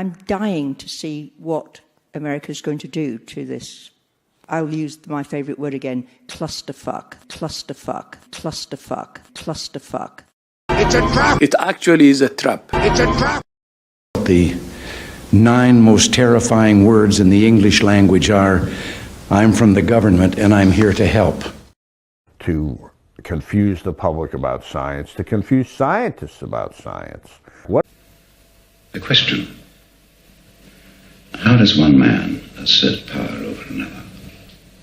I'm dying to see what America's going to do to this. I'll use my favourite word again, clusterfuck, clusterfuck, clusterfuck, clusterfuck. It's a trap! It actually is a trap. It's a trap! The 9 most terrifying words in the English language are, I'm from the government and I'm here to help. To confuse the public about science, to confuse scientists about science. What? The question, how does one man assert power over another?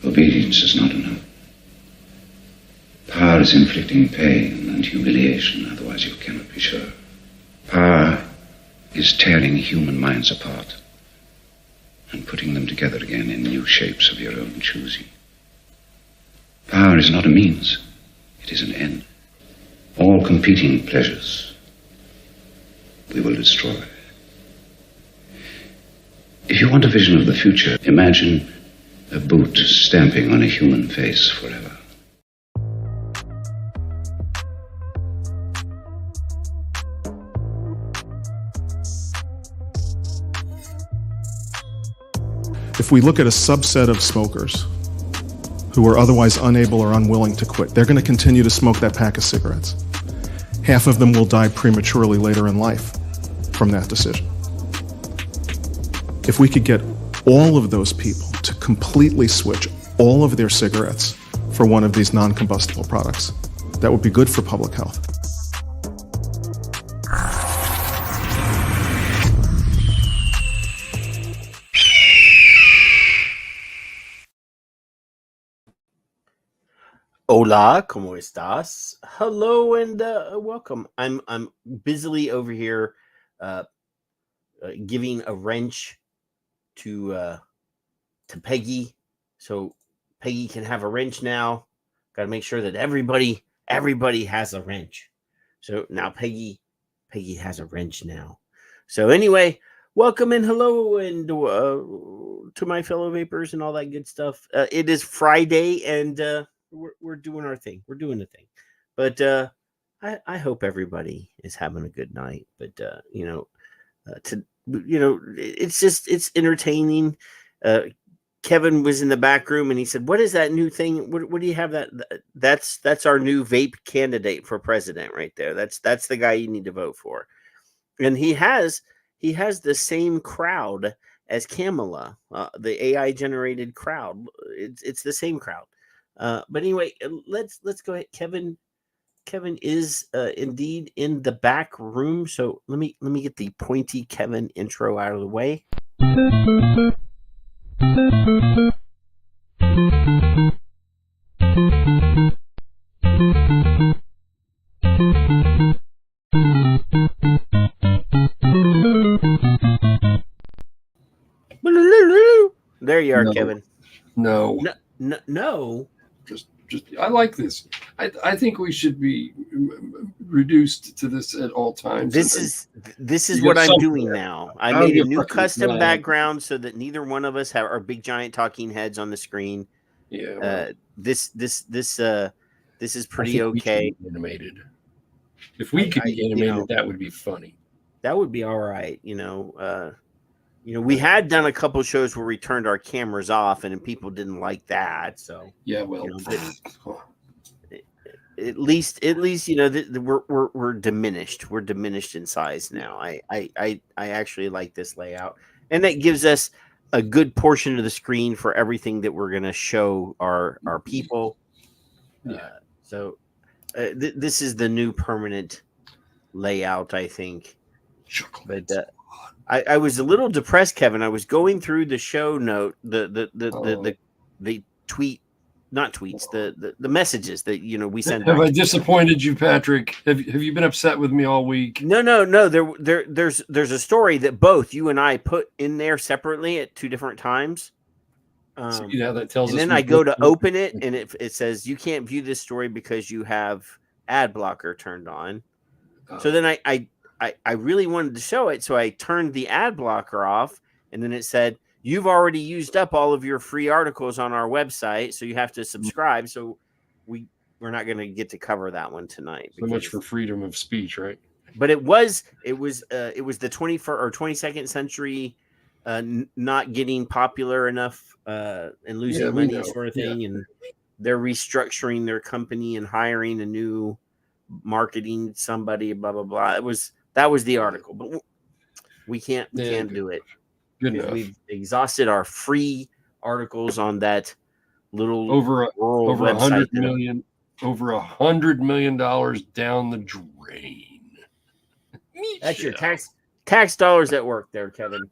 Obedience is not enough. Power is inflicting pain and humiliation, otherwise you cannot be sure. Power is tearing human minds apart and putting them together again in new shapes of your own choosing. Power is not a means, it is an end. All competing pleasures we will destroy. If you want a vision of the future, imagine a boot stamping on a human face forever. If we look at a subset of smokers who are otherwise unable or unwilling to quit, they're going to continue to smoke that pack of cigarettes. Half of them will die prematurely later in life from that decision. If we could get all of those people to completely switch all of their cigarettes for one of these non-combustible products, that would be good for public health. Hola, ¿cómo estás? Hello and welcome. I'm busily over here giving a wrench to Peggy, so Peggy can have a wrench now. Got to make sure that everybody has a wrench. So now Peggy has a wrench now. So anyway, welcome and hello and to my fellow vapors and all that good stuff. It is Friday and we're doing our thing. We're doing the thing. But I hope everybody is having a good night. But it's entertaining. Kevin was in the back room and he said, "What is that new thing? What do you have that? That's our new vape candidate for president right there. That's the guy you need to vote for." And he has the same crowd as Kamala, the AI generated crowd. It's the same crowd. But anyway, let's go ahead. Kevin is indeed in the back room. So let me get the pointy Kevin intro out of the way. There you are, no. Kevin. No. Just I like this. I think we should be reduced to this at all times. This is what I'm doing now. I made a new custom background so that neither one of us have our big giant talking heads on the screen. Yeah. Well, this is pretty okay. Animated. If we could be animated, that would be funny. That would be all right. We had done a couple shows where we turned our cameras off, and people didn't like that. So yeah, well, at least we're diminished. We're diminished in size now. I actually like this layout, and that gives us a good portion of the screen for everything that we're going to show our people. Yeah. This is the new permanent layout, I think. But I was a little depressed, Kevin. I was going through the show note, the tweet, not tweets, the messages that we sent. Have I disappointed you, Patrick? Have you been upset with me all week? No. There's a story that both you and I put in there separately at two different times. That tells us. And then I go to open it, and it says you can't view this story because you have ad blocker turned on. So then I really wanted to show it, so I turned the ad blocker off, and then it said, "You've already used up all of your free articles on our website, so you have to subscribe." So we're not going to get to cover that one tonight. So much for freedom of speech, right? But it was the 21st or 22nd century, not getting popular enough and losing money, sort of thing, and they're restructuring their company and hiring a new marketing somebody. Blah blah blah. That was the article, but we can't do it. Good enough. We've exhausted our free articles on that little over $100 million, over $100 million down the drain. That's your tax dollars at work there, Kevin.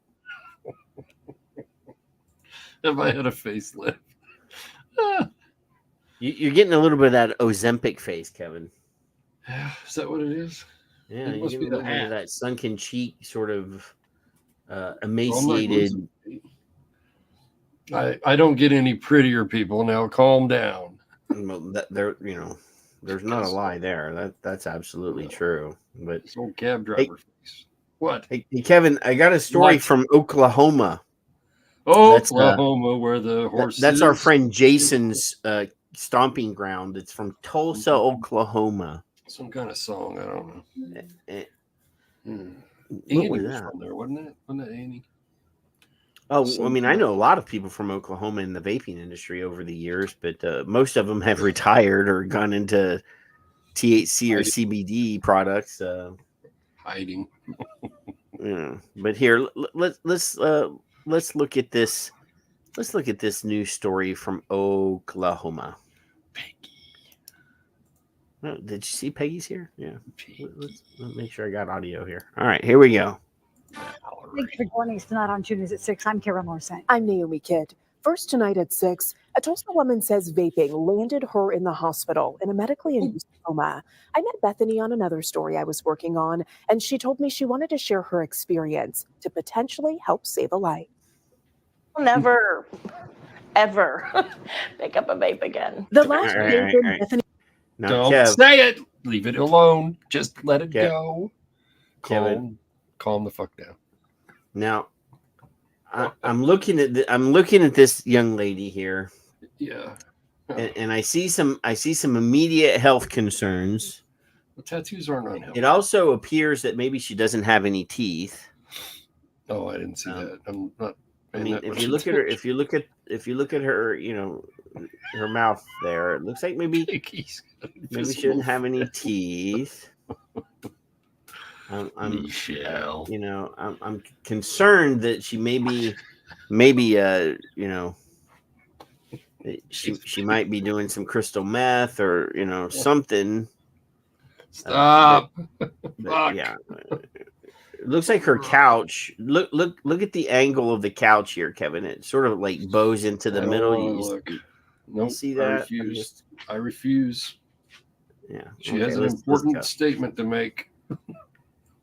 If I had a facelift. You're getting a little bit of that Ozempic face, Kevin. Is that what it is? Yeah, it must be the hat. That sunken cheek, sort of emaciated. I don't get any prettier, people. Now calm down. Well, there's not a lie there. That's absolutely true. But this old cab driver face. What? Hey, Kevin, I got a story from Oklahoma. Oklahoma, where the horse. That's our friend Jason's stomping ground. It's from Tulsa, Oklahoma. Some kind of song, I don't know. Annie was from there, wasn't it? Wasn't that Annie? Oh, I mean, I know a lot of people from Oklahoma in the vaping industry over the years, but most of them have retired or gone into THC or CBD products. Hiding. But here, let's look at this. Let's look at this news story from Oklahoma. Peggy. Oh, did you see Peggy's here? Yeah. Let's make sure I got audio here. All right, here we go. Thank you for joining us tonight on Tuesdays at 6. I'm Kara Morrison. I'm Naomi Kidd. First tonight at 6, a Tulsa woman says vaping landed her in the hospital in a medically induced coma. I met Bethany on another story I was working on, and she told me she wanted to share her experience to potentially help save a life. Never, ever pick up a vape again. The last vaping Bethany. Don't say it. Leave it alone. Just let it go. Calm the fuck down. Now, I'm looking at this young lady here. Yeah. And I see some immediate health concerns. The tattoos aren't unhealthy. It also appears that maybe she doesn't have any teeth. Oh, I didn't see that. I'm not. I mean, if you look at her, if you look at her, her mouth there, it looks like maybe she didn't have any teeth. I'm concerned that she she might be doing some crystal meth or something. Stop. Yeah. It looks like her couch. Look at the angle of the couch here, Kevin. It sort of like bows into the middle. Nope, see that? I refuse. Yeah. She has an important statement to make.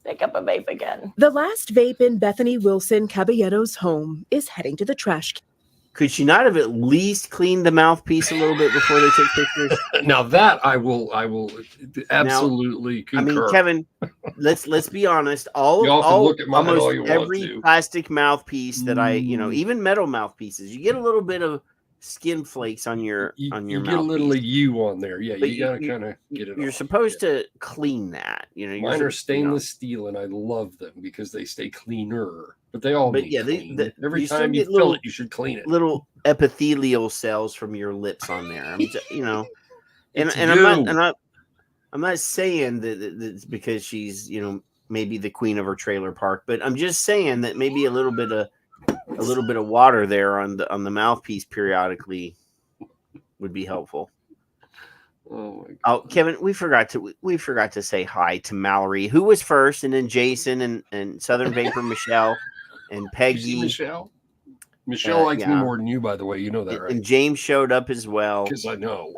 Pick up a vape again. The last vape in Bethany Wilson Caballero's home is heading to the trash can. Could she not have at least cleaned the mouthpiece a little bit before they took pictures? Now that I will absolutely concur. I mean, Kevin, let's be honest. Almost every plastic mouthpiece that even metal mouthpieces, you get a little bit of skin flakes on your mouthpiece. Get a little of you on there. Yeah, you gotta kind of get it. You're supposed to clean that. Mine are stainless steel, and I love them because they stay cleaner. But they all need clean. Every time you fill it, you should clean it. Little epithelial cells from your lips on there. I'm not saying that it's because she's maybe the queen of her trailer park, but I'm just saying that maybe a little bit of water there on the mouthpiece periodically would be helpful. Oh, Kevin, we forgot to say hi to Mallory, who was first, and then Jason and Southern Vapor Michelle and Peggy. Michelle likes me more than you, by the way. You know that, right? And James showed up as well. Because I know.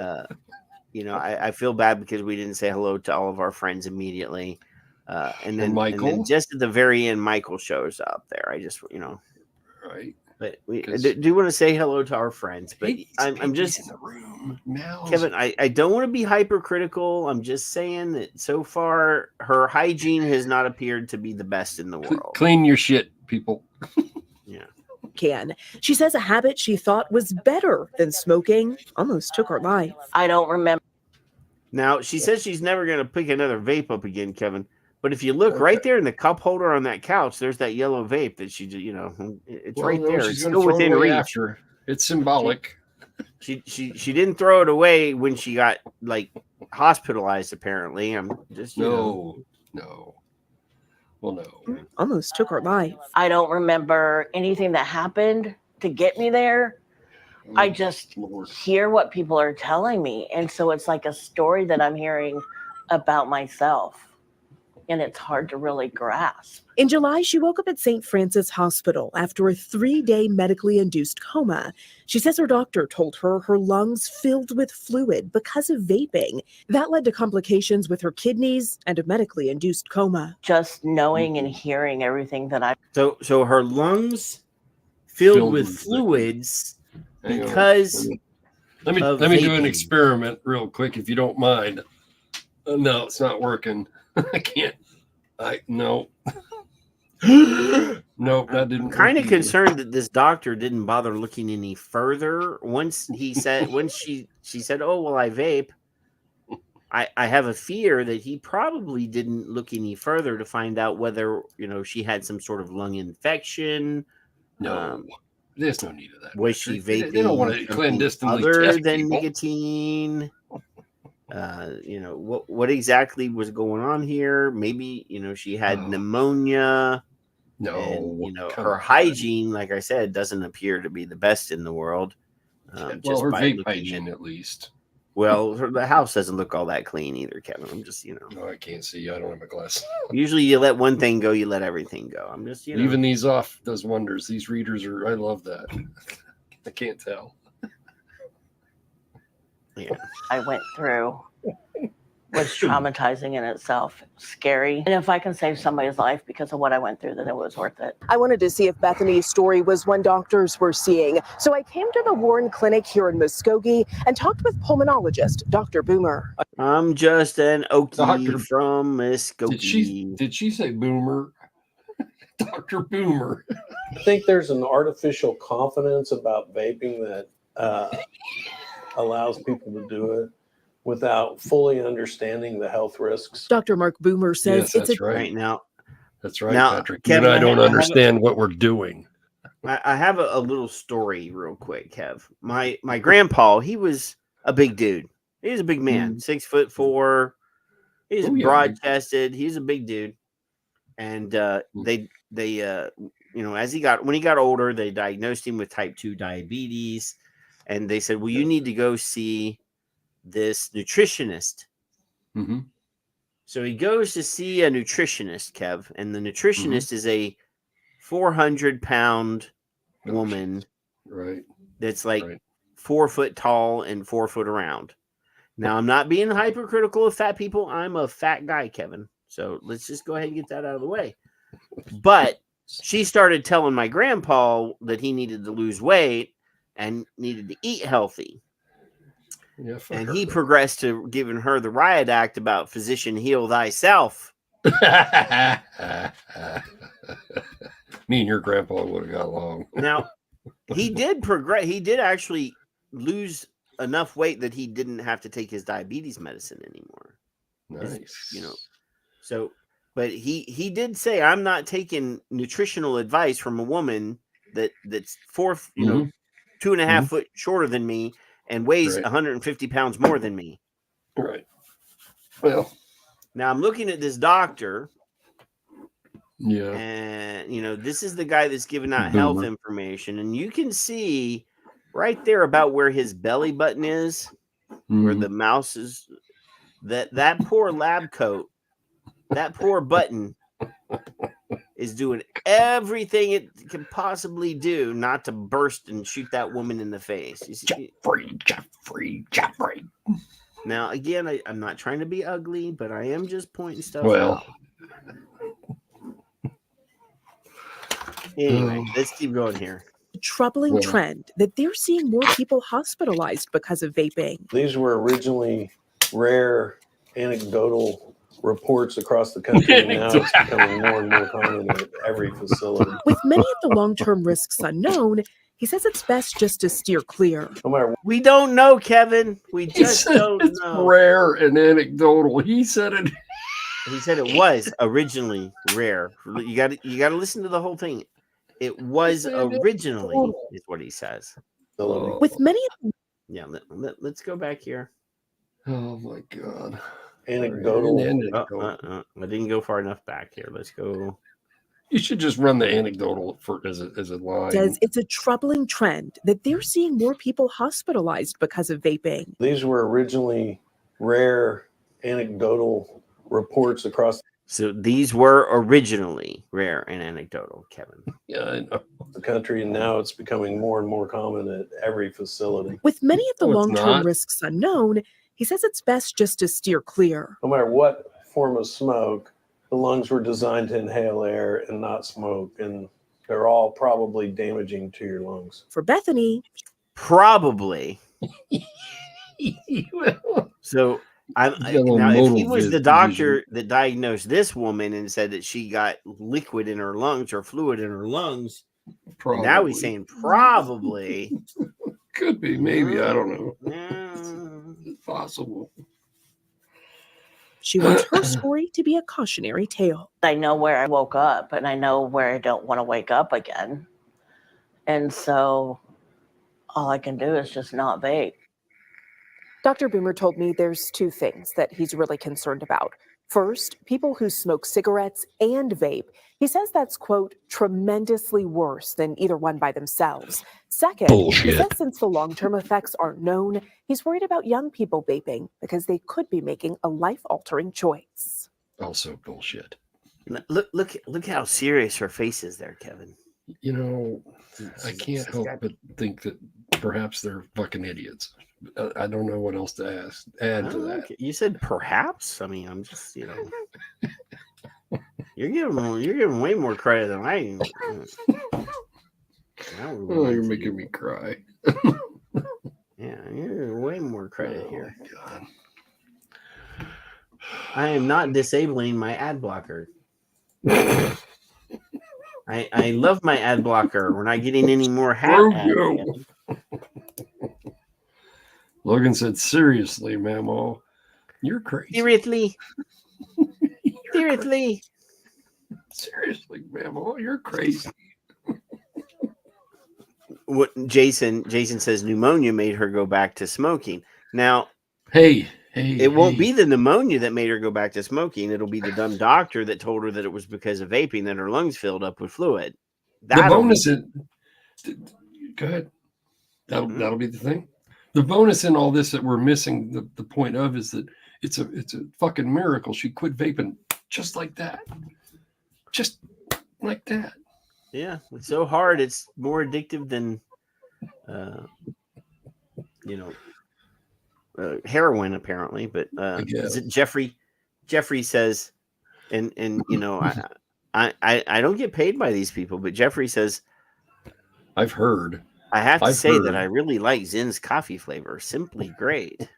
I feel bad because we didn't say hello to all of our friends immediately. And then Michael, and then just at the very end, Michael shows up there. I just, right. But we do want to say hello to our friends. But I'm just in the room, Kevin. I don't want to be hypercritical. I'm just saying that so far her hygiene has not appeared to be the best in the world. Clean your shit, people. Yeah. She says a habit she thought was better than smoking almost took her life. I don't remember. Now she says she's never going to pick another vape up again, Kevin. But if you look right there in the cup holder on that couch, there's that yellow vape that she, you know, it's right there. She's It's going still to throw within it away reach. after. It's symbolic. She didn't throw it away when she got like hospitalized. Apparently, I'm just No. Well, no. Almost took her life. I don't remember anything that happened to get me there. I just hear what people are telling me. And so it's like a story that I'm hearing about myself. And it's hard to really grasp. In July, she woke up at St. Francis Hospital after a 3-day medically induced coma. She says her doctor told her her lungs filled with fluid because of vaping. That led to complications with her kidneys and a medically induced coma. Just knowing and hearing everything that I... So her lungs filled with fluids because... Let me do an experiment real quick, if you don't mind. No, it's not working. I can't. No. Nope, that didn't. Kind of concerned that this doctor didn't bother looking any further. Once she said, "Oh well, I vape." I have a fear that he probably didn't look any further to find out whether she had some sort of lung infection. No, there's no need of that. Was she vaping? They don't want to clandestinely other test than people. Nicotine. What exactly was going on here? Maybe she had pneumonia. No, and, her hygiene, like I said, doesn't appear to be the best in the world. Well, her vape hygiene, at least. Well, the house doesn't look all that clean either, Kevin. I'm just, No, I can't see. I don't have a glass. Usually, you let one thing go, you let everything go. I'm just, Even these off does wonders. These readers are. I love that. I can't tell. Yeah, I went through was traumatizing in itself, scary. And if I can save somebody's life because of what I went through, then it was worth it. I wanted to see if Bethany's story was one doctors were seeing. So I came to the Warren Clinic here in Muskogee and talked with pulmonologist Dr. Boomer. I'm just an Okie from Muskogee. Did she say Boomer? Dr. Boomer. I think there's an artificial confidence about vaping that allows people to do it without fully understanding the health risks. Dr. Mark Boomer says Yes, it's right now. That's right, Now, Patrick. Kevin, you and I don't understand what we're doing. I have a little story real quick, Kev. My grandpa, he was a big dude. He was a big man, 6'4". He's broad chested. He's a big dude. And they when he got older, they diagnosed him with type 2 diabetes. And they said, well, you need to go see this nutritionist. Mm-hmm. So he goes to see a nutritionist, Kev. And the nutritionist is a 400-pound woman. Right. That's like 4 foot tall and 4 foot around. Now, I'm not being hypercritical of fat people. I'm a fat guy, Kevin. So let's just go ahead and get that out of the way. But she started telling my grandpa that he needed to lose weight and needed to eat healthy. Yeah, and he progressed to giving her the riot act about physician heal thyself. Me and your grandpa would have got along. Now, he did progress. He did actually lose enough weight that he didn't have to take his diabetes medicine anymore. Nice. So, but he did say, I'm not taking nutritional advice from a woman that's 2.5 foot shorter than me and weighs 150 pounds more than me. Right. Well, now I'm looking at this doctor. Yeah. And, this is the guy that's giving out health information. And you can see right there about where his belly button is, where the mouse is, that poor lab coat, that poor button is doing everything it can possibly do not to burst and shoot that woman in the face. You see? Jeffrey. Now, again, I'm not trying to be ugly, but I am just pointing stuff out. Anyway, let's keep going here. Troubling trend that they're seeing more people hospitalized because of vaping. These were originally rare anecdotal reports across the country, and now it's becoming more and more common at every facility. With many of the long-term risks unknown, he says it's best just to steer clear. We don't know, Kevin. We just don't it's know. Rare and anecdotal. He said it. He said it was originally rare. You got to listen to the whole thing. It was originally, is what he says. With many of Yeah, let's go back here. Oh my God. Anecdotal. I didn't go far enough back here. Let's go. You should just run the anecdotal as a line. says it's a troubling trend that they're seeing more people hospitalized because of vaping. These were originally rare anecdotal reports across. So these were originally rare and anecdotal, Kevin. Yeah, I know. The country, and now it's becoming more and more common at every facility. With many of the No, it's long-term not. risks unknown, he says it's best just to steer clear. No matter what form of smoke, the lungs were designed to inhale air and not smoke, and they're all probably damaging to your lungs. For Bethany, probably. So now, if he was the doctor that diagnosed this woman and said that she got liquid in her lungs or fluid in her lungs, now he's saying probably. Could be, maybe, I don't know. It's possible. she wants her story to be a cautionary tale. I know where I woke up, and I know where I don't want to wake up again. And so all I can do is just not vape. Dr. Boomer told me there's two things that he's really concerned about. First, people who smoke cigarettes and vape. He says that's, quote, tremendously worse than either one by themselves. Second, he says since the long-term effects aren't known, he's worried about young people vaping because they could be making a life-altering choice. Also bullshit. Look how serious her face is there, Kevin. You know, I can't help but think that perhaps they're fucking idiots. I don't know what else to add to that. You said perhaps? I mean, I'm just, you're giving way more credit than I am. Oh, you're making me cry. Yeah, you're way more credit here. God. I am not disabling my ad blocker. I love my ad blocker. We're not getting any more ads. Logan said, seriously, Mamo, you're crazy. Seriously. Seriously. Seriously, Mamo, you're crazy. What Jason says pneumonia made her go back to smoking. Now, it won't be the pneumonia that made her go back to smoking. It'll be the dumb doctor that told her that it was because of vaping that her lungs filled up with fluid. The bonus go ahead. That'll be the thing. The bonus in all this that we're missing the point of is that it's a fucking miracle she quit vaping just like that. Just like that. Yeah, it's so hard. It's more addictive than heroin apparently, but is it Jeffrey says, and I don't get paid by these people, but Jeffrey says, I've heard. I have to say that I really like Zyn's coffee flavor. Simply great.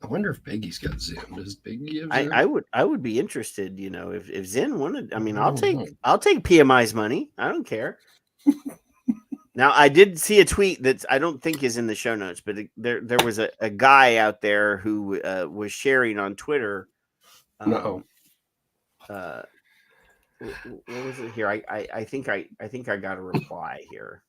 I wonder if Biggie's got Zyn. Does Biggie have Zyn? I would be interested, if Zyn wanted. I mean, I'll take PMI's money. I don't care. Now, I did see a tweet that I don't think is in the show notes, but there was a guy out there who was sharing on Twitter. No. What was it here? I think I got a reply here.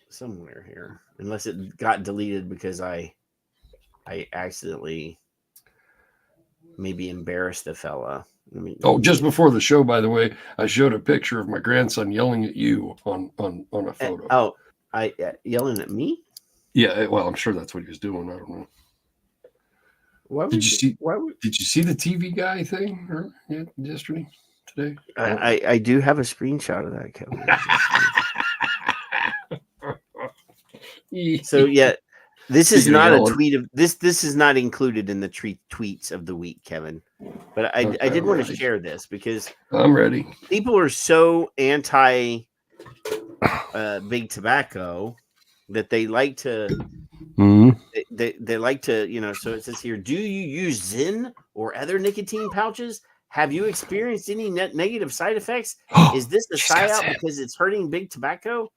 Somewhere here, unless it got deleted because I accidentally maybe embarrassed the fella. Just before the show, by the way, I showed a picture of my grandson yelling at you on a photo. Yelling at me? Yeah, well, I'm sure that's what he was doing. I don't know. Did you see the TV guy thing yesterday? Today? I do have a screenshot of that, Kevin. So yeah, this is not a tweet of this. This is not included in the tweets of the week, Kevin. But I did want to share this because I'm ready. People are so anti big tobacco that they like to. They like to, So it says here: do you use Zyn or other nicotine pouches? Have you experienced any negative side effects? Is this a psyop because it's hurting big tobacco?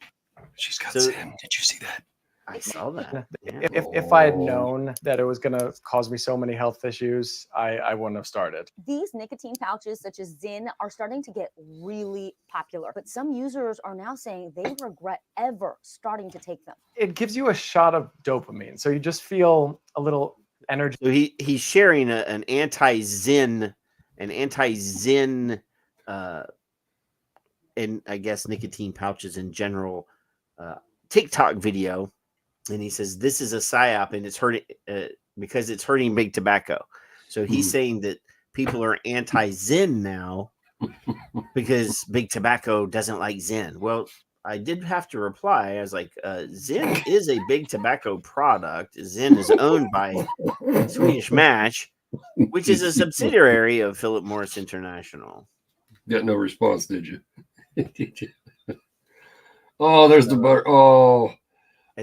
She's got Zyn. Did you see that? I saw that. Yeah. If I had known that it was going to cause me so many health issues, I wouldn't have started. These nicotine pouches, such as Zyn, are starting to get really popular. But some users are now saying they regret ever starting to take them. It gives you a shot of dopamine, so you just feel a little energy. So he's sharing an anti-Zyn, and I guess nicotine pouches in general, TikTok video, and he says this is a psyop and it's hurting because it's hurting big tobacco. So he's saying that people are anti-Zyn now because big tobacco doesn't like Zyn. Well, I did have to reply. I was like, Zyn is a big tobacco product. Zyn is owned by Swedish Match, which is a subsidiary of Philip Morris International. Got no response, did you? Did you? Oh, there's the bar. Oh,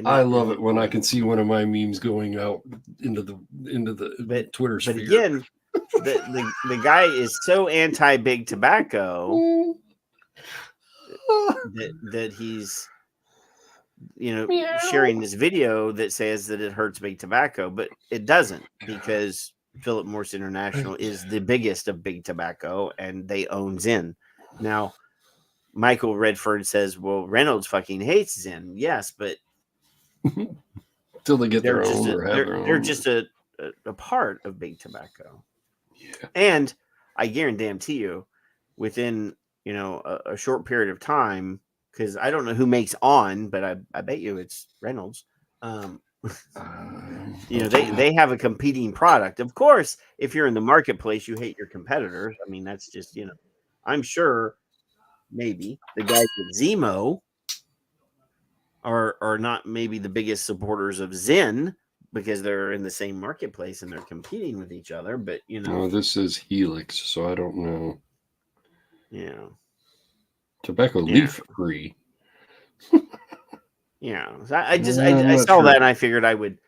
I love it when I can see one of my memes going out into the Twitter sphere. But again, the guy is so anti big tobacco that he's sharing this video that says that it hurts big tobacco, but it doesn't, because Philip Morris International is the biggest of big tobacco and they own Zyn. Now, Michael Redford says, well, Reynolds fucking hates Zyn. Yes, but until they get their own or have their own. They're just a part of big tobacco. Yeah. And I guarantee you, within a short period of time, because I don't know who makes On, but I bet you it's Reynolds. They have a competing product. Of course, if you're in the marketplace, you hate your competitors. I mean, that's just, I'm sure maybe the guys at Zemo are not maybe the biggest supporters of Zyn because they're in the same marketplace and they're competing with each other. But this is Helix, so I don't know. Yeah, tobacco leaf free. Yeah, so I saw that and I figured I would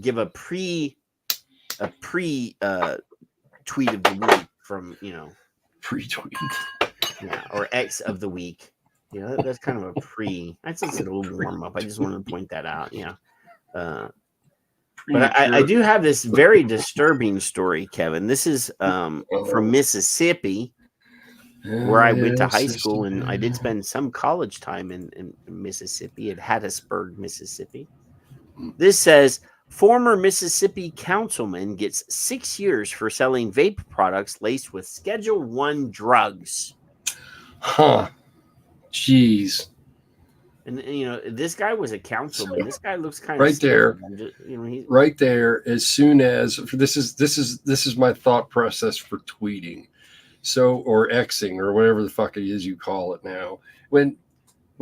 give a pre tweet of the week from pre-tweet. Yeah, or X of the week. That's kind of a pre. That's just a little warm up. I just wanted to point that out. Yeah. But I do have this very disturbing story, Kevin. This is from Mississippi, where I went to high school, and I did spend some college time in Mississippi, at Hattiesburg, Mississippi. This says, former Mississippi councilman gets 6 years for selling vape products laced with Schedule I drugs. Huh. Jeez. And this guy was a councilman. This guy looks kind right of there. Right there. As soon as this is my thought process for tweeting, or Xing or whatever the fuck it is you call it now. When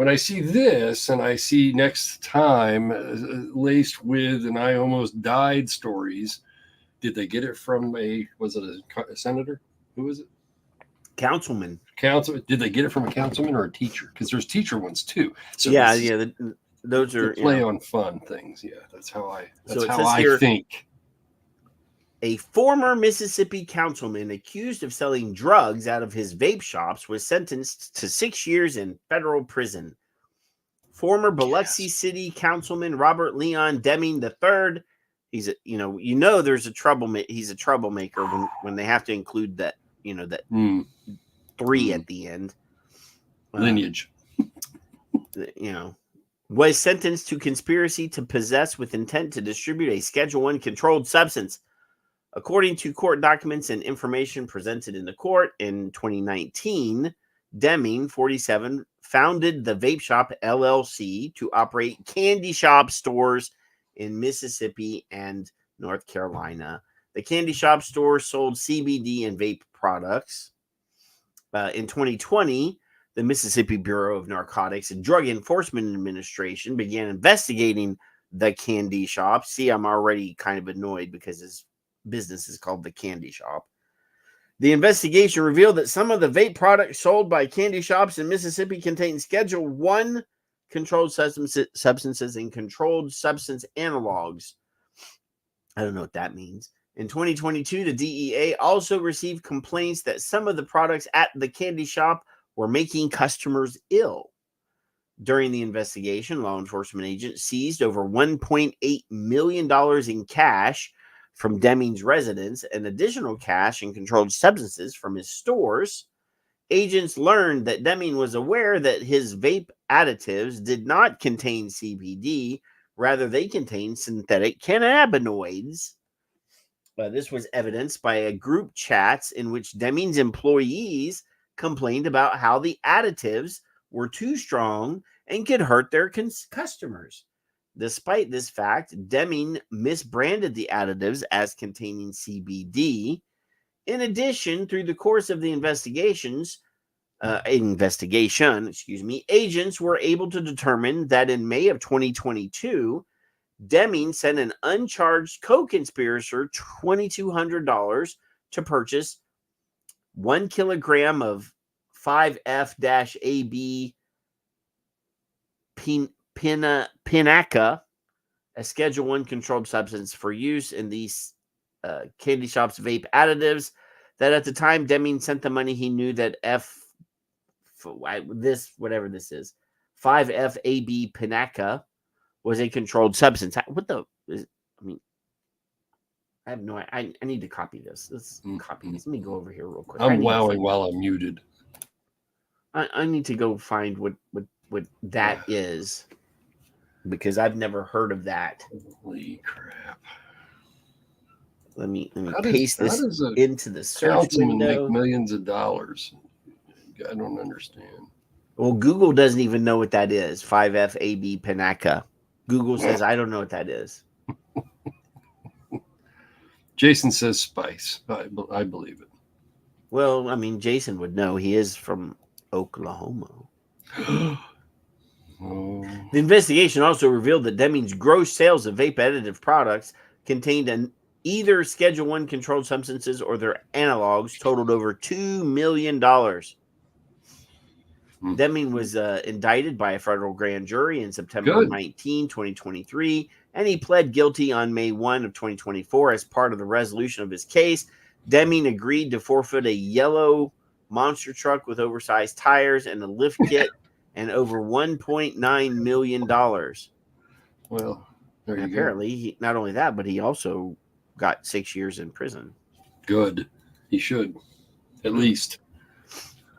I see this and I see next time laced with and I almost died stories, did they get it from a senator? Who was it? Councilman. Did they get it from a councilman or a teacher? Because there's teacher ones too. So those are play on fun things. Yeah, that's how I think. A former Mississippi councilman accused of selling drugs out of his vape shops was sentenced to 6 years in federal prison. Former Biloxi City Councilman Robert Leon Deming III. He's there's a troublemaker. He's a troublemaker when they have to include that. That 3 at the end. Lineage. Was sentenced to conspiracy to possess with intent to distribute a Schedule I controlled substance. According to court documents and information presented in the court in 2019, Deming, 47, founded the Vape Shop LLC to operate candy shop stores in Mississippi and North Carolina. The candy shop stores sold CBD and vape products. In 2020, the Mississippi Bureau of Narcotics and Drug Enforcement Administration began investigating the candy shop. See, I'm already kind of annoyed because his business is called the Candy Shop. The investigation revealed that some of the vape products sold by candy shops in Mississippi contain Schedule I controlled substances and controlled substance analogs. I don't know what that means. In 2022, the DEA also received complaints that some of the products at the candy shop were making customers ill. During the investigation, law enforcement agents seized over $1.8 million in cash from Deming's residence and additional cash and controlled substances from his stores. Agents learned that Deming was aware that his vape additives did not contain CBD. Rather, they contained synthetic cannabinoids. This was evidenced by a group chats in which Deming's employees complained about how the additives were too strong and could hurt their customers. Despite this fact, Deming misbranded the additives as containing CBD. In addition, through the course of the investigation, agents were able to determine that in May of 2022, Deming sent an uncharged co-conspirator $2,200 to purchase 1 kilogram of 5F-AB pinaca, a Schedule 1 controlled substance for use in these candy shops vape additives. That at the time Deming sent the money, he knew that whatever this is, 5F-AB pinaca was a controlled substance. I have no. I need to copy this. Let's copy this. Let me go over here real quick. I'm wowing while I'm muted. I need to go find what that is, because I've never heard of that. Holy crap! Let me paste this into the search councilman window. Make millions of dollars. I don't understand. Well, Google doesn't even know what that is. 5F-AB pinaca. Google says I don't know what that is. Jason says spice. I believe it. Well, I mean, Jason would know. He is from Oklahoma. The investigation also revealed that Deming's gross sales of vape additive products contained either Schedule 1 controlled substances or their analogs totaled over $2 million. Deming was indicted by a federal grand jury in September 19, 2023, and he pled guilty on May 1 of 2024. As part of the resolution of his case, Deming agreed to forfeit a yellow monster truck with oversized tires and a lift kit and over $1.9 million. Well, there you apparently, not only that, but he also got 6 years in prison. Good. He should, at least.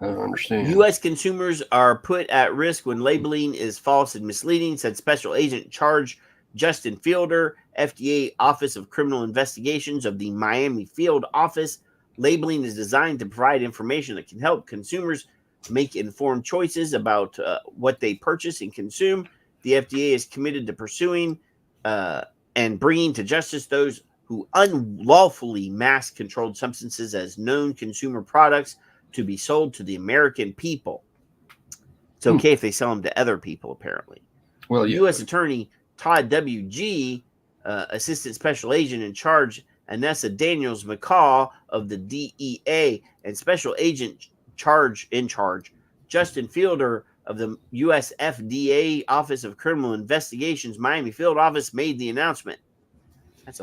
I don't understand. U.S. consumers are put at risk when labeling is false and misleading, said Special Agent Charge Justin Fielder, FDA Office of Criminal Investigations of the Miami Field Office. Labeling is designed to provide information that can help consumers make informed choices about what they purchase and consume. The FDA is committed to pursuing and bringing to justice those who unlawfully mask controlled substances as known consumer products to be sold to the American people. It's okay if they sell them to other people, apparently. Well, yeah. U.S. Attorney Todd W.G., Assistant Special Agent in charge, Anessa Daniels McCaw of the DEA, and Special Agent in charge, Justin Fielder of the U.S. FDA Office of Criminal Investigations, Miami Field Office, made the announcement. That's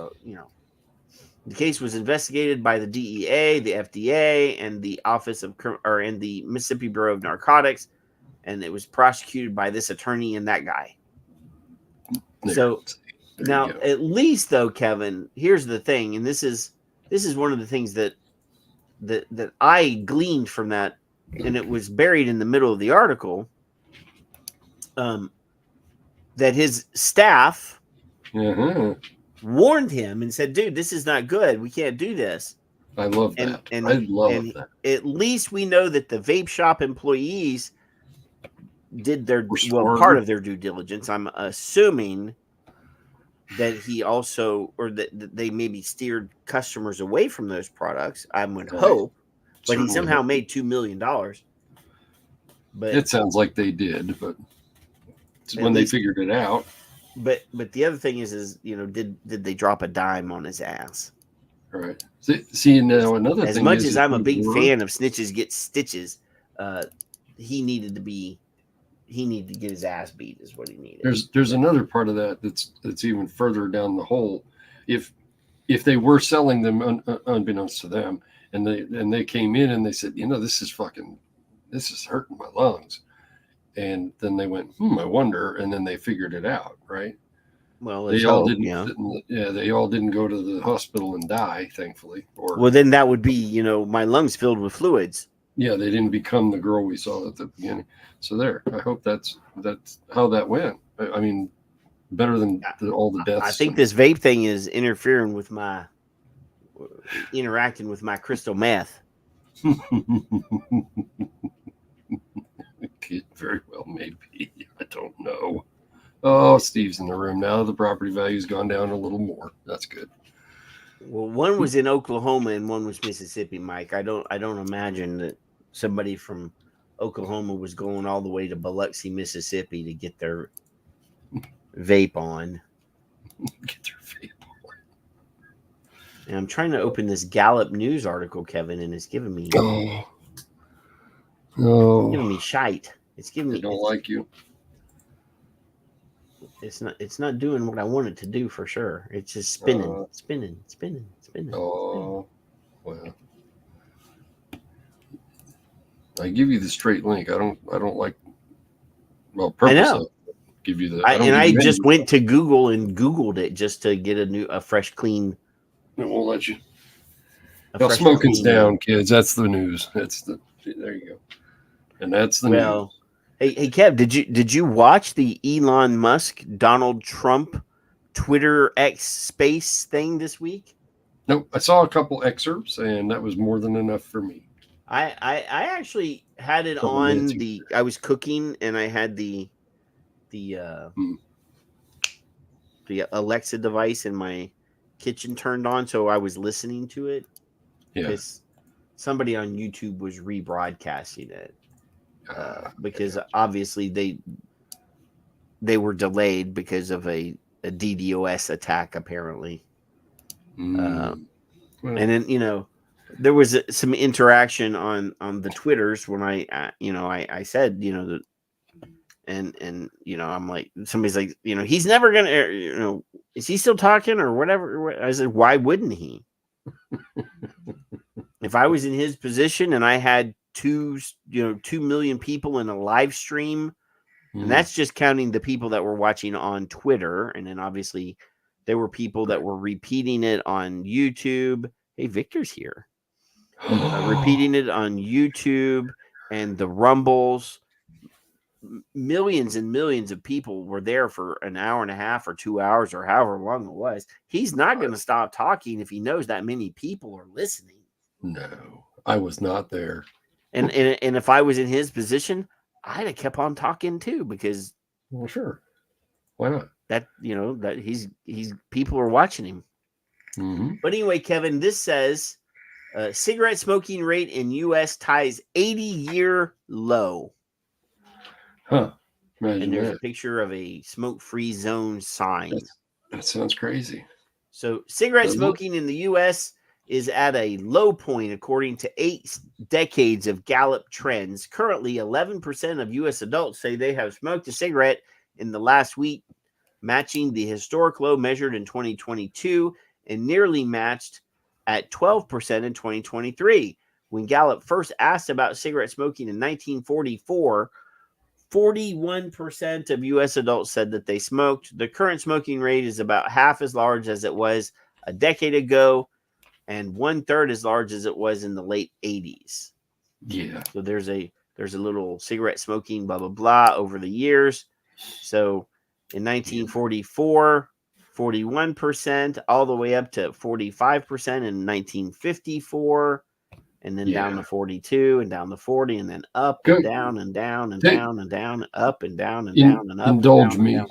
the case was investigated by the DEA, the FDA, and the and the Mississippi Bureau of Narcotics, and it was prosecuted by this attorney and that guy. There now, at least though, Kevin, here's the thing, and this is one of the things that I gleaned from that, and it was buried in the middle of the article. That his staff warned him and said, dude, this is not good. We can't do this. I love that. I love that. At least we know that the vape shop employees did part of their due diligence. I'm assuming that he also, or that they maybe steered customers away from those products. I would hope, but he somehow made $2 million. But it sounds like they did, but when they figured it out. But the other thing is did they drop a dime on his ass? Right. See now another as thing. Much as I'm a big fan of snitches get stitches, he needed to get his ass beat is what he needed. There's another part of that that's even further down the hole. If they were selling them unbeknownst to them, and they came in and they said, this is hurting my lungs. And then they went, I wonder, and then they figured it out, right? Well, they all didn't. Yeah, they all didn't go to the hospital and die, thankfully. Or well, then that would be, my lungs filled with fluids. Yeah, they didn't become the girl we saw at the beginning. So there, I hope that's how that went. I mean, better than all the deaths. I think this vape thing is interacting with my crystal meth. It very well may be. I don't know. Oh, Steve's in the room now. The property value's gone down a little more. That's good. Well, one was in Oklahoma and one was Mississippi, Mike. I don't imagine that somebody from Oklahoma was going all the way to Biloxi, Mississippi to get their vape on. Get their vape on. And I'm trying to open this Gallup News article, Kevin, and it's giving me it's giving me shite. It's giving me. I don't like you. It's not doing what I want it to do for sure. It's just spinning. Oh, well. I give you the straight link. I don't like. Well, I know. Give you the. I just went to Google and Googled it just to get a fresh, clean. It won't let you. Well, smoking's down, kids. That's the news. There you go. And that's the news. Hey, Kev, did you watch the Elon Musk, Donald Trump, Twitter X space thing this week? Nope. I saw a couple excerpts, and that was more than enough for me. I actually had it on I was cooking, and I had the Alexa device in my kitchen turned on, so I was listening to it. Yeah. Because somebody on YouTube was rebroadcasting it. Because obviously they were delayed because of a DDoS attack, apparently. And then there was some interaction on the Twitters when I said and I'm like, somebody's like, he's never gonna is he still talking or whatever? I said, why wouldn't he? If I was in his position and I had 2 million people in a live stream, and that's just counting the people that were watching on Twitter, and then obviously there were people that were repeating it on YouTube. Hey, Victor's here. Repeating it on YouTube and the Rumbles. Millions and millions of people were there for an hour and a half or 2 hours or however long it was. He's not going to stop talking if he knows that many people are listening. No, I was not there. And if I was in his position, I'd have kept on talking too, because well, sure, why not? That that he's people are watching him. Mm-hmm. But anyway, Kevin, this says cigarette smoking rate in U.S. ties 80-year low. Huh? Imagine and there's that. A picture of a smoke-free zone sign. That sounds crazy. So cigarette smoking in the U.S. is at a low point, according to 8 decades of Gallup trends. Currently, 11% of U.S. adults say they have smoked a cigarette in the last week, matching the historic low measured in 2022 and nearly matched at 12% in 2023. When Gallup first asked about cigarette smoking in 1944, 41% of U.S. adults said that they smoked. The current smoking rate is about half as large as it was a decade ago, and 1/3 as large as it was in the late 80s. Yeah. So there's a little cigarette smoking blah blah blah over the years. So in 1944, 41%, all the way up to 45% in 1954, and then down to 42, and down to 40, and then up and down and down and down and down, up and down and down and up. Indulge and me. down.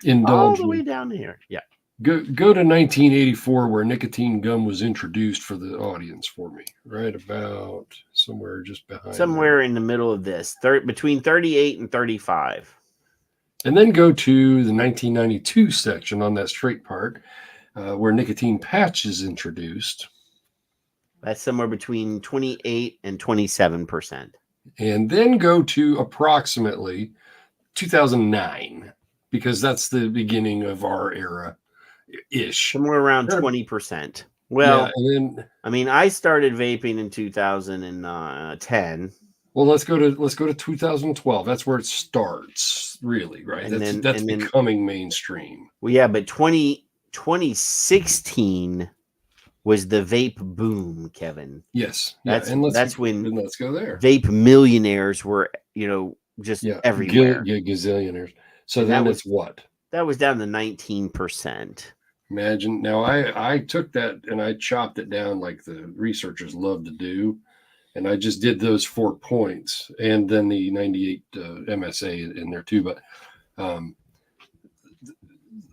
Indulge all the me. way down here. Yeah. Go to 1984, where nicotine gum was introduced for the audience for me. Right about somewhere just behind. Somewhere in the middle of this, between 38 and 35. And then go to the 1992 section on that straight part, where nicotine patch is introduced. That's somewhere between 28 and 27%. And then go to approximately 2009, because that's the beginning of our era. Ish. Somewhere around 20%. Well, yeah, and then I mean, I started vaping in 2010. Well, let's go to 2012. That's where it starts, really, right? And That's becoming mainstream. Well, yeah, but 2016 was the vape boom, Kevin. Yes. That's when let's go there. Vape millionaires were, just everywhere. Gazillionaires. So then it's what? That was down to 19%. Imagine. Now, I took that and I chopped it down like the researchers love to do. And I just did those 4 points and then the 98 MSA in there too. But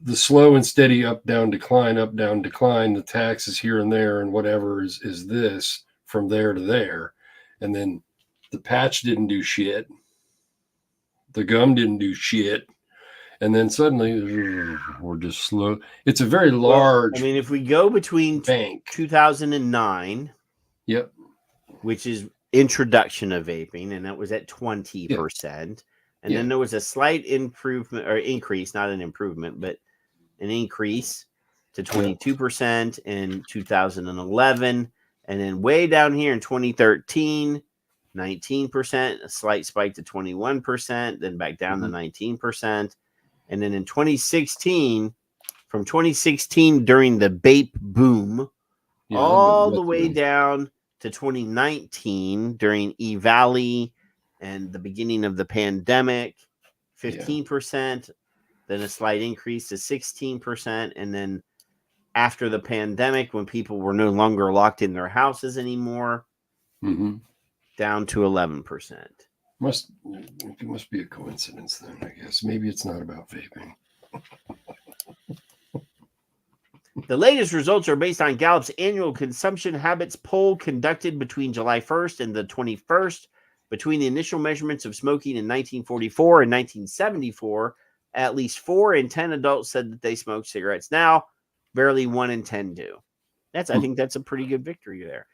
the slow and steady up, down, decline, the taxes here and there and whatever is this from there to there. And then the patch didn't do shit. The gum didn't do shit. And then suddenly we're just slow. It's a very large. Well, I mean, if we go between bank. 2009. Yep. Which is introduction of vaping, and that was at 20%. And then there was a slight improvement or increase, not an improvement, but an increase to 22% in 2011. And then way down here in 2013, 19%, a slight spike to 21%, then back down to 19%. And then in 2016, from 2016 during the vape boom, all the way down to 2019 during E-Valley and the beginning of the pandemic, 15%, then a slight increase to 16%. And then after the pandemic, when people were no longer locked in their houses anymore, down to 11%. It must be a coincidence then, I guess. Maybe it's not about vaping. The latest results are based on Gallup's annual consumption habits poll conducted between July 1st and the 21st. Between the initial measurements of smoking in 1944 and 1974, at least 4 in 10 adults said that they smoke cigarettes. Now, barely 1 in 10 do. I think that's a pretty good victory there.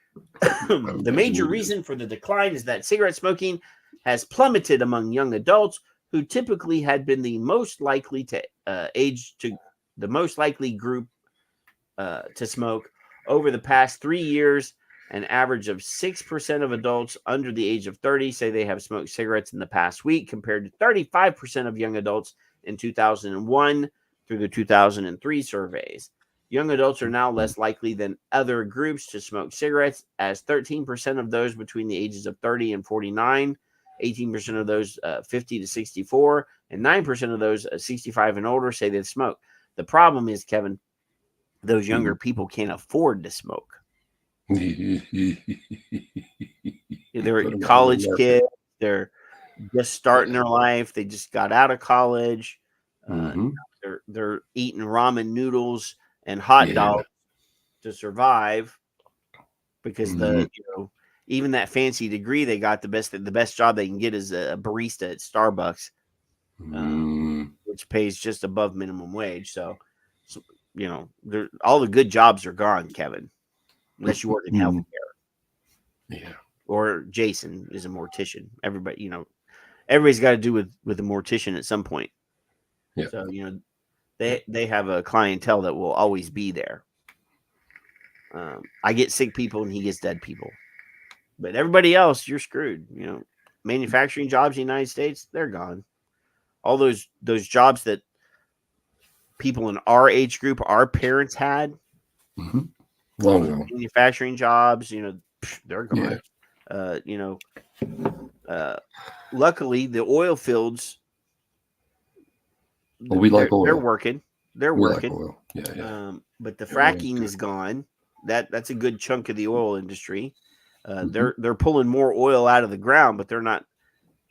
The major reason for the decline is that cigarette smoking has plummeted among young adults who typically had been the most likely the most likely group to smoke over the past 3 years. An average of 6% of adults under the age of 30 say they have smoked cigarettes in the past week, compared to 35% of young adults in 2001 through the 2003 surveys. Young adults are now less likely than other groups to smoke cigarettes, as 13% of those between the ages of 30 and 49, 18% of those 50 to 64, and 9% of those 65 and older say they smoke. The problem is, Kevin, those younger people can't afford to smoke. They're college kids. They're just starting their life. They just got out of college. They're eating ramen noodles and hot dogs to survive, because even that fancy degree they got, the best job they can get is a barista at Starbucks, which pays just above minimum wage. So all the good jobs are gone, Kevin, unless you work in healthcare. Yeah. Or Jason is a mortician. Everybody's got to do with a mortician at some point. Yeah. So, they have a clientele that will always be there. I get sick people and he gets dead people. But everybody else, you're screwed. Manufacturing jobs in the United States, they're gone. All those jobs that people in our age group, our parents had, long ago. Manufacturing jobs, they're gone. Luckily, the oil fields, we like oil. They're working. They're working. Like oil. Yeah. But the fracking is gone. That's a good chunk of the oil industry. They're pulling more oil out of the ground, but they're not.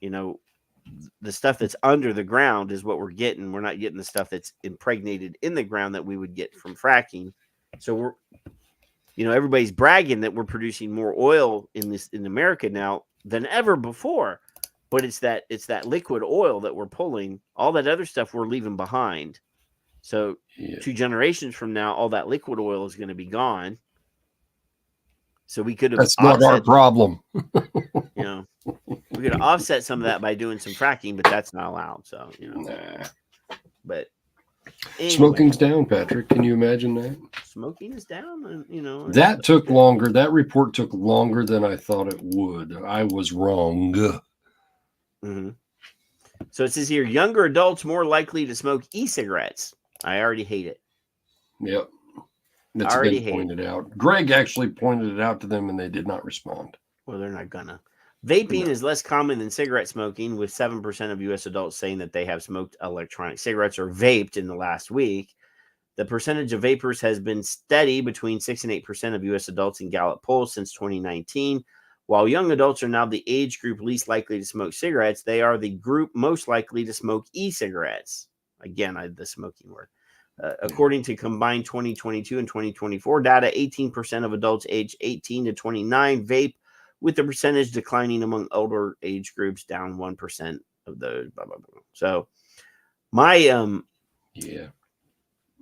The stuff that's under the ground is what we're getting. We're not getting the stuff that's impregnated in the ground that we would get from fracking. So everybody's bragging that we're producing more oil in America now than ever before. But it's that liquid oil that we're pulling. All that other stuff we're leaving behind. So 2 generations from now, all that liquid oil is going to be gone. So we could have. That's not our problem. We could offset some of that by doing some fracking, but that's not allowed. So But Anyway, Smoking's down, Patrick. Can you imagine that? smoking is down, and That took longer. That report took longer than I thought it would. I was wrong. Mm-hmm. So it says here, younger adults more likely to smoke e-cigarettes. I already hate it. Yep. That's already been pointed out. Greg actually pointed it out to them, and they did not respond. Well, they're not gonna. Vaping is less common than cigarette smoking, with 7% of U.S. adults saying that they have smoked electronic cigarettes or vaped in the last week. The percentage of vapors has been steady between 6 and 8% of U.S. adults in Gallup polls since 2019. While young adults are now the age group least likely to smoke cigarettes, they are the group most likely to smoke e-cigarettes. Again, the smoking word. According to combined 2022 and 2024 data, 18% of adults aged 18 to 29 vape, with the percentage declining among older age groups, down 1% of those. Blah, blah, blah. So my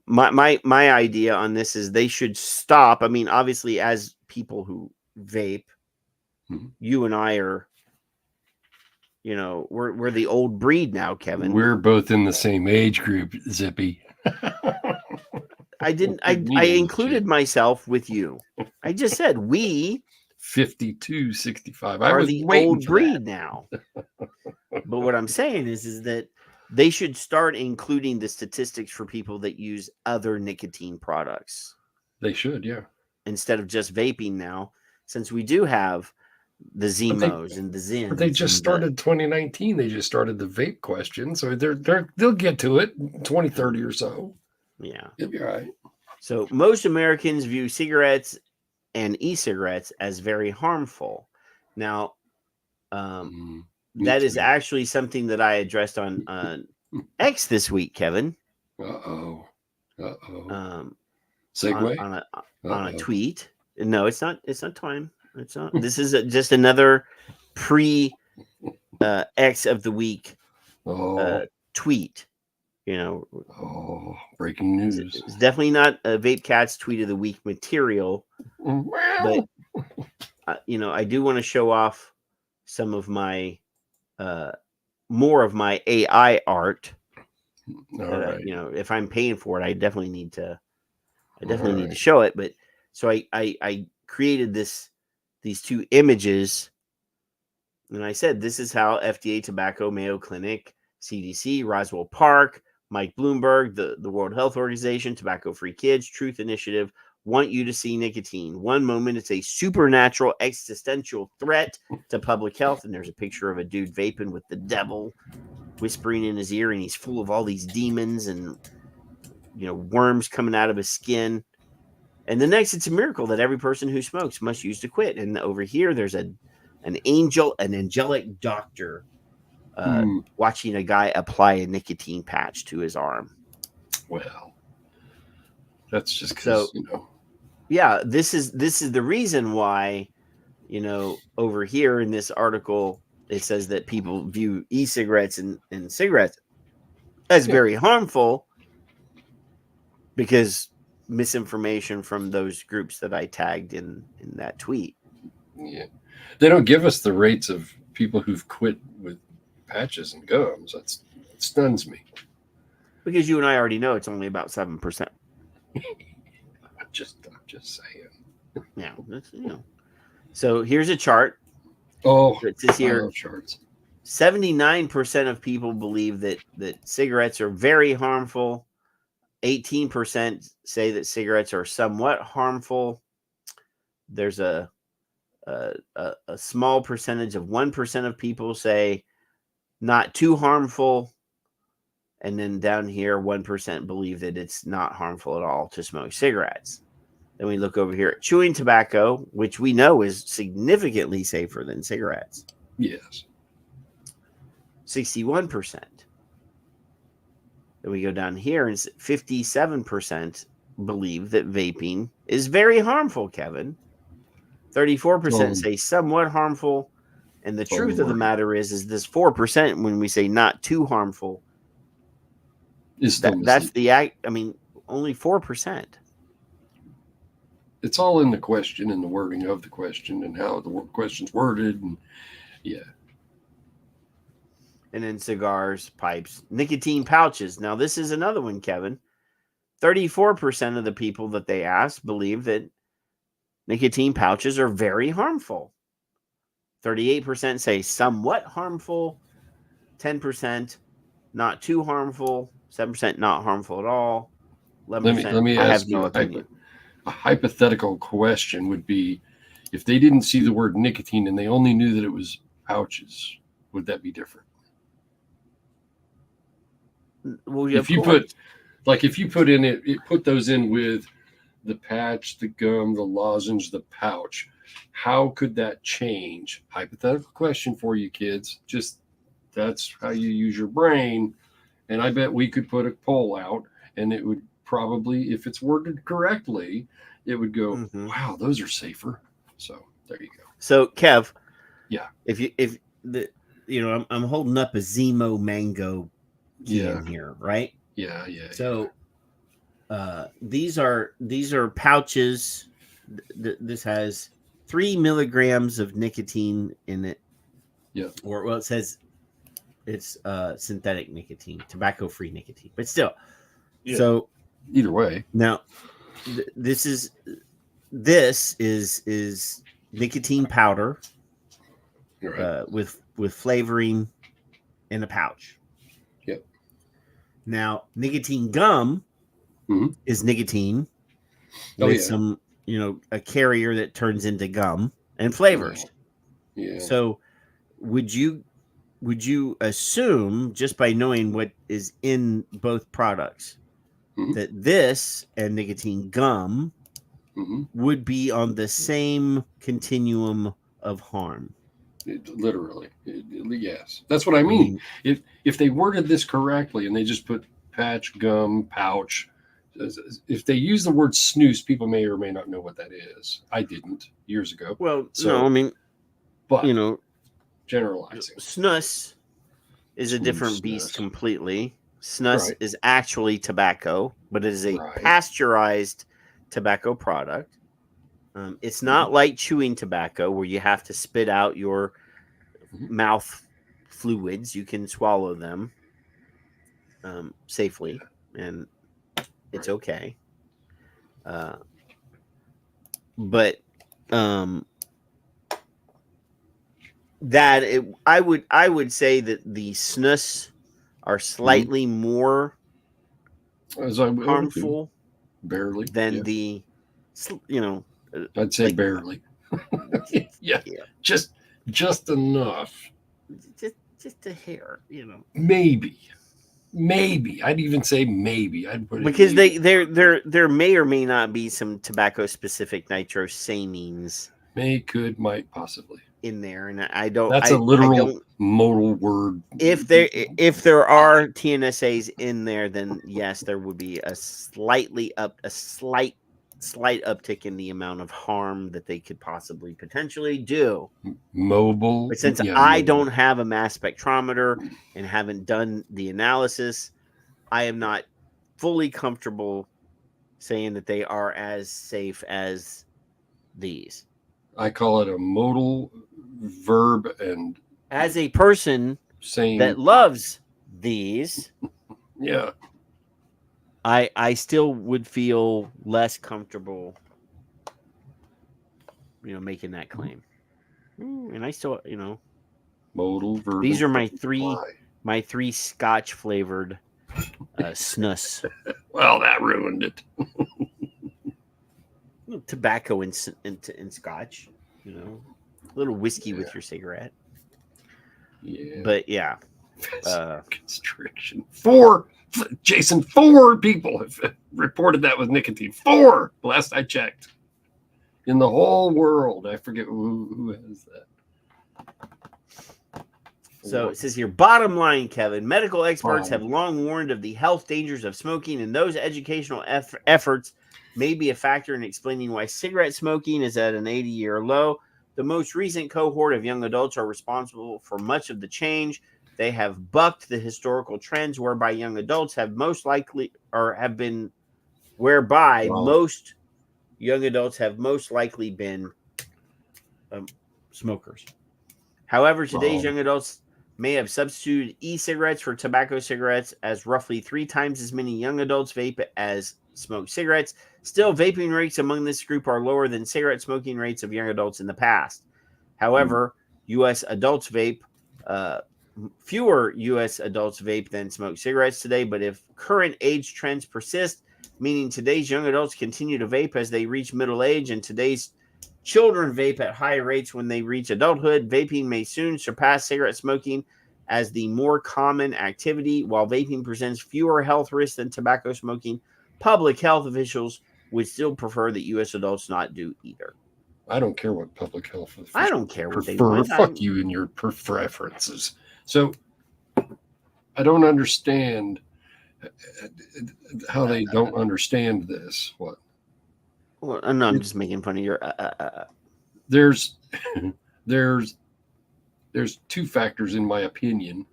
my idea on this is they should stop. I mean, obviously, as people who vape, you and I are, we're the old breed now, Kevin. We're both in the same age group, Zippy. I included myself with you. I just said we 52, 65. are the old breed now. But what I'm saying is that they should start including the statistics for people that use other nicotine products. They should, yeah. Instead of just vaping now, since we do have the Zemos and the Zyns. But they just started 2019. They just started the vape question. So they'll get to it in 2030 or so. Yeah. You'll be all right. So most Americans view cigarettes and e-cigarettes as very harmful. Now, that is actually something that I addressed on X this week, Kevin. Segue on a tweet. No, it's not. It's not time. It's not. This is just another pre X of the week tweet. Breaking news. It's definitely not a Vape Cats tweet of the week material. But I do want to show off some of my more of my AI art. Right. If I'm paying for it, I definitely need to show it. But so I created these two images, and I said this is how FDA, tobacco, Mayo Clinic, CDC, Roswell Park, Mike Bloomberg, the World Health Organization, Tobacco Free Kids, Truth Initiative want you to see nicotine. One moment it's a supernatural existential threat to public health, and there's a picture of a dude vaping with the devil whispering in his ear, and he's full of all these demons and worms coming out of his skin. And the next, it's a miracle that every person who smokes must use to quit. And over here, there's an angelic doctor watching a guy apply a nicotine patch to his arm. Well, that's just because Yeah, this is the reason why, over here in this article, it says that people view e-cigarettes and cigarettes as very harmful because misinformation from those groups that I tagged in that tweet. Yeah. They don't give us the rates of people who've quit with patches and gums. That stuns me. Because you and I already know it's only about 7%. I'm just saying. Yeah, So here's a chart. It says here, I love charts. 79% of people believe that cigarettes are very harmful. 18% say that cigarettes are somewhat harmful. There's a small percentage of 1% of people say not too harmful. And then down here, 1% believe that it's not harmful at all to smoke cigarettes. Then we look over here at chewing tobacco, which we know is significantly safer than cigarettes. Yes. 61%. Then we go down here and 57% believe that vaping is very harmful, Kevin. 34% say somewhat harmful. And the truth of the matter is this 4% when we say not too harmful, that's the act. I mean, only 4%. It's all in the question and the wording of the question and how the question's worded. And and then cigars, pipes, nicotine pouches. Now, this is another one, Kevin. 34% of the people that they asked believe that nicotine pouches are very harmful. 38% say somewhat harmful. 10% not too harmful. 7% not harmful at all. 11% let me I ask have no opinion. a hypothetical question would be, if they didn't see the word nicotine and they only knew that it was pouches, would that be different? Well, yeah, if you put those in with the patch, the gum, the lozenge, the pouch, how could that change? Hypothetical question for you kids. Just that's how you use your brain. And I bet we could put a poll out, and it would probably, if it's worded correctly, it would go, wow, those are safer. So there you go. So Kev, yeah, I'm holding up a Zemo mango can here, right? Yeah. So these are pouches. This has 3 milligrams of nicotine in it. Yeah. Or well, it says it's synthetic nicotine, tobacco-free nicotine, but still. Yeah. So either way. Now, this is nicotine powder, right, with flavoring in a pouch. Yep. Now, nicotine gum is nicotine with some, a carrier that turns into gum and flavors. Yeah. So, would you assume, just by knowing what is in both products, that this and nicotine gum would be on the same continuum of harm? Literally, yes. That's what I mean. If they worded this correctly and they just put patch, gum, pouch, if they use the word snus, people may or may not know what that is. I didn't years ago. Well, no, I mean, but snus generalizing, is a different beast completely. Snus Right. is actually tobacco, but it is a pasteurized tobacco product. It's not like chewing tobacco where you have to spit out your mouth fluids. You can swallow them safely, and it's okay. But I would say that the snus are slightly more harmful, barely than the, I'd say barely. yeah, just enough. Just a hair, Maybe. I'd even say maybe. I'd put because there may or may not be some tobacco specific nitrosamines. Might possibly in there, and I don't. That's a literal modal word. If there are TNSAs in there, then yes, there would be a slight uptick in the amount of harm that they could possibly potentially do. Mobile. But since I don't have a mass spectrometer and haven't done the analysis, I am not fully comfortable saying that they are as safe as these. I call it a modal verb, and as a person that loves these, yeah, I still would feel less comfortable, making that claim. And I still, modal verb. These are my three Scotch flavored snus. Well, that ruined it. Tobacco and Scotch, a little whiskey with your cigarette. Yeah, but yeah, constriction. 4 people have reported that with nicotine. 4, last I checked, in the whole world. I forget who has that. So it says here, bottom line, Kevin, medical experts have long warned of the health dangers of smoking, and those educational efforts may be a factor in explaining why cigarette smoking is at an 80-year low. The most recent cohort of young adults are responsible for much of the change. They have bucked the historical trends whereby young adults have most likely been smokers. However, today's young adults may have substituted e-cigarettes for tobacco cigarettes, as roughly 3 times as many young adults vape as smoke cigarettes. Still, vaping rates among this group are lower than cigarette smoking rates of young adults in the past. However, U.S. adults vape, fewer U.S. adults vape than smoke cigarettes today, but if current age trends persist, meaning today's young adults continue to vape as they reach middle age, and today's children vape at high rates when they reach adulthood, vaping may soon surpass cigarette smoking as the more common activity. While vaping presents fewer health risks than tobacco smoking, public health officials would still prefer that U.S. adults not do either. I don't care what public health officials I don't care what they prefer. want. Fuck you and your preferences. So I don't understand how they don't understand this. What? Well, no, I'm just making fun of your. There's 2 factors in my opinion.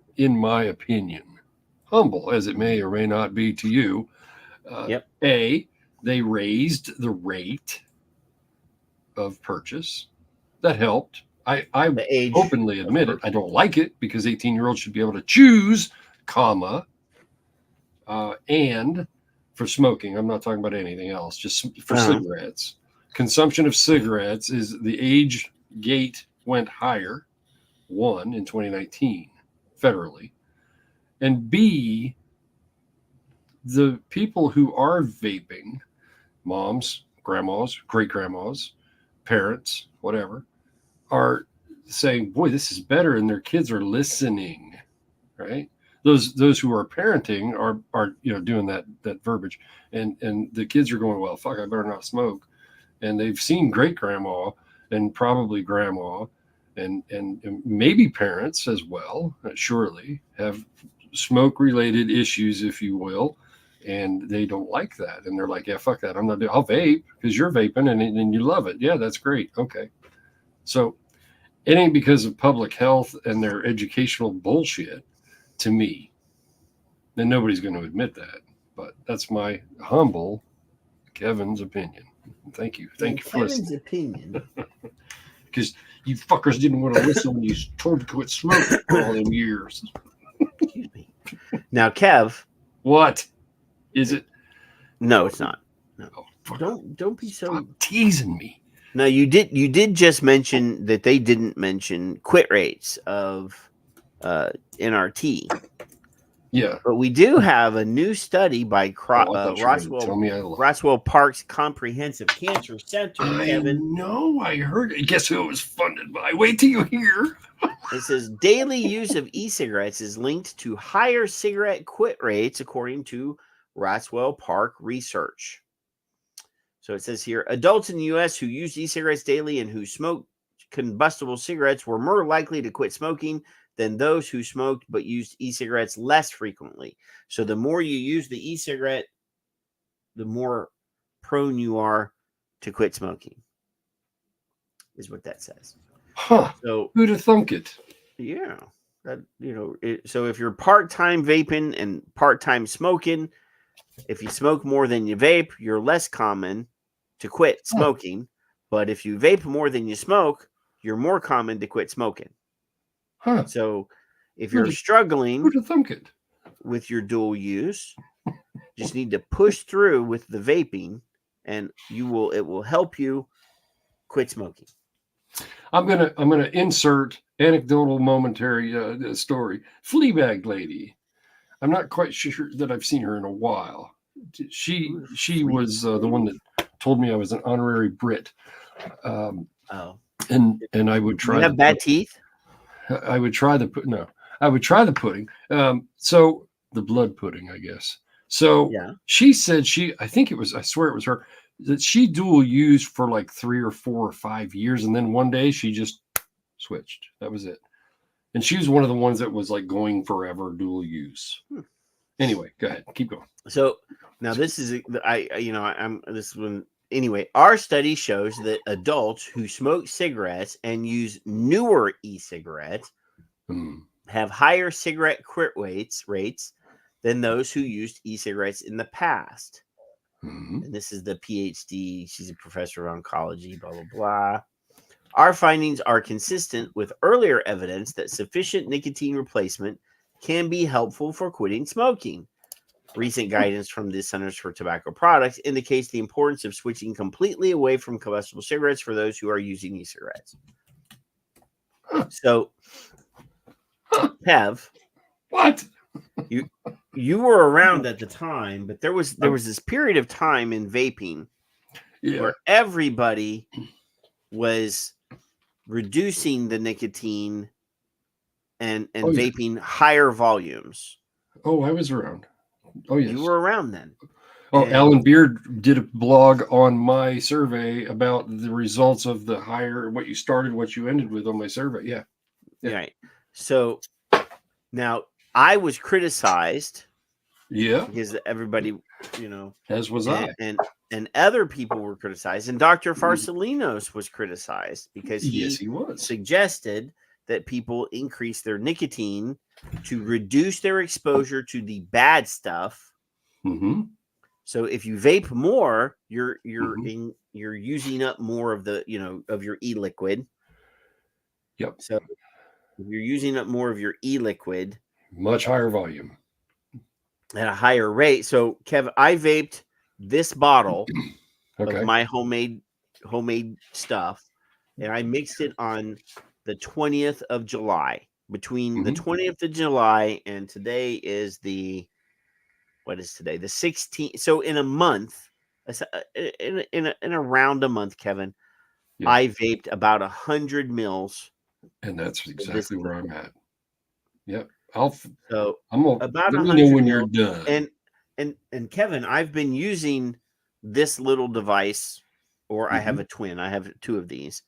Humble as it may or may not be to you. A, they raised the rate of purchase. That helped. I openly admit it. I don't like it because 18-year-olds should be able to choose, and for smoking. I'm not talking about anything else, just for cigarettes. Consumption of cigarettes is the age gate went higher, 1, in 2019, federally. And B, the people who are vaping, moms, grandmas, great-grandmas, parents, whatever, are saying, boy, this is better, and their kids are listening, right? Those who are parenting are doing that verbiage, and the kids are going, well, fuck, I better not smoke. And they've seen great grandma and probably grandma and maybe parents as well, surely have smoke related issues, if you will, and they don't like that, and they're like, yeah, fuck that, I'm not doing. I'll vape because you're vaping and you love it. Yeah, that's great. Okay, so it ain't because of public health and their educational bullshit. To me, and nobody's going to admit that, but that's my humble Kevin's opinion. Thank you for listening. Opinion, because you fuckers didn't want to listen when you told to quit smoking for all them years. Excuse me. Now, Kev, what is it? No, it's not. No, don't be so teasing me. No, you did just mention that they didn't mention quit rates of NRT. Yeah, but we do have a new study by Roswell Park's Comprehensive Cancer Center. Kevin, no, I heard it. Guess who it was funded by? Wait till you hear. It says daily use of e-cigarettes is linked to higher cigarette quit rates, according to Roswell Park research. So it says here, adults in the U.S. who use e-cigarettes daily and who smoke combustible cigarettes were more likely to quit smoking than those who smoked but used e-cigarettes less frequently. So the more you use the e-cigarette, the more prone you are to quit smoking, is what that says. Huh. So who'd have thunk it? Yeah. So if you're part-time vaping and part-time smoking, if you smoke more than you vape, you're less common to quit smoking. But if you vape more than you smoke, you're more common to quit smoking. Huh. So if you're struggling with your dual use, just need to push through with the vaping, and it will help you quit smoking. I'm gonna insert anecdotal momentary story. Fleabag lady. I'm not quite sure that I've seen her in a while. She was the one that told me I was an honorary Brit. And I would try. You have bad teeth? I would try the pudding. So the blood pudding, I guess. So yeah. She said I swear it was her, that she dual used for like 3 or 4 or 5 years. And then one day she just switched. That was it. And she was one of the ones that was like going forever dual use. Anyway, go ahead. Keep going. So now this is, anyway, our study shows that adults who smoke cigarettes and use newer e-cigarettes have higher cigarette quit rates than those who used e-cigarettes in the past. And this is the PhD. She's a professor of oncology, blah, blah, blah. Our findings are consistent with earlier evidence that sufficient nicotine replacement can be helpful for quitting smoking. Recent guidance from the Centers for Tobacco Products indicates the importance of switching completely away from combustible cigarettes for those who are using e-cigarettes. So, Kev, what? You were around at the time, but there was this period of time in vaping where everybody was reducing the nicotine and vaping higher volumes. Oh, I was around. Oh, yes. You were around then. Oh, Alan Beard did a blog on my survey about the results of the higher, what you started, what you ended with on my survey. Yeah. Right. So now I was criticized. Yeah. Because everybody, as was I. And other people were criticized. And Dr. Farsalinos was criticized because he was suggested that people increase their nicotine to reduce their exposure to the bad stuff. Mm-hmm. So if you vape more, you're using up more of the of your e-liquid. Yep. So if you're using up more of your e-liquid, much higher volume at a higher rate. So Kev, I vaped this bottle of my homemade stuff, and I mixed it on the 20th of July. Between the 20th of July and today is what is today? The 16th. So in a month, in around a month, Kevin, I vaped about 100 mils. And that's exactly where I'm at. Yep. About let me know when you're done. And Kevin, I've been using this little device, or I have a twin. I have two of these,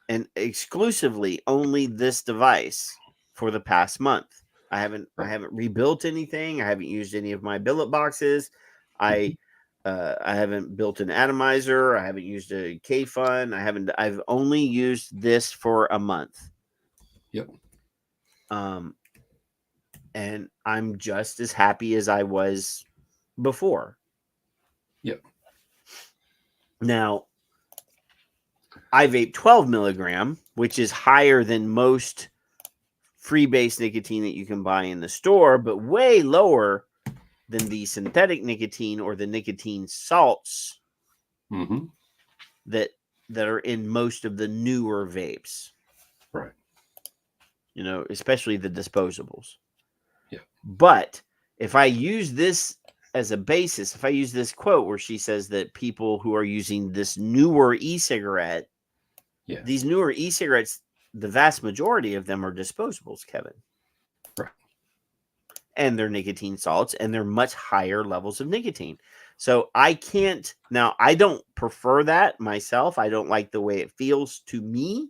and exclusively only this device for the past month. I haven't rebuilt anything. I haven't used any of my billet boxes. I haven't built an atomizer. I haven't used a K-Fun. I've only used this for a month. Yep. And I'm just as happy as I was before. Yep. Now, I vape 12 milligram, which is higher than most free-base nicotine that you can buy in the store, but way lower than the synthetic nicotine or the nicotine salts that are in most of the newer vapes. Right. Especially the disposables. Yeah. But if I use this as a basis, if I use this quote where she says that people who are using this newer e-cigarette, these newer e-cigarettes, the vast majority of them are disposables, Kevin. Right. And they're nicotine salts, and they're much higher levels of nicotine. So I don't prefer that myself. I don't like the way it feels to me.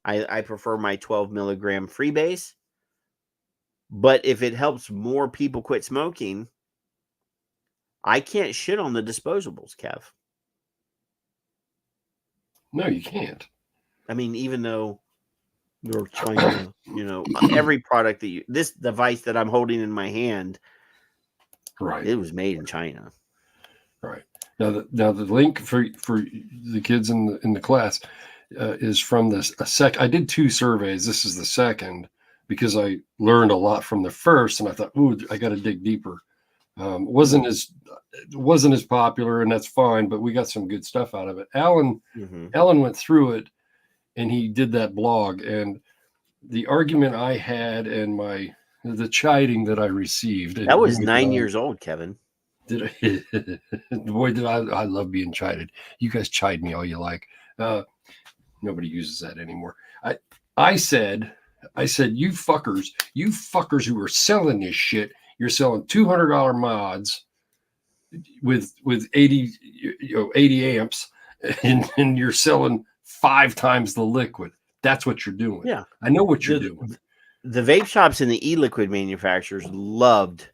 I prefer my 12 milligram freebase. But if it helps more people quit smoking, I can't shit on the disposables, Kev. No, you can't. I mean, even though you're China, every product this device that I'm holding in my hand, right, it was made in China. Right. Now the link for the kids in the class is from I did 2 surveys. This is the second because I learned a lot from the first, and I thought, ooh, I got to dig deeper. It wasn't as popular, and that's fine, but we got some good stuff out of it. Alan went through it, and he did that blog, and the argument I had and the chiding that I received. That was 9 years old, Kevin. Boy, did I love being chided. You guys chide me all you like. Nobody uses that anymore. I said, you fuckers who are selling this shit, you're selling $200 mods with 80 amps, and you're selling 5 times the liquid. That's what you're doing. Yeah, I know what you're doing. The vape shops and the e-liquid manufacturers loved.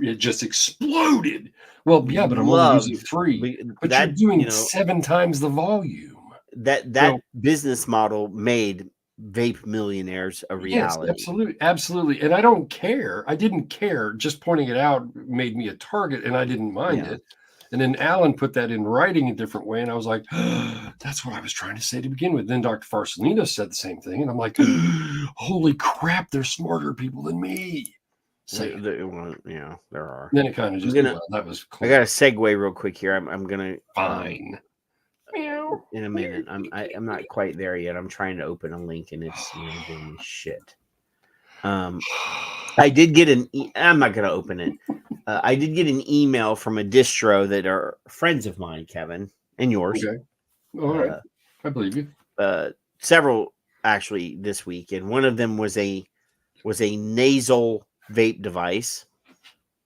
It just exploded. Well, yeah, but I'm only using 3. But you're doing 7 times the volume. That business model made vape millionaires a reality. Yes, absolutely. And I don't care. I didn't care. Just pointing it out made me a target, and I didn't mind it. And then Alan put that in writing a different way. And I was like, that's what I was trying to say to begin with. Then Dr. Farsalino said the same thing. And I'm like, holy crap, they're smarter people than me. Yeah, there are. And then it kind of just, that was cool. I got to segue real quick here. I'm going to. Fine. In a minute. I'm not quite there yet. I'm trying to open a link and it's doing shit. I did get I'm not going to open it. I did get an email from a distro that are friends of mine, Kevin, and yours. Okay. All right. I believe you. Several actually this week, and one of them was a nasal vape device.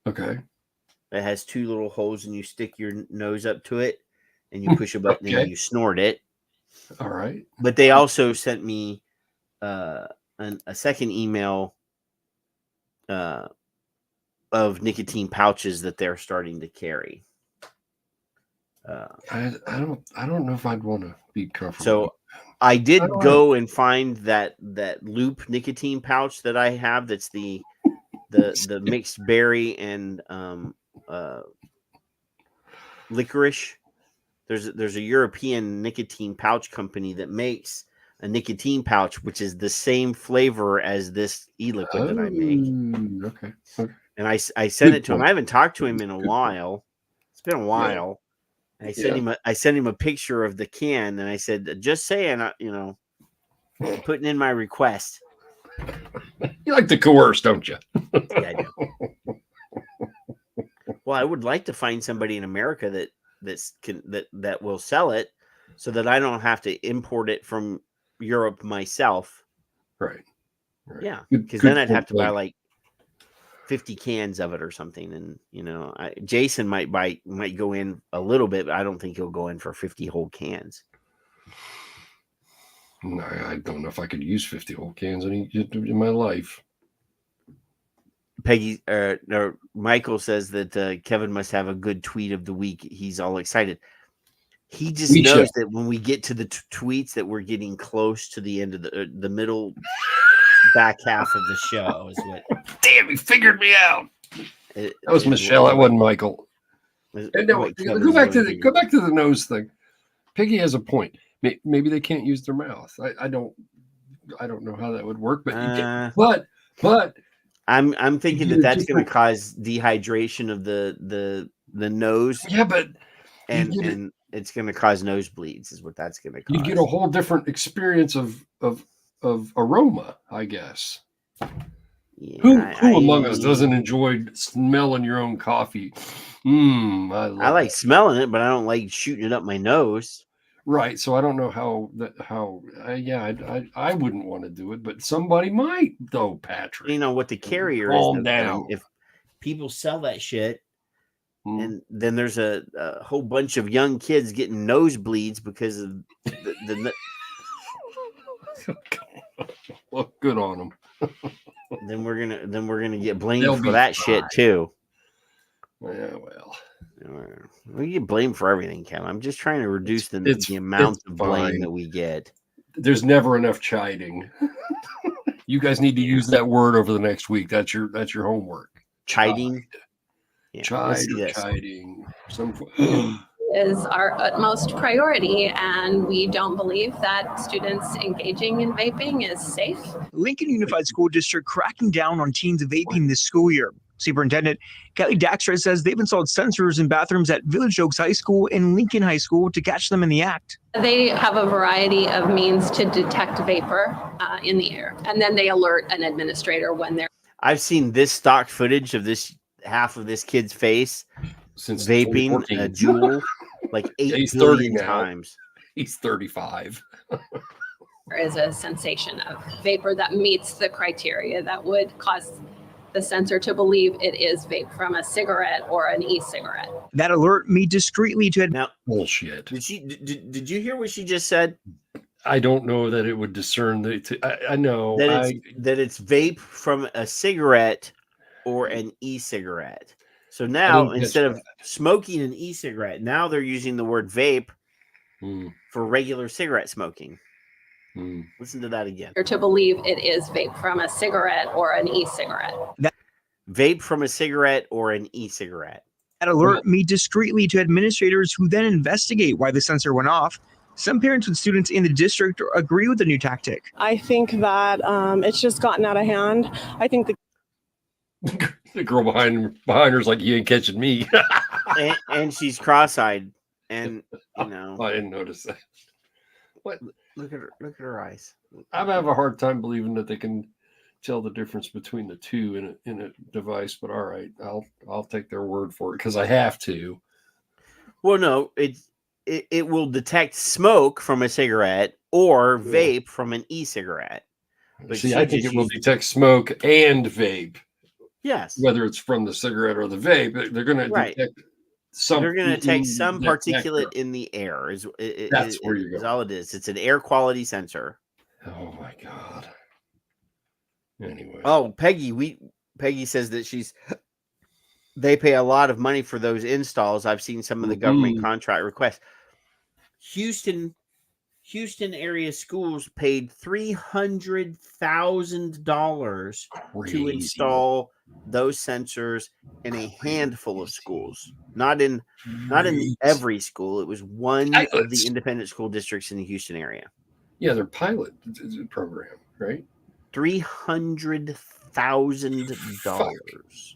Okay. It has two little holes, and you stick your nose up to it, and you push a button and you snort it. All right. But they also sent me a second email of nicotine pouches that they're starting to carry. I don't know if I'd want to be comfortable. So I did go and find that loop nicotine pouch that I have. That's the mixed berry and licorice. There's a European nicotine pouch company that makes a nicotine pouch, which is the same flavor as this e-liquid that I make. Okay. And I sent it to him. I haven't talked to him in a while. It's been a while. And I sent him a picture of the can, and I said, just saying, putting in my request. You like to coerce, don't you? Yeah, I do. Well, I would like to find somebody in America that will sell it, so that I don't have to import it from Europe myself. Right. Yeah, because then I'd have to buy like 50 cans of it or something, and Jason might go in a little bit, but I don't think he'll go in for 50 whole cans. No, I don't know if I could use 50 whole cans in my life. Michael says that Kevin must have a good tweet of the week. He's all excited. He just knows that when we get to the tweets that we're getting close to the end of the middle back half of the show. Is what? Damn, he figured me out. That was Michelle. That wasn't Michael. No, go back to the nose thing. Piggy has a point. Maybe they can't use their mouth. I don't know how that would work, but I'm thinking that's going to cause dehydration of the nose. Yeah, but and it's going to cause nosebleeds. Is what that's going to cause. You get a whole different experience of aroma, I guess. Yeah, who among us doesn't enjoy smelling your own coffee? I like smelling it, but I don't like shooting it up my nose. Right. So I don't know I wouldn't want to do it, but somebody might though, Patrick. You know what the carrier is down. If people sell that shit, and then there's a whole bunch of young kids getting nosebleeds because of the well, good on them. then we're gonna get blamed for that shit too. Yeah, well, we get blamed for everything, Kevin. I'm just trying to reduce the amount of blame that we get. There's never enough chiding. You guys need to use that word over the next week. That's your homework. Chiding. Chiding. Is our utmost priority, and we don't believe that students engaging in vaping is safe. Lincoln Unified School District cracking down on teens vaping this school year. Superintendent Kelly Daxter says they've installed sensors in bathrooms at Village Oaks High School and Lincoln High School to catch them in the act. They have a variety of means to detect vapor in the air, and then they alert an administrator when they're. I've seen this stock footage of this half of this kid's face since vaping a Juul like 8 billion times. He's 35. There is a sensation of vapor that meets the criteria that would cause the sensor to believe it is vape from a cigarette or an e-cigarette. That alert me discreetly to now bullshit. Did you hear what she just said? I don't know that it would discern I know that it's vape from a cigarette or an e-cigarette. So now instead of smoking an e-cigarette, now they're using the word vape for regular cigarette smoking. Listen to that again. Or to believe it is vape from a cigarette or an e-cigarette. Vape from a cigarette or an e-cigarette. That alert made discreetly to administrators who then investigate why the sensor went off. Some parents with students in the district agree with the new tactic. I think that it's just gotten out of hand. I think the girl behind her is like, you ain't catching me. and she's cross-eyed, and you know, I didn't notice that. What? Look at her eyes. I have a hard time believing that they can tell the difference between the two in a device, but all right, I'll take their word for it because I have to. Well, no, it will detect smoke from a cigarette or vape from an e-cigarette. But see, I think it will detect smoke and vape. Yes, whether it's from the cigarette or the vape, they're going to detect some. They're going to detect some particulate in the air. That's where you go. All it is. It's an air quality sensor. Oh my god. Anyway. Oh, Peggy says that they pay a lot of money for those installs. I've seen some of the government contract requests. Houston area schools paid $300,000 to install those sensors in a handful of schools. Not in every school. It was one of the independent school districts in the Houston area. Yeah, their pilot program, right? $300,000.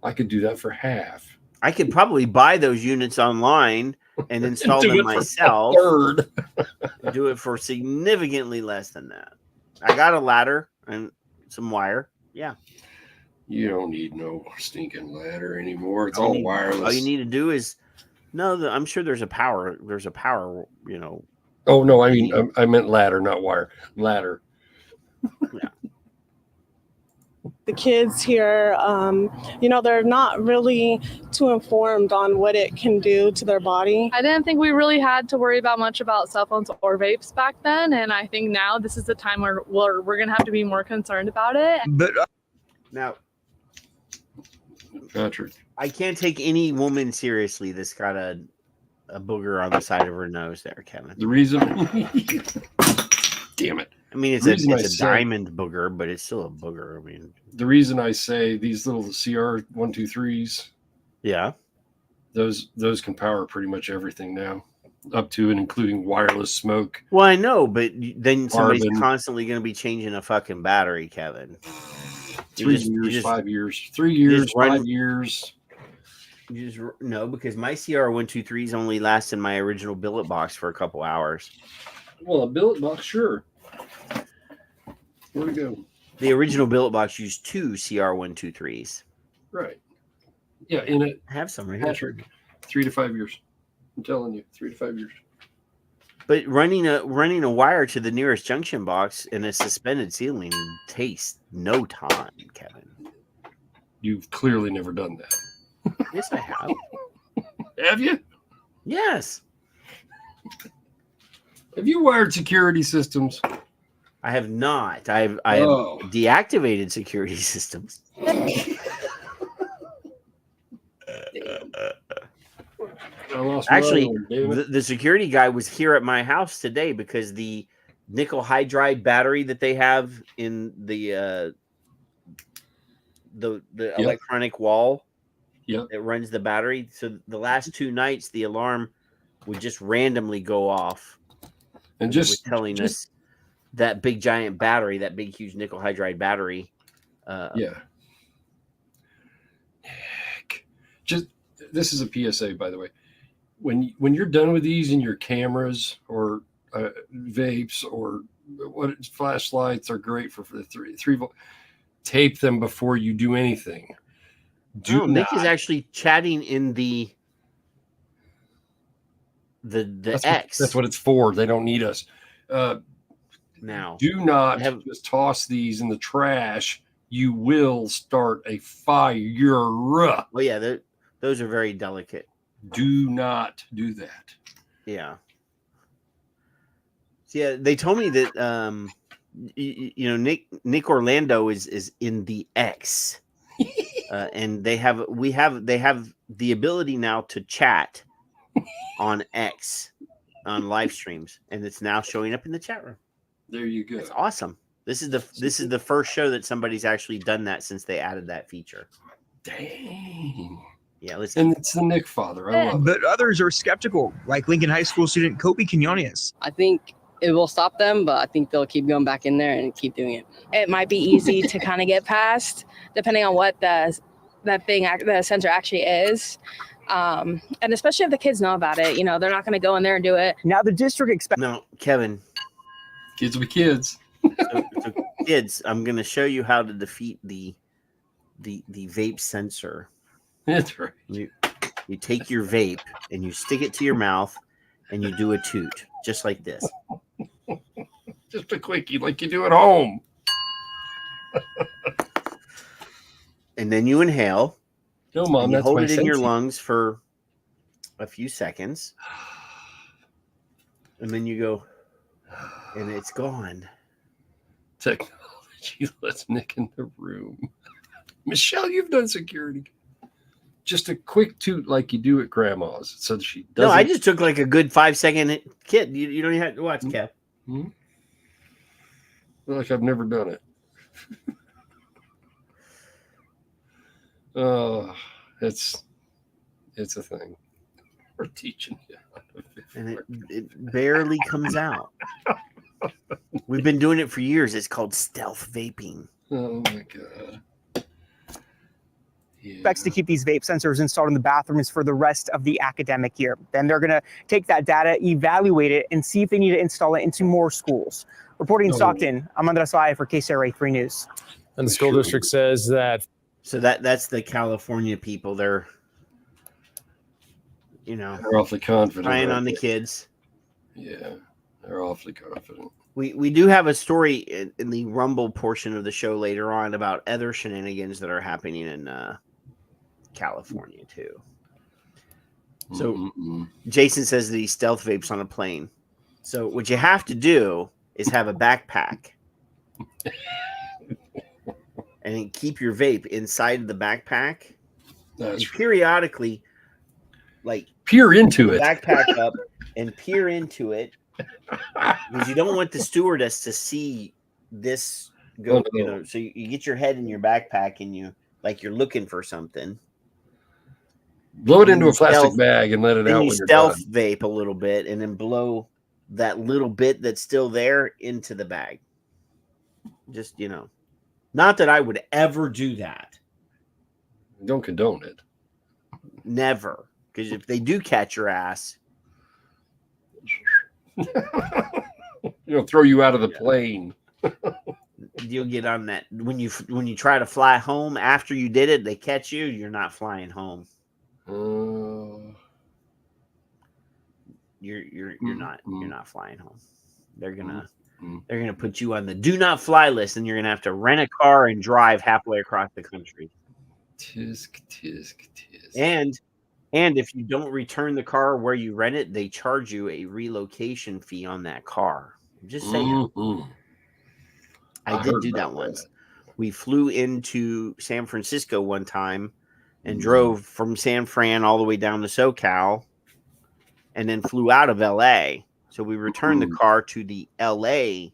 I could do that for half. I could probably buy those units online and install them myself. Do it for significantly less than that. I got a ladder and some wire. Yeah. You don't need no stinking ladder anymore. It's all wireless. All you need to do is I'm sure there's a power, you know. Oh no, I meant ladder, not wire. Ladder. Yeah. the kids here, they're not really too informed on what it can do to their body. I didn't think we really had to worry about much about cell phones or vapes back then. And I think now this is the time where we're going to have to be more concerned about it. But now, Patrick, I can't take any woman seriously that's got a booger on the side of her nose there, Kevin. The reason... Damn it. I mean, it's a diamond booger, but it's still a booger. I mean, the reason I say these little CR123s, yeah, those can power pretty much everything now, up to and including wireless smoke. Well, I know, but then somebody's constantly going to be changing a fucking battery, Kevin. 3 years, 5 years, 3 years, 5 years. No, because my CR123s only last in my original billet box for a couple hours. Well, a billet box, sure. Where'd it go? The original billet box used 2 CR123s. Right. Yeah, in it. I have some right Patrick, here. 3 to 5 years. I'm telling you, 3 to 5 years. But running a wire to the nearest junction box in a suspended ceiling takes no time, Kevin. You've clearly never done that. Yes, I have. Have you? Yes. Have you wired security systems? I have not. I have deactivated security systems. Actually, the security guy was here at my house today because the nickel hydride battery that they have in the electronic wall that runs the battery. So the last 2 nights, the alarm would just randomly go off. And just was telling us that big giant battery, that big huge nickel hydride battery. Just this is a PSA, by the way. When you're done with these in your cameras or vapes or flashlights are great for the 3 volt. Tape them before you do anything. Nick is actually chatting in the X. That's what it's for. They don't need us. Now, do not just toss these in the trash. You will start a fire. Well, yeah, those are very delicate. Do not do that. Yeah. So, yeah, they told me that Nick Orlando is in the X, and they have the ability now to chat on X on live streams, and it's now showing up in the chat room. There you go. It's awesome. This is the first show that somebody's actually done that since they added that feature. Dang. Yeah, let's. And it's the Nick father. I love it. But others are skeptical, like Lincoln High School student Kobe Quinones. I think it will stop them, but I think they'll keep going back in there and keep doing it. It might be easy to kind of get past, depending on what the sensor actually is. And especially if the kids know about it, they're not going to go in there and do it. Now the district expects. No, Kevin. Kids will be kids. So kids, I'm going to show you how to defeat the vape sensor. That's right. You take your vape and you stick it to your mouth and you do a toot, just like this. Just a quickie, like you do at home. And then you inhale. No, Mom, you that's hold my it in your sensei. lungs for a few seconds. And then you go, and it's gone. Technology lets Nick in the room. Michelle, you've done security. Just a quick toot like you do at grandma's. So she doesn't. No, I just took like a good 5-second hit. You don't even have to watch, Kev. I feel like I've never done it. Oh, it's a thing. We're teaching you how to vape. And it barely comes out. We've been doing it for years. It's called stealth vaping. Oh my God. Expects to keep these vape sensors installed in the bathrooms for the rest of the academic year. Then they're going to take that data, evaluate it, and see if they need to install it into more schools. Reporting in Stockton, I'm Andres Lai for KCRA 3 News. And the school district says that. So that's the California people. They're awfully confident. Trying on the kids. Yeah, they're awfully confident. We do have a story in the Rumble portion of the show later on about other shenanigans that are happening in California too. So Jason says that he stealth vapes on a plane. So what you have to do is have a backpack and keep your vape inside of the backpack. And periodically, like peer into it. Backpack up and peer into it. Because you don't want the stewardess to see this go, so you get your head in your backpack and you're looking for something. Blow it into a plastic bag and let it out. Then you when you're stealth done. vape a little bit and then blow that little bit that's still there into the bag. Just, not that I would ever do that. Don't condone it. Never. Because if they do catch your ass, throw you out of the plane. You'll get on that when you try to fly home after you did it. They catch you. You're not flying home. You're not flying home. They're gonna put you on the do not fly list, and you're gonna have to rent a car and drive halfway across the country. Tisk. And if you don't return the car where you rent it, they charge you a relocation fee on that car. I'm just saying. I did do that once. We flew into San Francisco one time and drove from San Fran all the way down to SoCal and then flew out of LA. So we returned the car to the LA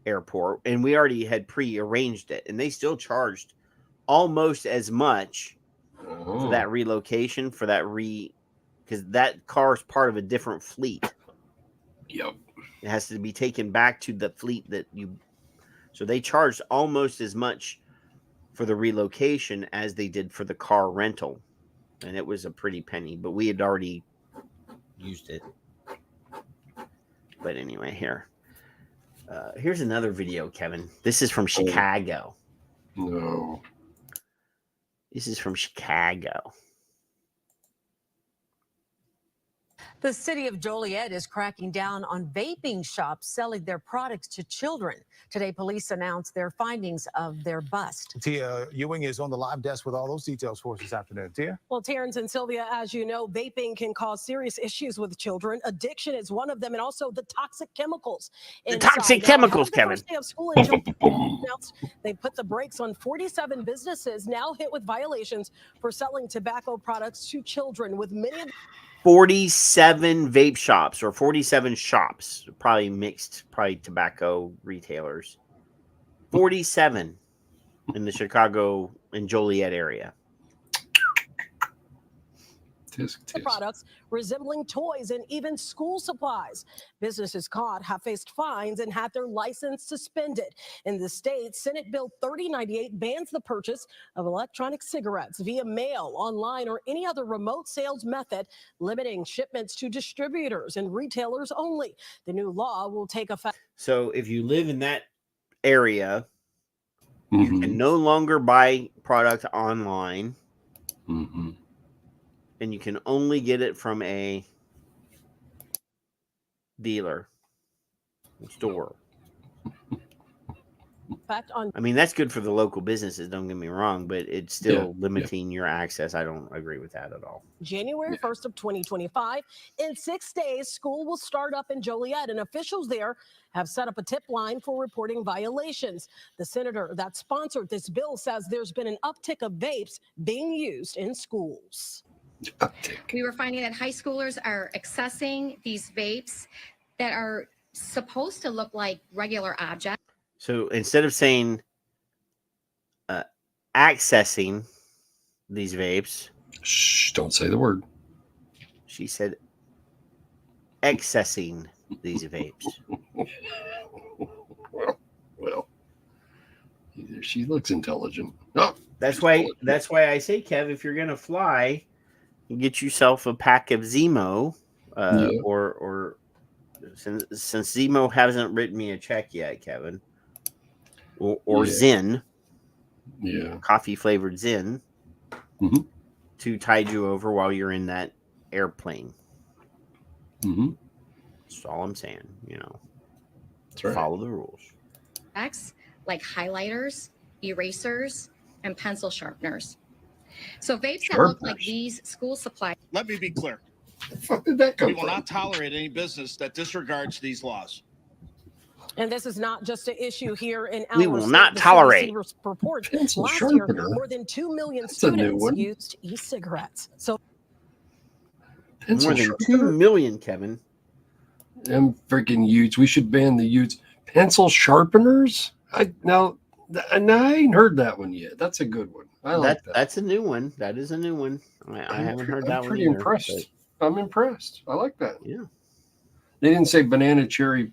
airport and we already had pre-arranged it. And they still charged almost as much for that relocation, because that car is part of a different fleet. Yep. It has to be taken back to the fleet so they charged almost as much for the relocation as they did for the car rental. And it was a pretty penny, but we had already used it. But anyway, here's another video, Kevin. This is from Chicago. No. This is from Chicago. The city of Joliet is cracking down on vaping shops selling their products to children. Today, police announced their findings of their bust. Tia Ewing is on the live desk with all those details for us this afternoon. Tia? Well, Terrence and Sylvia, as you know, vaping can cause serious issues with children. Addiction is one of them, and also the toxic chemicals. The toxic chemicals, Kevin. First day of school in Joliet, they put the brakes on 47 businesses now hit with violations for selling tobacco products to children, with many of 47 vape shops or 47 shops, probably tobacco retailers. 47 in the Chicago and Joliet area. products resembling toys and even school supplies. Businesses caught have faced fines and had their license suspended. In the state, Senate Bill 3098 bans the purchase of electronic cigarettes via mail, online, or any other remote sales method, limiting shipments to distributors and retailers only. The new law will take effect. So if you live in that area, you can no longer buy product online, and you can only get it from a dealer store. I mean, that's good for the local businesses, don't get me wrong, but it's still limiting your access. I don't agree with that at all. January 1st of 2025. In 6 days, school will start up in Joliet, and officials there have set up a tip line for reporting violations. The senator that sponsored this bill says there's been an uptick of vapes being used in schools. We were finding that high schoolers are accessing these vapes that are supposed to look like regular objects. So instead of saying accessing these vapes, shh, don't say the word. She said accessing these vapes. Well, she looks intelligent. Oh, that's why I say, Kev, if you're gonna fly, you get yourself a pack of Zemo, or since Zemo hasn't written me a check yet, Kevin. Or Zyn, coffee flavored Zyn, to tide you over while you're in that airplane. That's all I'm saying. Follow the rules. Like highlighters, erasers, and pencil sharpeners. So vapes that look like these school supplies. Let me be clear. We will not tolerate any business that disregards these laws. And this is not just an issue here in our We will state. not The tolerate. CDC report Pencil last year, sharpener. more than 2 million That's a new students one. used e-cigarettes. So More than 2 million, Kevin. Them freaking Utes. We should ban the Utes. Pencil sharpeners? I ain't heard that one yet. That's a good one. I like that. That's a new one. That is a new one. I haven't heard that one. I'm pretty either, impressed. I'm impressed. I like that. Yeah. They didn't say banana, cherry,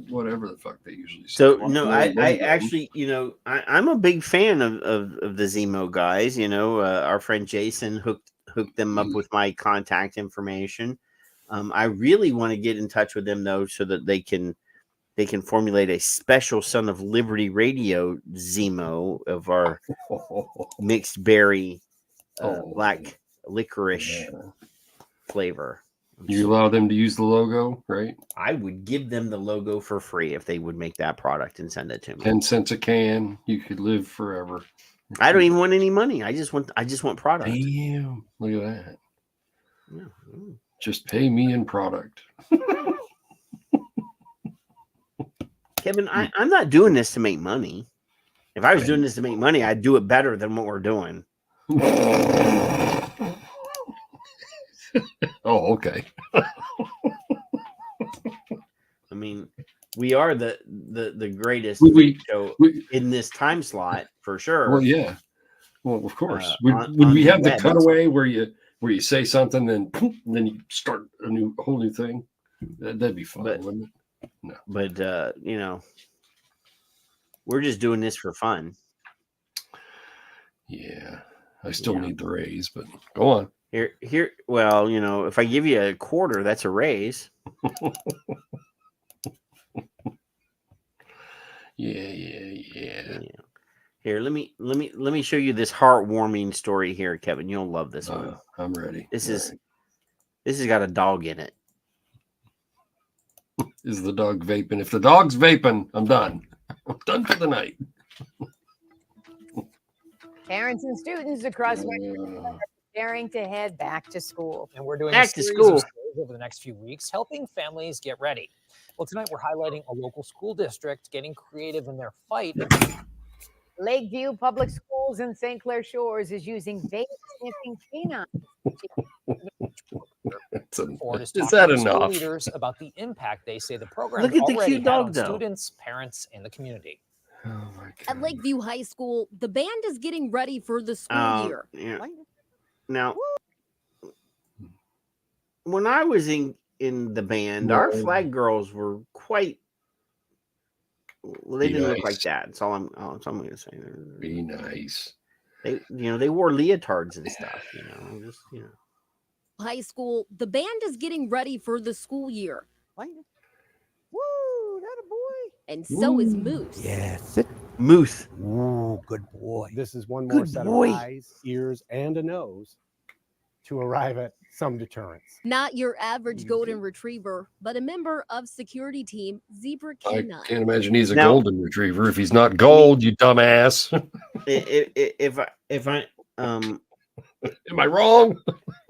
whatever the fuck they usually say. So no, I actually, I'm a big fan of the Zemo guys. Our friend Jason hooked them up with my contact information. I really want to get in touch with them though, so that they can formulate a special Son of Liberty Radio Zemo of our mixed berry black licorice flavor. You allow them to use the logo, right? I would give them the logo for free if they would make that product and send it to me. 10 cents a can. You could live forever. I don't even want any money. I just want product. Damn. Look at that. Yeah. Just pay me in product. Kevin, I'm not doing this to make money. If I was doing this to make money, I'd do it better than what we're doing. Oh, okay. I mean, we are the greatest show in this time slot for sure. Well, yeah. Well, of course. Would we have the cutaway where you say something, then you start a whole new thing? That'd be fun, wouldn't it? No. But we're just doing this for fun. Yeah. I still need the raise, but go on. Here. Well, if I give you a quarter, that's a raise. Yeah. Here, let me show you this heartwarming story here, Kevin. You'll love this one. I'm ready. This has got a dog in it. Is the dog vaping? If the dog's vaping, I'm done. I'm done for the night. Parents and students across are preparing to head back to school. And we're doing Back a to series school of stories over the next few weeks, helping families get ready. Well, tonight we're highlighting a local school district getting creative in their fight. Lakeview Public Schools in St. Clair Shores is using vape-sniffing canines. Is that school enough? leaders about the impact they say the program Look at the already cute had dog, on though. students, parents, and the community. At Lakeview High School, the band is getting ready for the school year. Yeah. Now, when I was in the band, our flag girls were quite. Well, they didn't look like that. That's all I'm going to say. Be nice. They wore leotards and stuff. High school, the band is getting ready for the school year. Woo, that a boy. And so is Moose. Yes. Moose. Ooh, good boy. This is one Good more set boy. of eyes, ears, and a nose to arrive at some deterrence. Not your average golden retriever, but a member of security team Zebra I K9. can't imagine he's a Now- golden retriever if he's not gold, you dumbass. If I am I wrong?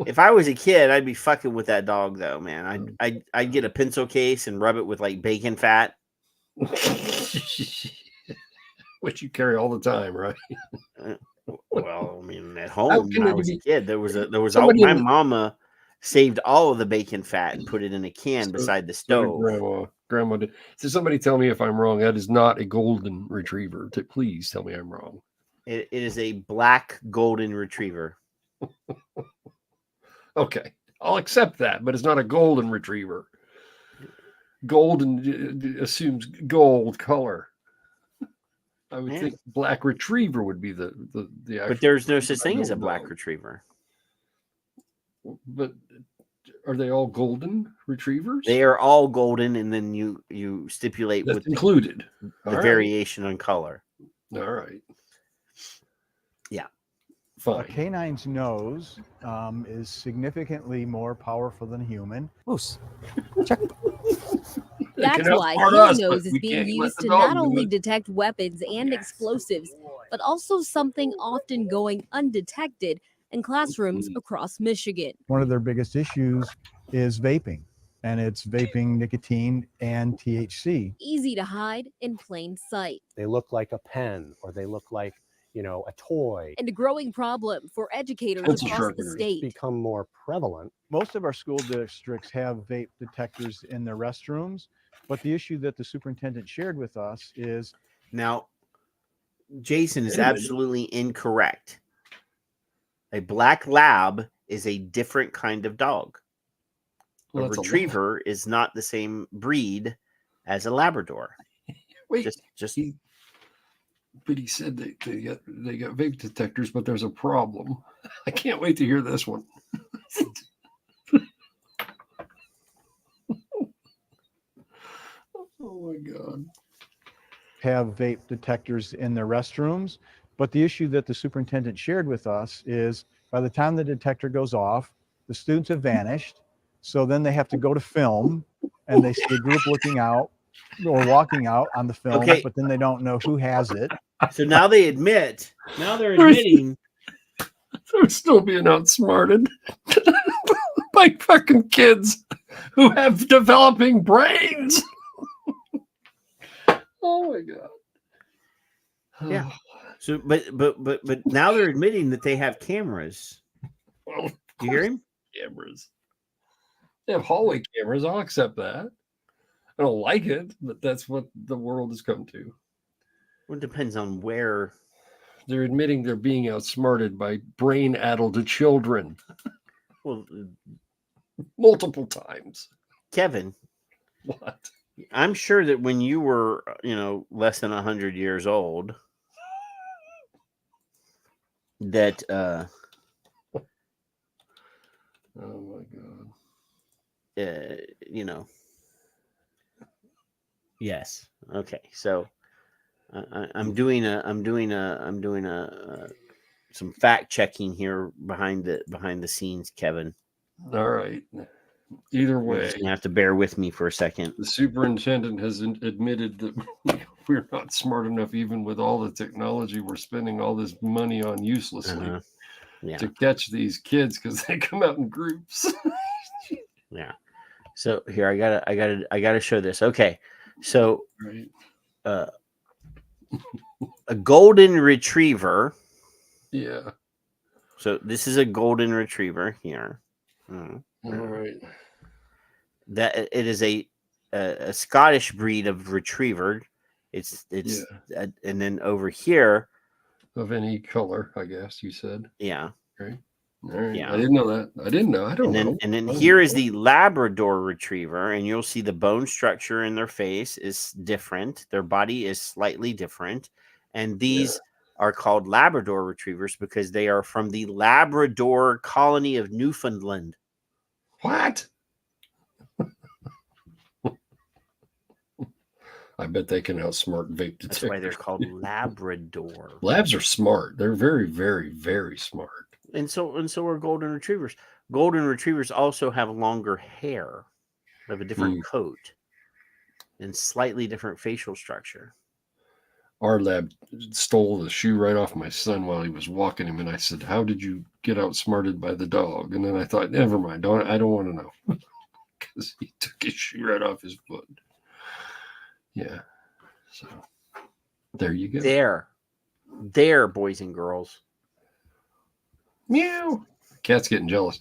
If I was a kid, I'd be fucking with that dog though, man. I'd get a pencil case and rub it with like bacon fat. Which you carry all the time, right? Well, I mean, at How home can when I it was be- a kid, there was Somebody my in the- mama saved all of the bacon fat and put it in a can beside the So stove. grandma did. So somebody tell me if I'm wrong. That is not a golden retriever. Please tell me I'm wrong. It is a black golden retriever. Okay, I'll accept that, but it's not a golden retriever. Golden assumes gold color. I would think black retriever would be the actual. But there's no such thing as a black retriever. But are they all golden retrievers? They are all golden, and then you stipulate That's with included. the All right. variation on color. All right. Yeah. A canine's nose is significantly more powerful than human. Moose. That's why Heel Nose is being used to not only detect weapons and explosives, but also something often going undetected in classrooms across Michigan. One of their biggest issues is vaping, and it's vaping nicotine and THC. Easy to hide in plain sight. They look like a pen, or they look like, a toy. And a growing problem for educators across the state. Become more prevalent. Most of our school districts have vape detectors in their restrooms, but the issue that the superintendent shared with us is Now, Jason is absolutely incorrect. A black lab is a different kind of dog. Well, a that's a retriever is not the same breed as a Labrador. Wait, just but he said they got vape detectors, but there's a problem. I can't wait to hear this one. Oh my God. have vape detectors in their restrooms. But the issue that the superintendent shared with us is by the time the detector goes off, the students have vanished. So then they have to go to film and they see a group looking out or walking out on the film, Okay. but then they don't know who has it. So now they're admitting They're still being outsmarted by fucking kids who have developing brains. Oh my God. Yeah. So but now they're admitting that they have cameras. Well, Do you hear him? Cameras. They have hallway cameras. I'll accept that. I don't like it, but that's what the world has come to. Well, it depends on where. They're admitting they're being outsmarted by brain-addled children. Well, multiple times. Kevin. What? I'm sure that when you were, less than 100 years old, that oh my God. Yes. Okay. So I'm doing some fact checking here behind the scenes, Kevin. All right. Either You're way, just gonna have to bear with me for a second. the superintendent has admitted that we're not smart enough, even with all the technology we're spending all this money on uselessly, Yeah. to catch these kids because they come out in groups. Yeah. So here I gotta show this. Okay. So Right. A golden retriever. Yeah. So this is a golden retriever here. All right. That it is a Scottish breed of retriever. It's and then over here Of any color, I guess you said. Yeah. Okay. All right. Yeah. I didn't know that. I didn't know. I don't know. And then here is the Labrador Retriever, and you'll see the bone structure in their face is different. Their body is slightly different. And these are called Labrador Retrievers because they are from the Labrador colony of Newfoundland. What? I bet they can outsmart vape detectors. That's why they're called Labrador. Labs are smart. They're very, very, very smart. And so are golden retrievers. Golden retrievers also have longer hair, have a different coat, and slightly different facial structure. Our lab stole the shoe right off my son while he was walking him, and I said, "How did you get outsmarted by the dog?" And then I thought, never mind. I don't want to know, because he took his shoe right off his foot. Yeah. So there you go. There, boys and girls. Meow. Cat's getting jealous.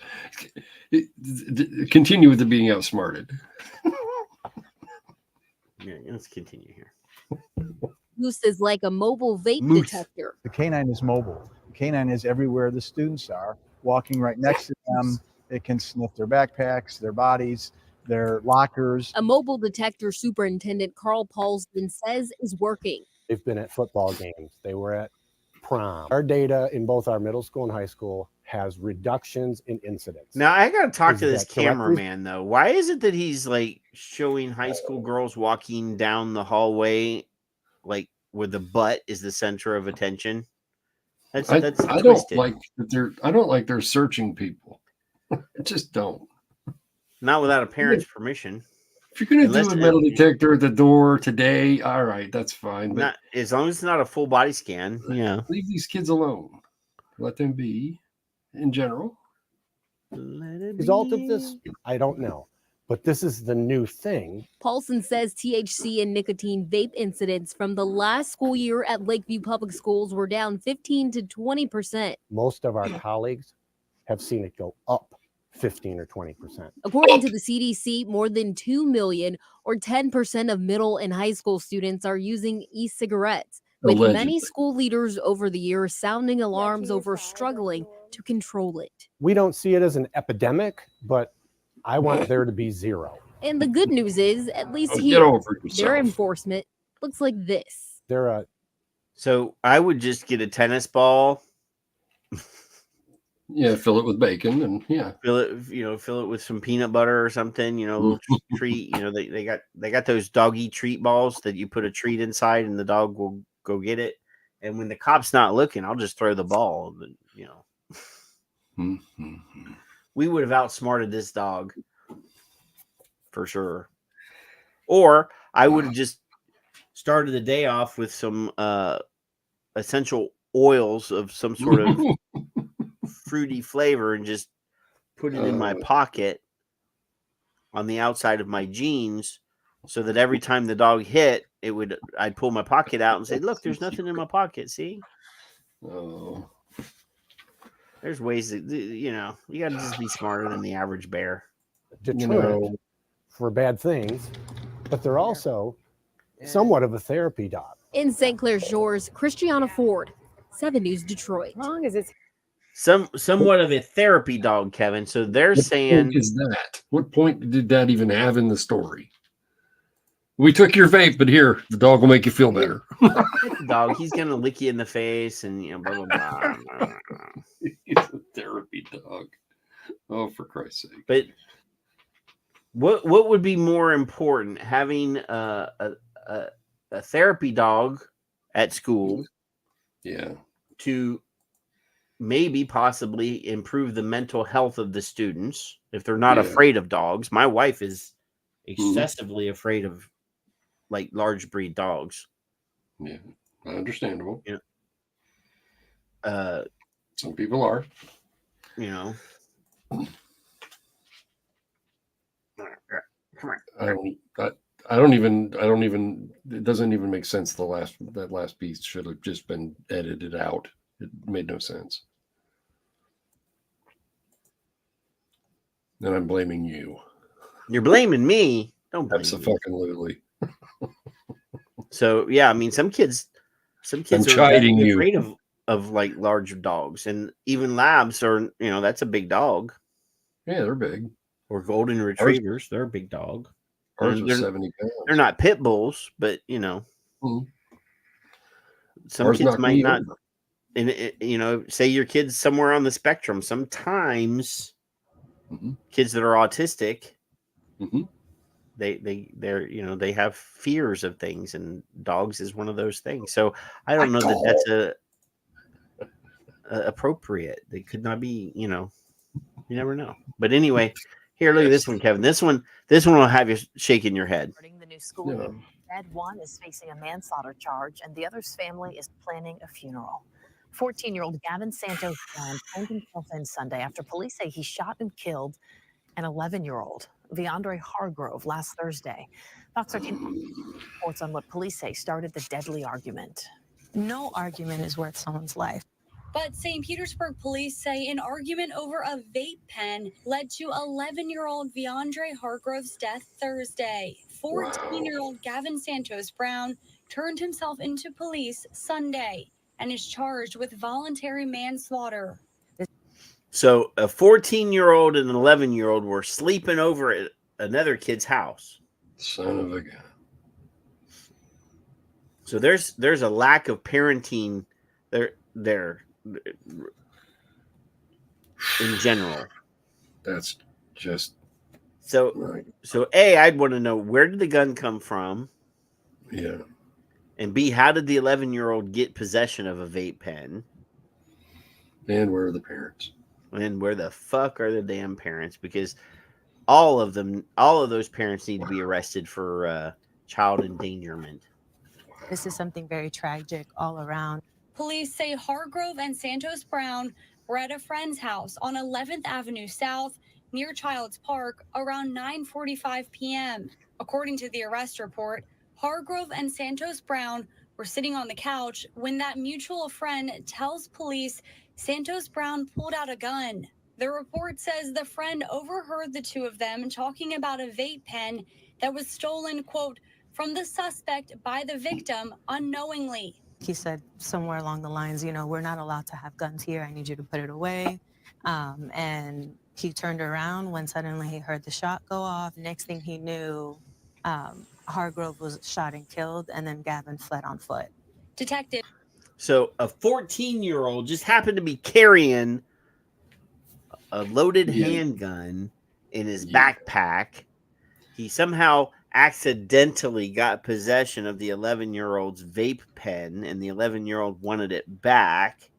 Continue with the being outsmarted. Yeah, let's continue here. Moose is like a mobile vape detector. The canine is mobile. The canine is everywhere the students are, walking right next to them. It can sniff their backpacks, their bodies, their lockers. A mobile detector superintendent Carl Paulson says is working. They've been at football games. They were at prom. Our data in both our middle school and high school has reductions in incidents. Now I gotta talk Is to this that correct? cameraman though. Why is it that he's like showing high school girls walking down the hallway, like where the butt is the center of attention? That's I twisted. don't like that I don't like they're searching people. I just don't. Not without a parent's permission. If you're gonna Unless do a metal detector at the door today, all right, that's fine. But not as long as it's not a full body scan. Yeah. leave these kids alone. Let them be. In general, Result of this, I don't know. But this is the new thing. Paulson says THC and nicotine vape incidents from the last school year at Lakeview Public Schools were down 15 to 20%. Most of our colleagues have seen it go up 15 or 20%. According to the CDC, more than 2 million or 10% of middle and high school students are using e-cigarettes, with Allegedly. many school leaders over the years sounding alarms over struggling to control it. We don't see it as an epidemic, but I want there to be zero. And the good news is, at least Get here, over yourself. their enforcement looks like this. So I would just get a tennis ball. Yeah, fill it with bacon and Fill it with some peanut butter or something, a little treat. They got those doggy treat balls that you put a treat inside and the dog will go get it. And when the cop's not looking, I'll just throw the ball. We would have outsmarted this dog for sure. Or I would have just started the day off with some essential oils of some sort of fruity flavor and just put it in my pocket on the outside of my jeans so that every time the dog hit, I'd pull my pocket out and say, look, there's nothing in my pocket. See? Oh. There's ways that, you got to just be smarter than the average bear. Deterrent for bad things, but they're also somewhat of a therapy dog. In St. Clair Shores, Christiana Ford, 7 News Detroit. As long as it's Somewhat of a therapy dog, Kevin. So they're What saying, point is that? What point did that even have in the story? We took your vape, but here, the dog will make you feel better. dog, he's gonna lick you in the face and blah blah blah. He's a therapy dog. Oh, for Christ's sake! But what would be more important, having a therapy dog at school? Yeah. To maybe possibly improve the mental health of the students if they're not afraid of dogs. My wife is excessively afraid of like large breed dogs. Yeah, understandable. Yeah. Some people are. I don't even. It doesn't even make sense. That last piece should have just been edited out. It made no sense. And I'm blaming you. You're blaming me. Don't blame me. Absolutely. So yeah, I mean, some kids I'm are chiding definitely you. afraid of of like large dogs, and even labs are, that's a big dog. Yeah, they're big. Or golden retrievers, they're a big dog. Ours was They're 70 pounds. They're not pit bulls, but some Ours kids knocked might me not. over. And say your kid's somewhere on the spectrum. Sometimes kids that are autistic, they have fears of things, and dogs is one of those things. So I don't know that that's appropriate. They could not be. You never know. But anyway, here, look at this one, Kevin. This one will have you shaking your head. The new school. Ed one is facing a manslaughter charge, and the other's family is planning a funeral. 14-year-old Gavin Santos turned himself in Sunday after police say he shot and killed an 11-year-old, Viandre Hargrove, last Thursday. Fox 13 reports on what police say started the deadly argument. No argument is worth someone's life. But St. Petersburg police say an argument over a vape pen led to 11-year-old Viandre Hargrove's death Thursday. 14-year-old Gavin Santos Brown turned himself into police Sunday and is charged with voluntary manslaughter. So a 14-year-old and an 11-year-old were sleeping over at another kid's house. Son of a gun. So there's a lack of parenting there in general. That's just so. So A, I'd want to know, where did the gun come from? Yeah. And B, how did the 11-year-old get possession of a vape pen? And where are the parents? And where the fuck are the damn parents? Because all of those parents need to be arrested for child endangerment. This is something very tragic all around. Police say Hargrove and Santos Brown were at a friend's house on 11th Avenue South near Childs Park around 9:45 p.m. According to the arrest report, Hargrove and Santos Brown were sitting on the couch when that mutual friend tells police Santos Brown pulled out a gun. The report says the friend overheard the two of them talking about a vape pen that was stolen, quote, from the suspect by the victim unknowingly. He said somewhere along the lines, we're not allowed to have guns here. I need you to put it away. And he turned around when suddenly he heard the shot go off. Next thing he knew, Hargrove was shot and killed, and then Gavin fled on foot. Detective. So a 14-year-old just happened to be carrying a loaded handgun in his backpack. He somehow accidentally got possession of the 11-year-old's vape pen, and the 11-year-old wanted it back,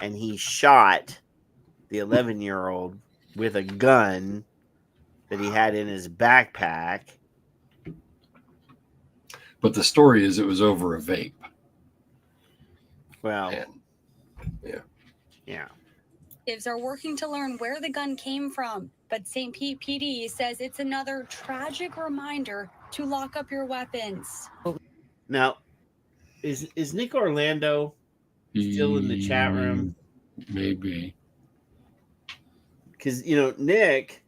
and he shot the 11-year-old with a gun that he had in his backpack. But the story is it was over a vape. Well, yeah. Detectives are working to learn where the gun came from, but St. Pete PD says it's another tragic reminder to lock up your weapons. Now, is Nick Orlando still in the chat room? Maybe. Because, Nick,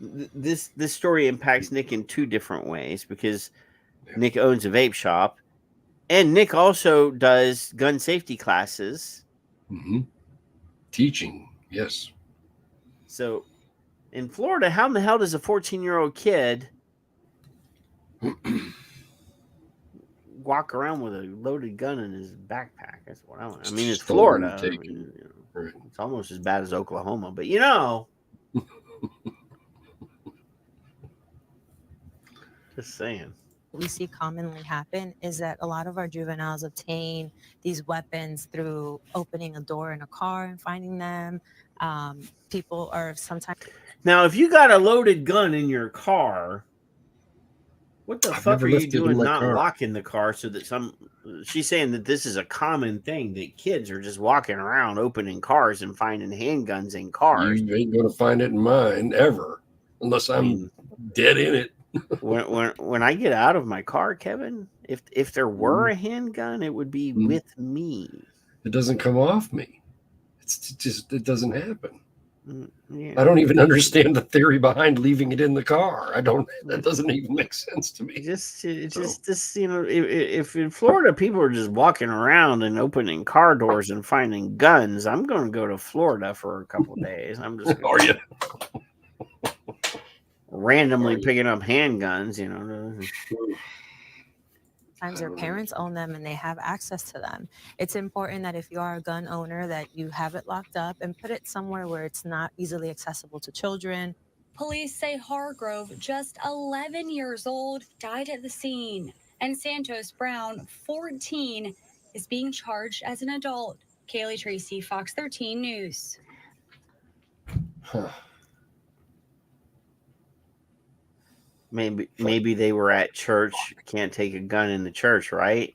this story impacts Nick in two different ways, because Nick owns a vape shop, and Nick also does gun safety classes. Mm-hmm. Teaching, yes. So in Florida, how in the hell does a 14-year-old kid walk around with a loaded gun in his backpack? That's what I want. I mean, it's Florida. It's almost as bad as Oklahoma, but just saying. What we see commonly happen is that a lot of our juveniles obtain these weapons through opening a door in a car and finding them. People are sometimes... Now, if you got a loaded gun in your car, what the fuck are you doing not locking the car so that she's saying that this is a common thing, that kids are just walking around opening cars and finding handguns in cars. You ain't going to find it in mine ever, unless I'm dead in it. when I get out of my car, Kevin, if there were a handgun, it would be with me. It doesn't come off me. It doesn't happen. Yeah. I don't even understand the theory behind leaving it in the car. That doesn't even make sense to me. Just you know, if in Florida people are just walking around and opening car doors and finding guns, I'm going to go to Florida for a couple of days. I'm just Are you randomly picking up handguns? You know. Sometimes their parents own them and they have access to them. It's important that if you are a gun owner that you have it locked up and put it somewhere where it's not easily accessible to children. Police say Hargrove, just 11 years old, died at the scene. And Santos Brown, 14, is being charged as an adult. Kaylee Tracy, Fox 13 News. Huh. Maybe they were at church. Can't take a gun in the church, right?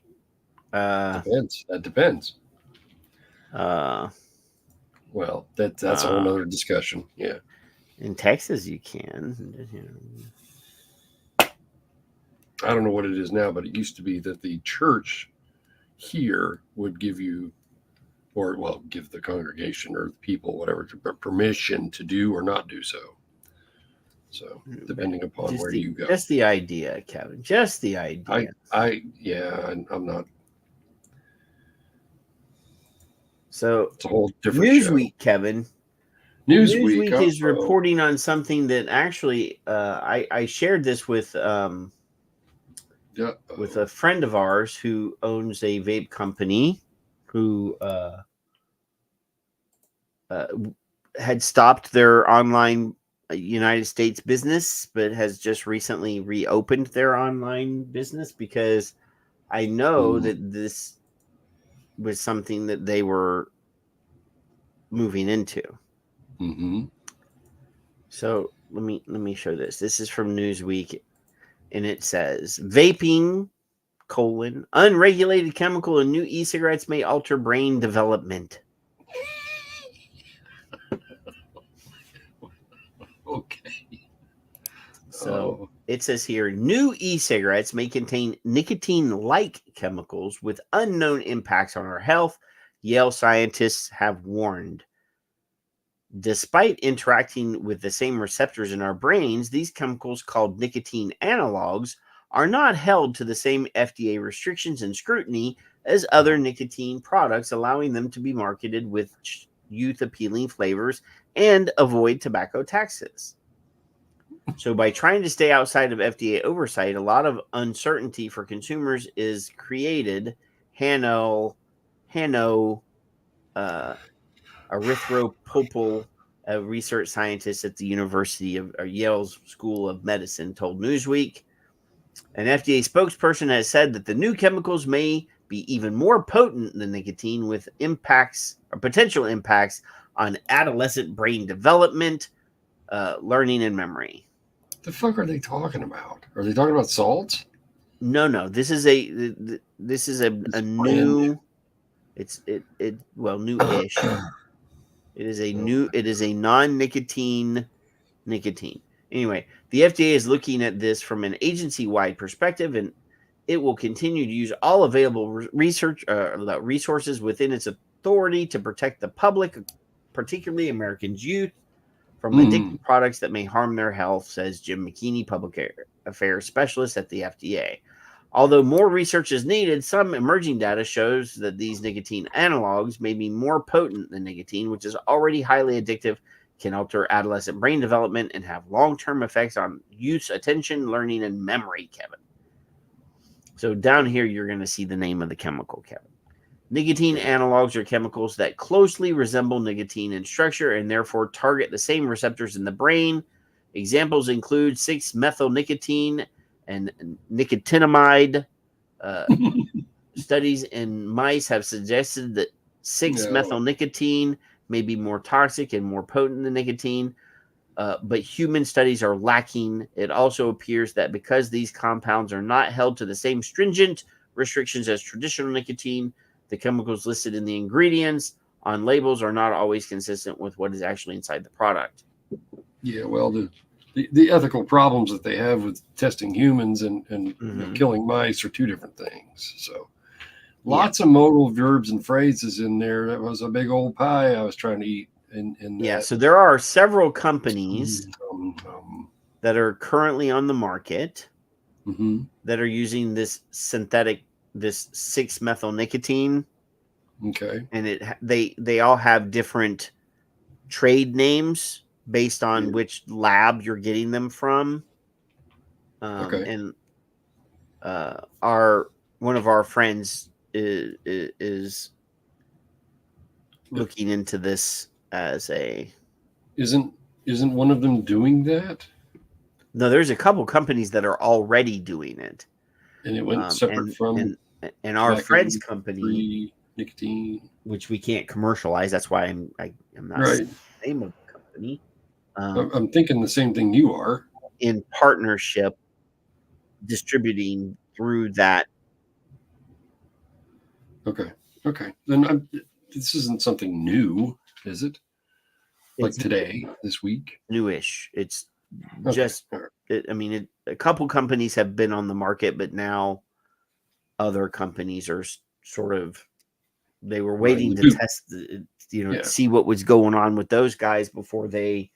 Depends. That depends. Well, that's a whole other discussion. Yeah. In Texas, you can. I don't know what it is now, but it used to be that the church here would give you, give the congregation or the people, whatever, permission to do or not do so. So depending upon where you go. Just the idea, Kevin. Just the idea. I'm not. So it's a whole different Newsweek, show. Kevin. Newsweek is reporting on something that actually I shared this with a friend of ours who owns a vape company who had stopped their online United States business, but has just recently reopened their online business because I know that this was something that they were moving into. Mm-hmm. So let me show this. This is from Newsweek, and it says vaping : unregulated chemical in new e-cigarettes may alter brain development. Okay. So it says here, new e-cigarettes may contain nicotine-like chemicals with unknown impacts on our health, Yale scientists have warned. Despite interacting with the same receptors in our brains, these chemicals, called nicotine analogs, are not held to the same FDA restrictions and scrutiny as other nicotine products, allowing them to be marketed with youth-appealing flavors and avoid tobacco taxes. So by trying to stay outside of FDA oversight, a lot of uncertainty for consumers is created. Hanno Erythropopol, a research scientist at the University of Yale's School of Medicine, told Newsweek. An FDA spokesperson has said that the new chemicals may be even more potent than nicotine, with impacts or potential impacts on adolescent brain development, learning, and memory. The fuck are they talking about? Are they talking about salts? No. This is a new. New-ish. It is a non-nicotine nicotine. Anyway, the FDA is looking at this from an agency-wide perspective, and it will continue to use all available resources within its authority to protect the public, particularly Americans' youth, from addictive products that may harm their health, says Jim McKinney, public affairs specialist at the FDA. Although more research is needed, some emerging data shows that these nicotine analogs may be more potent than nicotine, which is already highly addictive, can alter adolescent brain development, and have long-term effects on youth's attention, learning, and memory, Kevin. So down here, you're going to see the name of the chemical, Kevin. Nicotine analogs are chemicals that closely resemble nicotine in structure and therefore target the same receptors in the brain. Examples include 6-methylnicotine and nicotinamide. Studies in mice have suggested that 6-methylnicotine may be more toxic and more potent than nicotine, but human studies are lacking. It also appears that because these compounds are not held to the same stringent restrictions as traditional nicotine, the chemicals listed in the ingredients on labels are not always consistent with what is actually inside the product. Yeah, well, the ethical problems that they have with testing humans and killing mice are two different things. So lots of modal verbs and phrases in there. That was a big old pie I was trying to eat. Yeah, so there are several companies that are currently on the market that are using this synthetic, this 6-methyl nicotine. Okay. And they all have different trade names based on which lab you're getting them from. And one of our friends is looking into this as a. Isn't one of them doing that? No, there's a couple companies that are already doing it, and it went separate from and our friend's company, nicotine, which we can't commercialize. That's why I'm not right. saying the name of the company. I'm thinking the same thing you are. In partnership, distributing through that. Okay. Then this isn't something new, is it? Like today, this week? Newish. It's just, a couple companies have been on the market, but now other companies are sort of, they were waiting to test, see what was going on with those guys before they.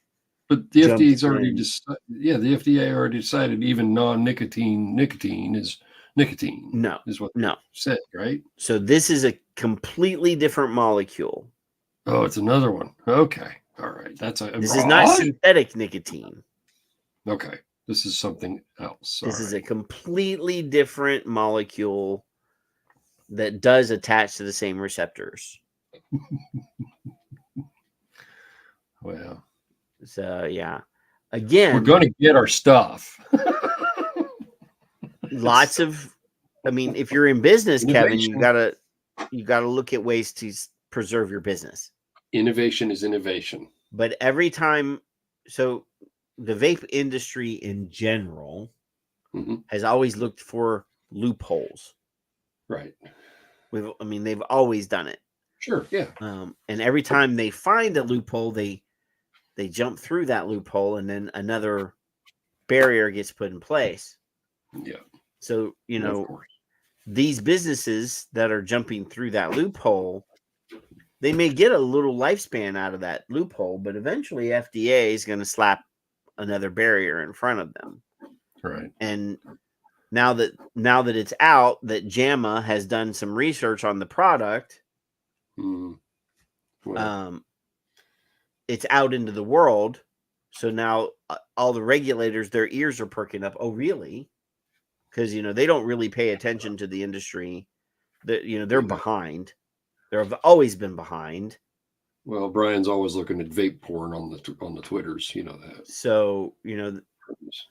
But the FDA's already decided. Yeah, the FDA already decided even non-nicotine nicotine is nicotine. No, is what they said, right? So this is a completely different molecule. Oh, it's another one. Okay, all right. This is not synthetic nicotine. Okay, this is something else. This is a completely different molecule that does attach to the same receptors. Well. So yeah, again, we're going to get our stuff. Lots of, if you're in business, Kevin, you gotta look at ways to preserve your business. Innovation is innovation. But every time, so the vape industry in general has always looked for loopholes. Right. They've always done it. Sure. Yeah. And every time they find a loophole, they jump through that loophole, and then another barrier gets put in place. Yeah. So, these businesses that are jumping through that loophole, they may get a little lifespan out of that loophole, but eventually FDA is going to slap another barrier in front of them. Right. And now that it's out, that JAMA has done some research on the product. It's out into the world. So now all the regulators, their ears are perking up. Oh, really? Because, they don't really pay attention to the industry. They're behind. They've always been behind. Well, Brian's always looking at vape porn on the Twitters. You know that. So,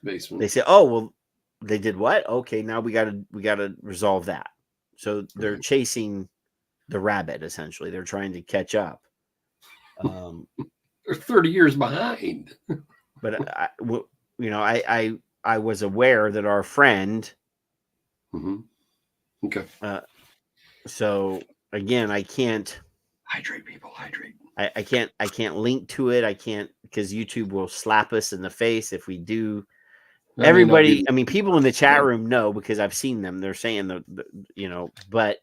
basement. They say, oh, well, they did what? Okay, now we gotta resolve that. So they're chasing the rabbit, essentially. They're trying to catch up. They're 30 years behind. But I was aware that our friend. Okay. So again, I can't hydrate people. Hydrate. I can't link to it. I can't, because YouTube will slap us in the face if we do. Everybody, people in the chat room know, because I've seen them. They're saying but.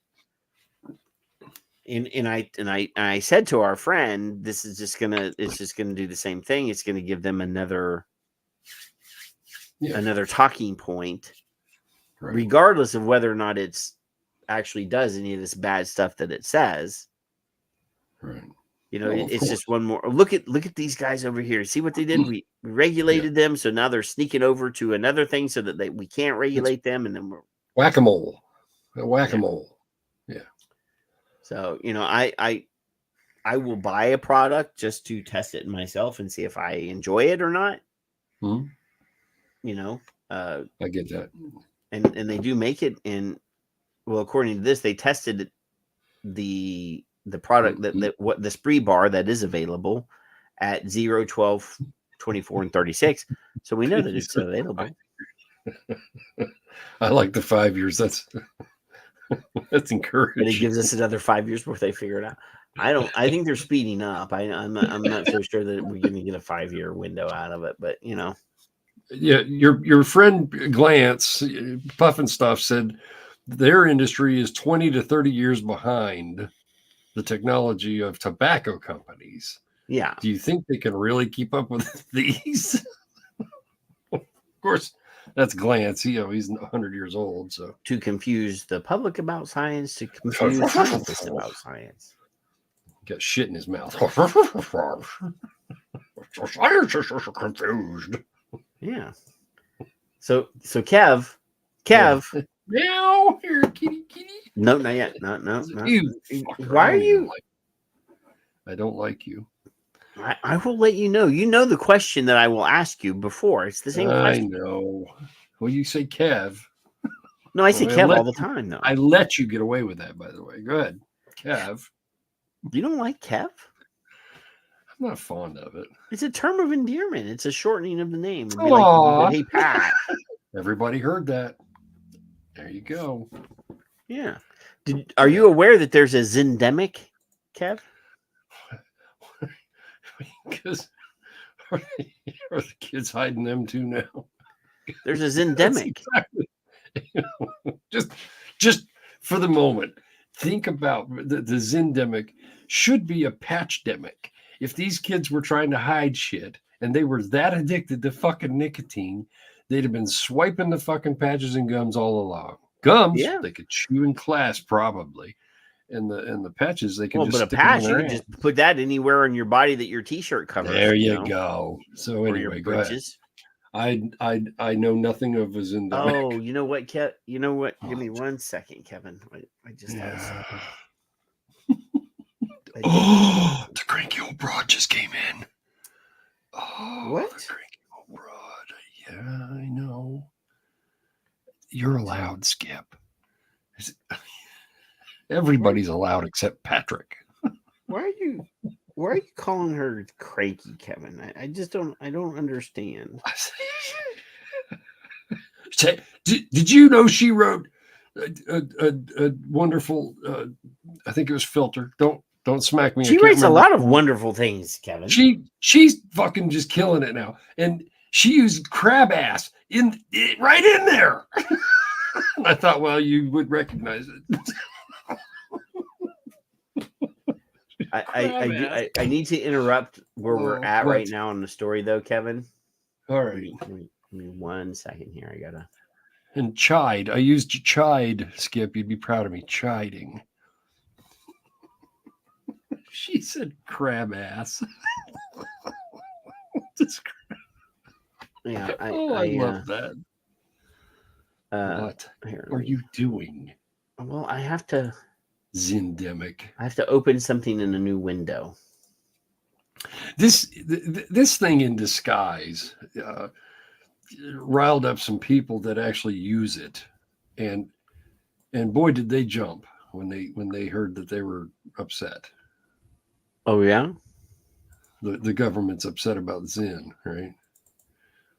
And I said to our friend, it's just gonna do the same thing. It's gonna give them another talking point, regardless of whether or not it's actually does any of this bad stuff that it says. Right. It's just one more look at these guys over here. See what they did? We regulated them, so now they're sneaking over to another thing so that we can't regulate them, and then we're whack-a-mole. Yeah. So, I will buy a product just to test it myself and see if I enjoy it or not. I get that. And they do make it in, well, according to this, they tested the product what the spree bar that is available at 0, 12, 24, and 36. So we know that it's available. I like the 5 years. That's encouraging. But it gives us another 5 years before they figure it out. I think they're speeding up. I'm not so sure that we're going to get a 5-year window out of it, but Yeah, your friend Glance, Puffin Stuff, said their industry is 20 to 30 years behind the technology of tobacco companies. Yeah. Do you think they can really keep up with these? Of course, that's Glance. He's 100 years old. So to confuse the public about science, to confuse scientists about science. Got shit in his mouth. Science is confused. Yeah. So Kev. Meow, here, kitty. No, not yet. No. You Why are you? I don't like you. I will let you know. You know the question that I will ask you before. It's the same question. I know. Well, you say Kev. No, I say Kev all the time, though. I let you get away with that, by the way. Go ahead. Kev. You don't like Kev? I'm not fond of it. It's a term of endearment. It's a shortening of the name. It'd be Aw. like, hey, Pat. Everybody heard that. There you go. Yeah. Are you aware that there's a Zyndemic, Kev? Because are the kids hiding them too now? There's a Zyndemic. Exactly. Just for the moment, think about the Zyndemic should be a patchdemic. If these kids were trying to hide shit and they were that addicted to fucking nicotine, they'd have been swiping the fucking patches and gums all along. Gums, they could chew in class probably. And the patches, they can just but a stick patch, them in you their can hand. just put that anywhere on your body that your t-shirt covers. There you know? go. So Or anyway, your go ahead. britches. I know nothing of a Zyndemic. Oh, you know what, Kev? You know what? Give me 1 second, Kevin. I just had something. Oh, the cranky old broad just came in. Oh, what? The cranky old broad. Yeah, I know. You're allowed, Skip. Everybody's allowed except Patrick. Why are you calling her cranky, Kevin? I just don't understand. Did you know she wrote a wonderful I think it was Filter. Don't smack me. She writes a lot of wonderful things, Kevin. She's fucking just killing it now. And she used crab ass right in there. I thought, well, you would recognize it. I need to interrupt where we're at right now in the story, though, Kevin. All right. Give me 1 second here. I gotta. And chide. I used chide, Skip. You'd be proud of me. Chiding. She said crab ass. Yeah, I love that. What are you doing? Well, I have to. Zyndemic. I have to open something in a new window. This thing in disguise riled up some people that actually use it, and boy, did they jump when they heard that they were upset. Oh yeah, the government's upset about Zyn, right?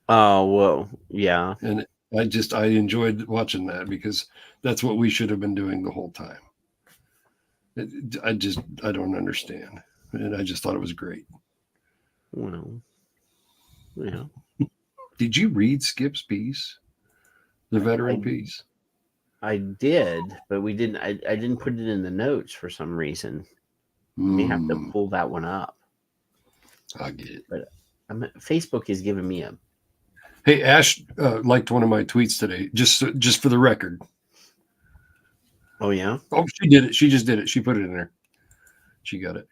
Oh well, yeah. And I enjoyed watching that because that's what we should have been doing the whole time. I don't understand, and I just thought it was great. Well, yeah. Did you read Skip's piece, the veteran piece? I did, but we didn't. I didn't put it in the notes for some reason. We may have to pull that one up. I get it. But Facebook is giving me a. Hey, Ash liked one of my tweets today. Just for the record. Oh yeah. Oh, she did it. She just did it. She put it in there. She got it.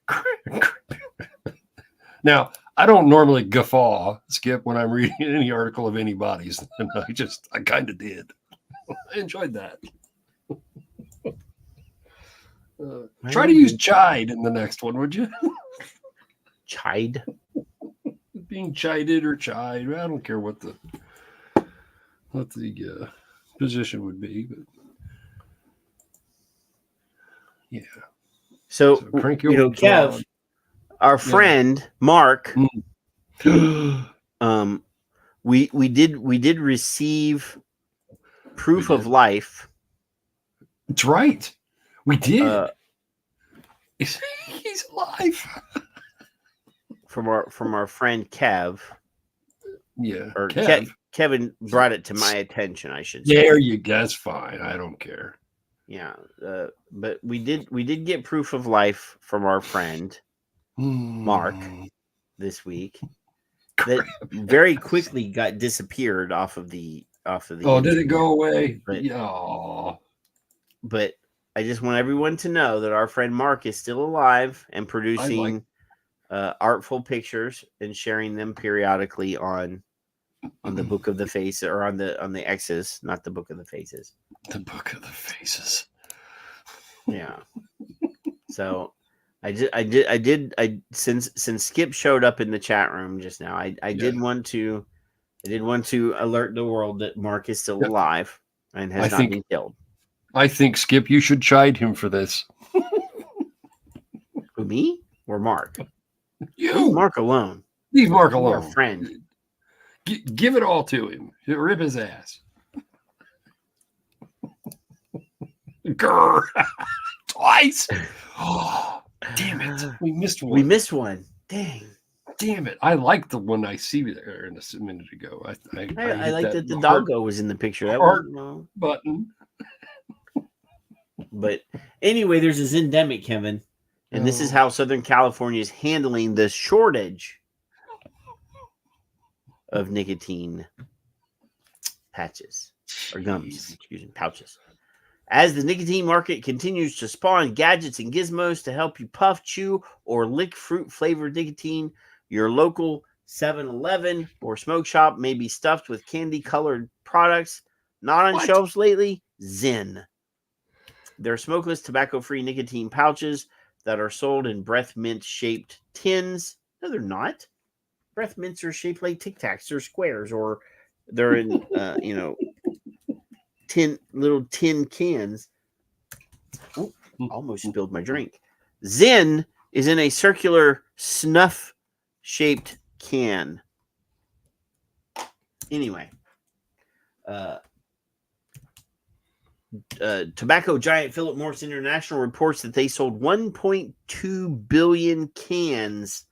Now, I don't normally guffaw, Skip, when I'm reading any article of anybody's, and I kind of did. I enjoyed that. Try to use chide in the next one, would you? Chide? Being chided or chide. I don't care what the position would be, but yeah. So Kev, our friend Mark, we did receive proof of life. That's right. We did. He's alive. From our friend Kev. Yeah. Or Kev. Kevin brought it to my attention, I should say. There you go. That's fine. I don't care. Yeah. But we did get proof of life from our friend. Mark, this week that very quickly got disappeared off of the Oh, did it go away? But, yeah. But I just want everyone to know that our friend Mark is still alive and producing artful pictures and sharing them periodically on the Book of the Face, or on the X's, not the Book of the Faces. The Book of the Faces. Yeah. So since Skip showed up in the chat room just now, I did want to alert the world that Mark is still alive and has not been killed. I think, Skip, you should chide him for this. Who, me or Mark? You. Leave Mark alone. Leave Mark alone. Our friend. Give it all to him. Rip his ass. Grr. Twice. Oh, damn it. We missed one. Dang. Damn it. I like the one I see there in a minute ago. I like that the doggo was in the picture. That heart was, button. But anyway, there's a Zyndemic, Kevin. And this is how Southern California is handling the shortage of nicotine patches or gums, pouches. As the nicotine market continues to spawn gadgets and gizmos to help you puff, chew, or lick fruit-flavored nicotine, your local 7-Eleven or smoke shop may be stuffed with candy-colored products. Not on shelves lately, Zyn. They're smokeless, tobacco-free nicotine pouches that are sold in breath mint-shaped tins. No, they're not. Breath mints are shaped like Tic Tacs or squares, or they're in, little tin cans. Oh, almost spilled my drink. Zyn is in a circular snuff-shaped can. Anyway, tobacco giant Philip Morris International reports that they sold 1.2 billion cans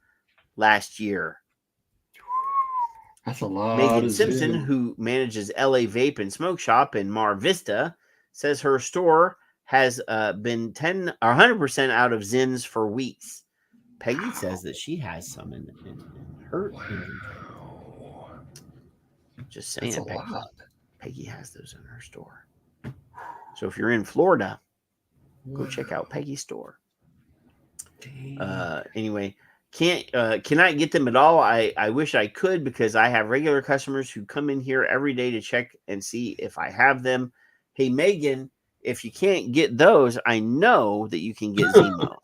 last year. That's a lot. Megan Simpson, who manages LA Vape and Smoke Shop in Mar Vista, says her store has been 100% out of Zyns for weeks. Peggy says that she has some in her inventory. Just saying, Peggy has those in her store. So if you're in Florida, go check out Peggy's store. Anyway, cannot get them at all. I wish I could, because I have regular customers who come in here every day to check and see if I have them. Hey, Megan, if you can't get those, I know that you can get Zemo.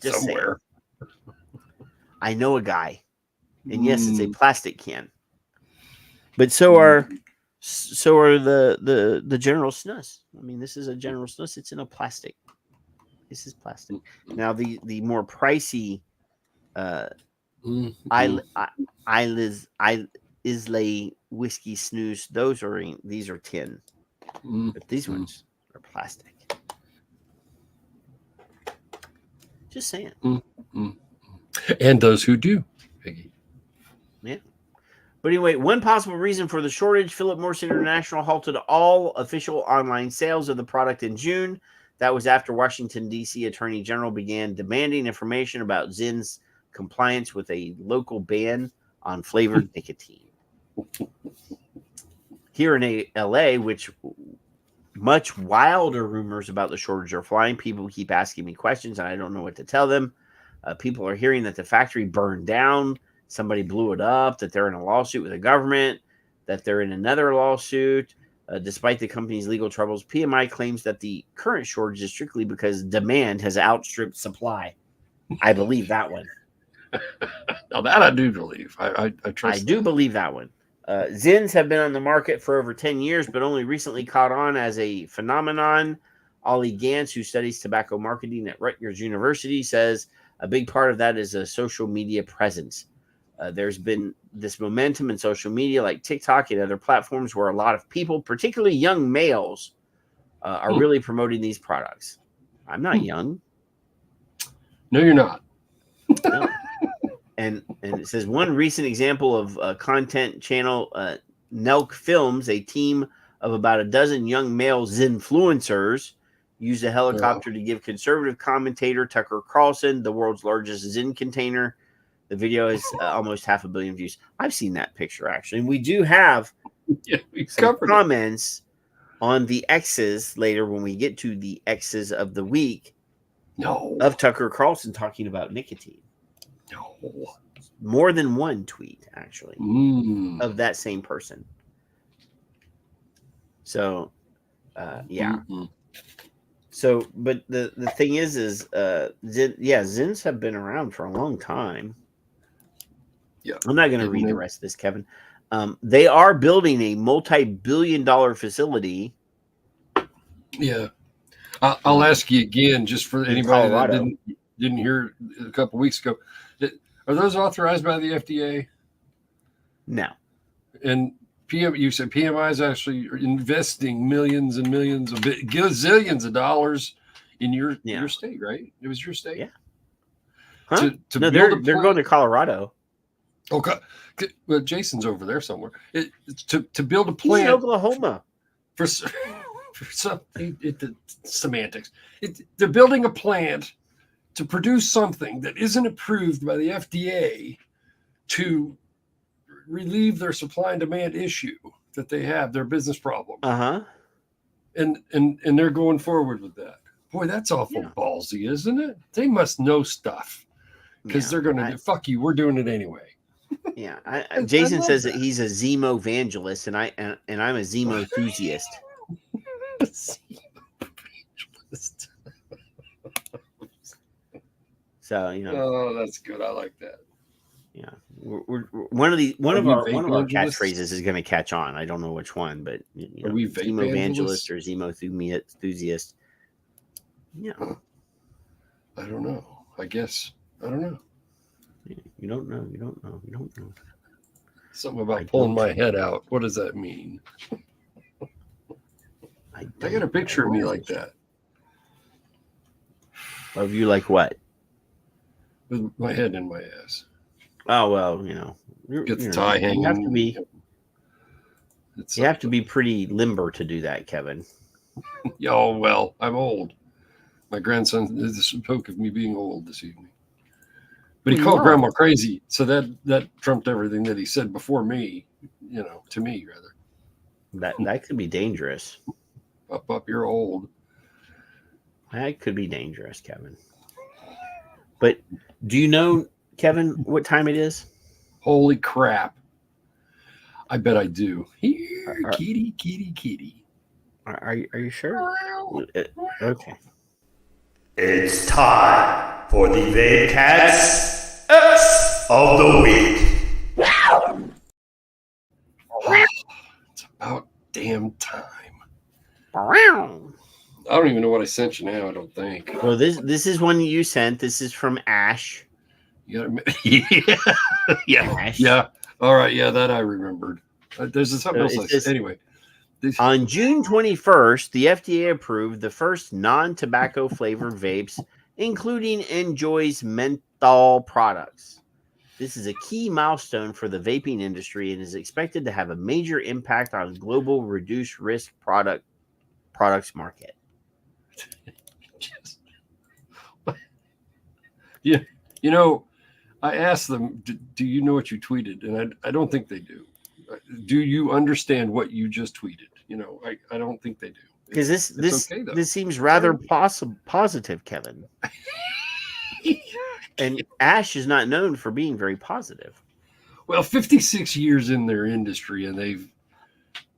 Just somewhere. I know a guy. And yes, it's a plastic can. But so are the General Snus. I mean, this is a General Snus. It's in a plastic. This is plastic. Now the more pricey Islay whiskey snus, these are tin. But these ones are plastic. Just saying. And those who do. Yeah. But anyway, one possible reason for the shortage, Philip Morris International halted all official online sales of the product in June. That was after Washington, D.C. Attorney General began demanding information about Zyn's compliance with a local ban on flavored nicotine. Here in L.A., which much wilder rumors about the shortage are flying. People keep asking me questions, and I don't know what to tell them. People are hearing that the factory burned down. Somebody blew it up, that they're in a lawsuit with the government, that they're in another lawsuit. Despite the company's legal troubles, PMI claims that the current shortage is strictly because demand has outstripped supply. I believe that one. Now that I do believe. I trust. I do believe that one. Zyns have been on the market for over 10 years, but only recently caught on as a phenomenon. Ollie Gantz, who studies tobacco marketing at Rutgers University, says a big part of that is a social media presence. There's been this momentum in social media like TikTok and other platforms where a lot of people, particularly young males, are really promoting these products. I'm not young. No, you're not. No. And it says one recent example of content channel, Nelk Films, a team of about a dozen young male Zinfluencers used a helicopter to give conservative commentator Tucker Carlson the world's largest Zyn container. The video has almost 500 million views. I've seen that picture, actually. And we do have some comments on the X's later when we get to the X's of the week of Tucker Carlson talking about nicotine. More than one tweet, actually, of that same person. So, yeah. So, but the thing is Zyns have been around for a long time. Yeah. I'm not going to read the rest of this, Kevin. They are building a multi-billion-dollar facility. Yeah. I'll ask you again, just for anybody that didn't hear a couple weeks ago. Are those authorized by the FDA? No. And you said PMI is actually investing millions and millions of gazillions of dollars in your state, right? It was your state. Yeah. Huh? No, they're going to Colorado. Okay. Well, Jason's over there somewhere. To build a plant. He's in Oklahoma. For some semantics. They're building a plant to produce something that isn't approved by the FDA to relieve their supply and demand issue that they have, their business problem. And they're going forward with that. Boy, that's awful ballsy, isn't it? They must know stuff because they're going to fuck you. We're doing it anyway. Yeah. Jason says that he's a Zemo evangelist and I'm a Zemo enthusiast. So, you know. Oh, that's good. I like that. Yeah. One of our catchphrases is going to catch on. I don't know which one, but are we Zemo evangelist or Zemo enthusiast? Yeah. I don't know. I guess. I don't know. You don't know. You don't know. You don't know. Something about pulling my head out. What does that mean? I got a picture of me like that. Of you like what? With my head in my ass. Oh, well, you know. Get the tie hanging. You have to be pretty limber to do that, Kevin. Oh, well, I'm old. My grandson spoke of me being old this evening. But he called Grandma crazy. So that trumped everything that he said before me, to me, rather. That could be dangerous. Up, you're old. That could be dangerous, Kevin. But do you know, Kevin, what time it is? Holy crap. I bet I do. Here, kitty. Are you sure? Okay. It's time for the Vapecast X of the Week. It's about damn time. I don't even know what I sent you now. I don't think. Well, this is one you sent. This is from Ash. You gotta, Ash. Yeah. All right. Yeah, that I remembered. There's something else. Anyway, on June 21st, the FDA approved the first non-tobacco flavored vapes, including Enjoy's menthol products. This is a key milestone for the vaping industry and is expected to have a major impact on global reduced risk products market. Yeah, I asked them, do you know what you tweeted? And I don't think they do. Do you understand what you just tweeted? I don't think they do. Because this seems rather positive, Kevin. And Ash is not known for being very positive. Well, 56 years in their industry, and they've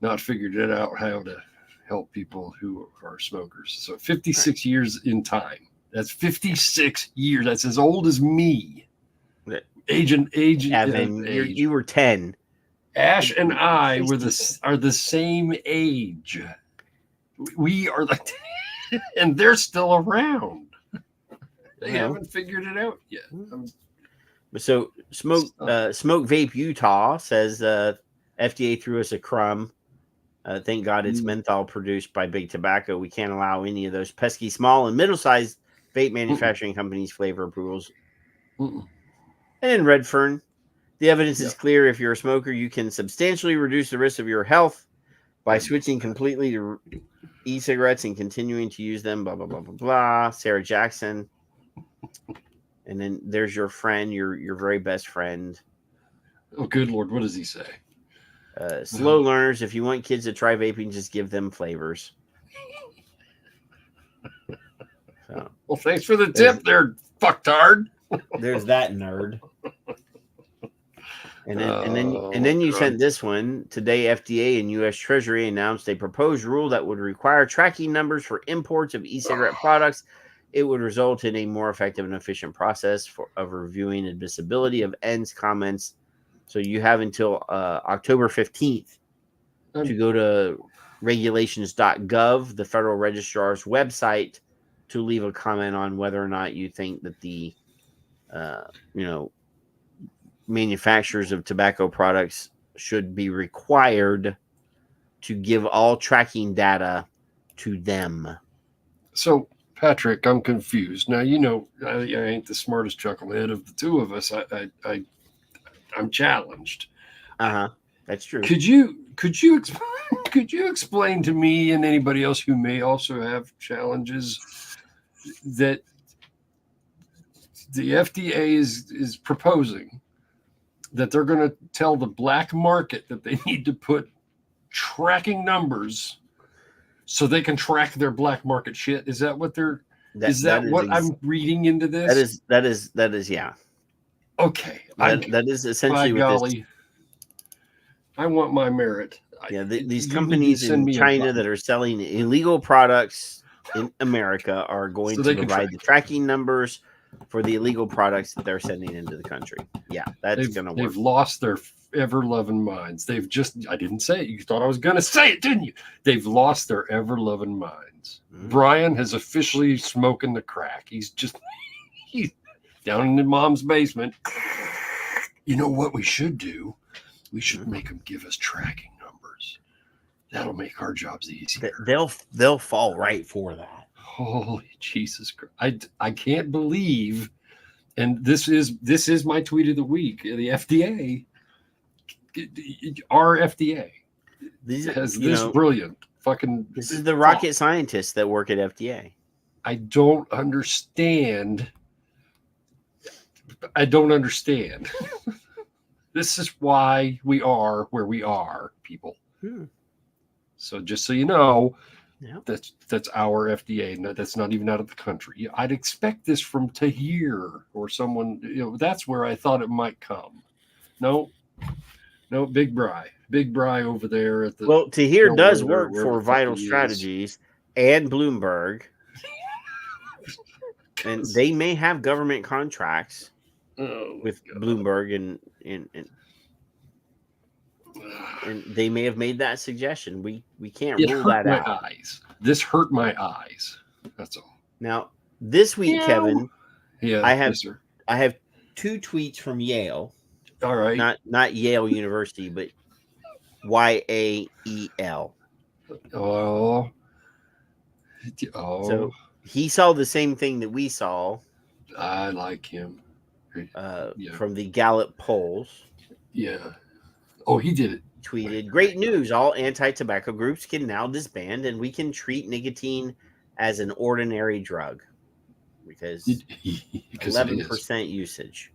not figured it out how to help people who are smokers. So 56 years in time. That's 56 years. That's as old as me. Age. Evan, you were 10. Ash and I are the same age. We are and they're still around. They haven't figured it out yet. So Smoke Vape Utah says FDA threw us a crumb. Thank God it's menthol produced by Big Tobacco. We can't allow any of those pesky small and middle-sized vape manufacturing companies flavor approvals. And Redfern, the evidence is clear. If you're a smoker, you can substantially reduce the risk of your health by switching completely to e-cigarettes and continuing to use them, blah, blah, blah, blah, blah. Sarah Jackson. And then there's your friend, your very best friend. Oh, good Lord. What does he say? Slow learners. If you want kids to try vaping, just give them flavors. So, well, thanks for the tip there, fucktard. There's that nerd. And then you sent this one. Today, FDA and U.S. Treasury announced a proposed rule that would require tracking numbers for imports of e-cigarette products. It would result in a more effective and efficient process of reviewing admissibility of ENDS comments. So you have until October 15th to go to regulations.gov, the Federal Registrar's website, to leave a comment on whether or not you think that the manufacturers of tobacco products should be required to give all tracking data to them. So, Patrick, I'm confused. Now, I ain't the smartest chucklehead of the two of us. I'm challenged. That's true. Could you explain to me and anybody else who may also have challenges that the FDA is proposing that they're going to tell the black market that they need to put tracking numbers so they can track their black market shit? Is that what they're? Is that what I'm reading into this? That is yeah. Okay, that is essentially what this. I want my merit. Yeah, these companies in China that are selling illegal products in America are going to provide the tracking numbers for the illegal products that they're sending into the country. Yeah, that's going to work. They've lost their ever-loving minds. I didn't say it. You thought I was going to say it, didn't you? They've lost their ever-loving minds. Brian has officially smoking the crack. He's down in mom's basement. You know what we should do? We should make them give us tracking numbers. That'll make our jobs easier. They'll fall right for that. Holy Jesus Christ. I can't believe, and this is my tweet of the week. The FDA, our FDA, has this brilliant fucking. This is the rocket scientists that work at FDA. I don't understand. This is why we are where we are, people. So just so you know, that's our FDA. No, that's not even out of the country. I'd expect this from Tahir or someone. That's where I thought it might come. No, Big Bry over there at the. Well, Tahir does work for Vital Strategies and Bloomberg, and they may have government contracts with Bloomberg and they may have made that suggestion. We can't rule that out. This hurt my eyes. That's all. Now this week, Kevin, I have 2 tweets from Yale. All right, not Yale University, but YAEL. Oh. So he saw the same thing that we saw. I like him. From the Gallup polls. Yeah. Oh, he did it. Tweeted, great news. All anti-tobacco groups can now disband, and we can treat nicotine as an ordinary drug because 11% usage.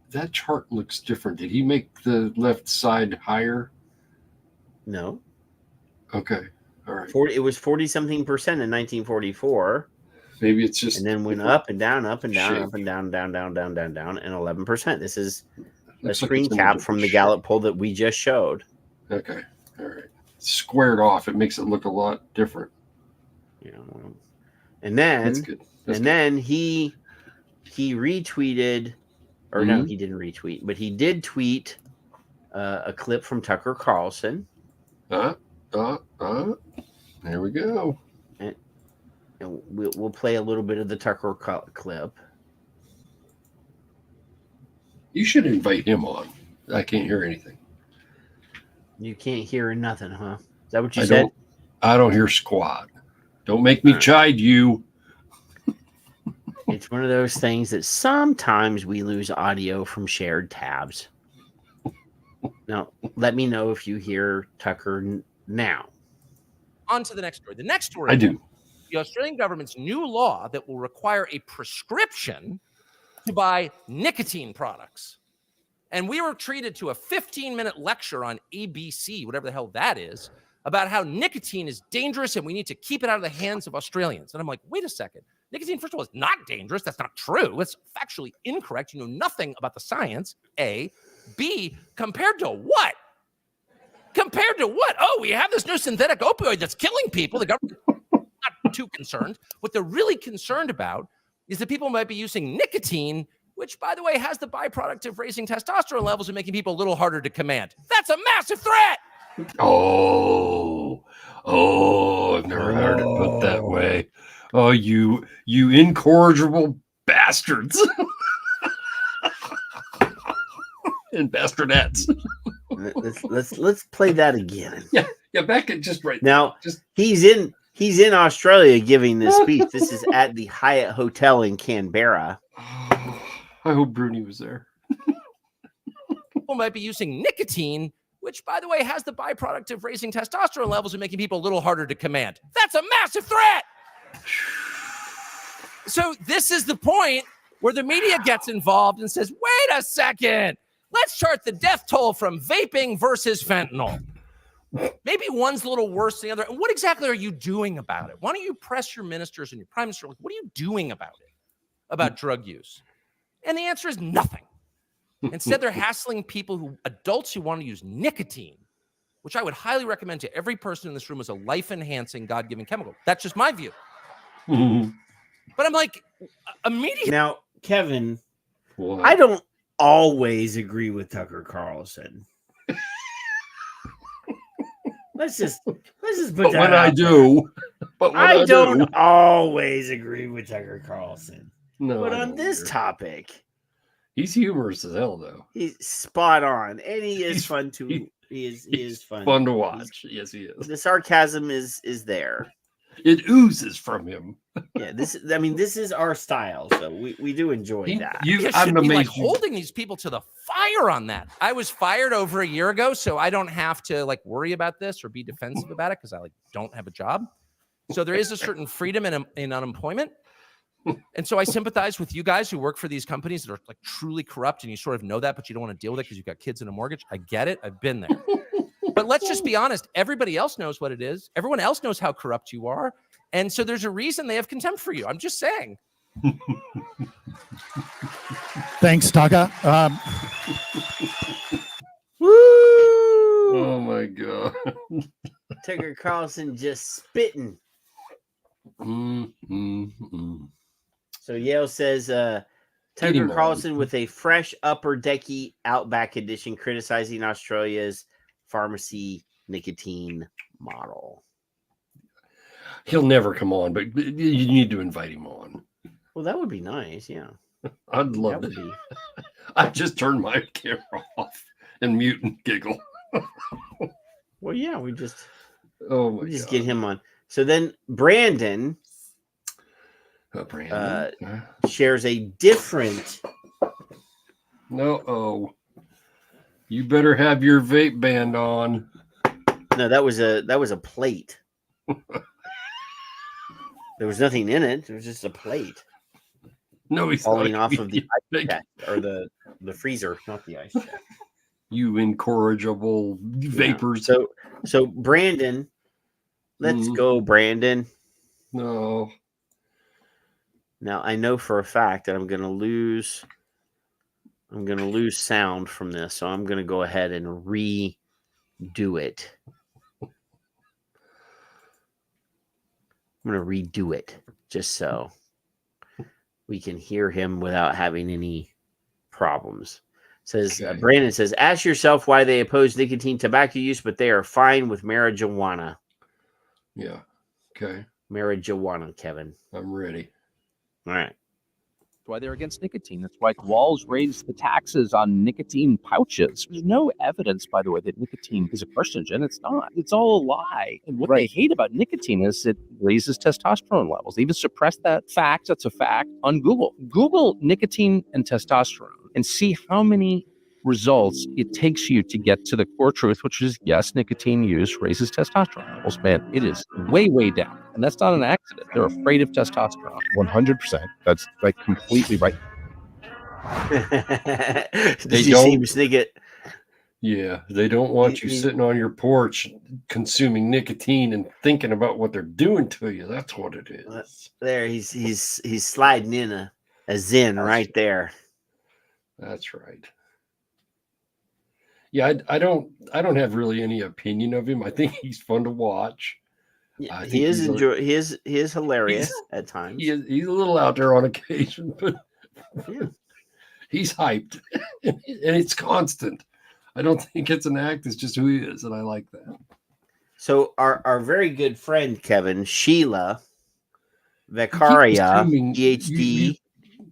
That chart looks different. Did he make the left side higher? No. Okay. All right. It was 40-something percent in 1944. Maybe it's just, and then went up and down, up and down, up and down, down, and 11%. This is a screen cap from the Gallup poll that we just showed. Okay, all right. Squared off, it makes it look a lot different. And then, That's good. Then he retweeted, or no, he didn't retweet, but he did tweet a clip from Tucker Carlson. There we go. And we'll play a little bit of the Tucker clip. You should invite him on. I can't hear anything. You can't hear nothing, huh? Is that what you said? I don't hear squat. Don't make me chide you. It's one of those things that sometimes we lose audio from shared tabs. Now, let me know if you hear Tucker now. On to the next story. The next story. I do. The Australian government's new law that will require a prescription to buy nicotine products. And we were treated to a 15-minute lecture on ABC, whatever the hell that is, about how nicotine is dangerous and we need to keep it out of the hands of Australians. And I'm like, wait a second. Nicotine, first of all, is not dangerous. That's not true. It's factually incorrect. You know nothing about the science, A. B, compared to what? Compared to what? Oh, we have this new synthetic opioid that's killing people. The government not too concerned. What they're really concerned about is that people might be using nicotine, which, by the way, has the byproduct of raising testosterone levels and making people a little harder to command. That's a massive threat. Oh, I've never heard it put that way. Oh, you incorrigible bastards and bastardettes. Let's play that again. Yeah, back at just right now. He's in Australia giving this speech. This is at the Hyatt Hotel in Canberra. I hope Bruni was there. People might be using nicotine, which, by the way, has the byproduct of raising testosterone levels and making people a little harder to command. That's a massive threat. So this is the point where the media gets involved and says, wait a second, let's chart the death toll from vaping versus fentanyl. Maybe one's a little worse than the other. And what exactly are you doing about it? Why don't you press your ministers and your prime minister? What are you doing about it, about drug use? And the answer is nothing. Instead, they're hassling adults who want to use nicotine, which I would highly recommend to every person in this room as a life-enhancing, God-given chemical. That's just my view. But I'm like, immediately. Now, Kevin, I don't always agree with Tucker Carlson. Let's just put that when out I do, but when I don't always agree with Tucker Carlson. No, but I on don't this either. topic, he's humorous as hell, though. he's spot on, and he is fun to. He is fun. Fun to watch. Yes, he is. The sarcasm is there. It oozes from him. Yeah, this is our style, so we do enjoy that. You should be like holding these people to the fire on that. I was fired over a year ago, so I don't have to like worry about this or be defensive about it because I don't have a job. So there is a certain freedom in unemployment. And so I sympathize with you guys who work for these companies that are like truly corrupt, and you sort of know that, but you don't want to deal with it because you've got kids and a mortgage. I get it. I've been there. But let's just be honest. Everybody else knows what it is. Everyone else knows how corrupt you are. And so there's a reason they have contempt for you. I'm just saying. Thanks, Taka. Woo! Oh my God. Tucker Carlson just spitting. So Yale says Tucker Carlson with a fresh upper decky Outback edition criticizing Australia's pharmacy nicotine model. He'll never come on, but you need to invite him on. Well, that would be nice. Yeah, I'd love that to. would be. I'd just turn my camera off and mute and giggle. Well, yeah, we just God. get him on. So then Brandon, shares a different. No, you better have your vape band on. No, that was a plate. There was nothing in it. It was just a plate. No, he's falling not. off of the ice chest, or the freezer, not the ice chest. You incorrigible vapors. Yeah. So Brandon, let's go, Brandon. No. Now I know for a fact that I'm gonna lose sound from this, so I'm gonna go ahead and redo it. I'm going to redo it just so we can hear him without having any problems. Says Brandon says, ask yourself why they oppose nicotine tobacco use, but they are fine with marijuana. Yeah. Okay. Marijuana, Kevin. I'm ready. All right. Why they're against nicotine. That's why Walls raised the taxes on nicotine pouches. There's no evidence, by the way, that nicotine is a carcinogen. It's not. It's all a lie. And what they hate about nicotine is it raises testosterone levels. They even suppress that fact. That's a fact on Google. Google nicotine and testosterone and see how many results it takes you to get to the core truth, which is, yes, nicotine use raises testosterone levels. Man, it is way, way down. And that's not an accident. They're afraid of testosterone. 100%. That's like completely right. Did you see him sneak it? Yeah, they don't want you sitting on your porch consuming nicotine and thinking about what they're doing to you. That's what it is. There, he's sliding in a Zyn right there. That's right. Yeah, I don't have really any opinion of him. I think he's fun to watch. Yeah, he is hilarious at times. He's a little out there on occasion, but he's hyped, and it's constant. I don't think it's an act; it's just who he is, and I like that. So our very good friend Kevin, Sheila Vicaria, PhD.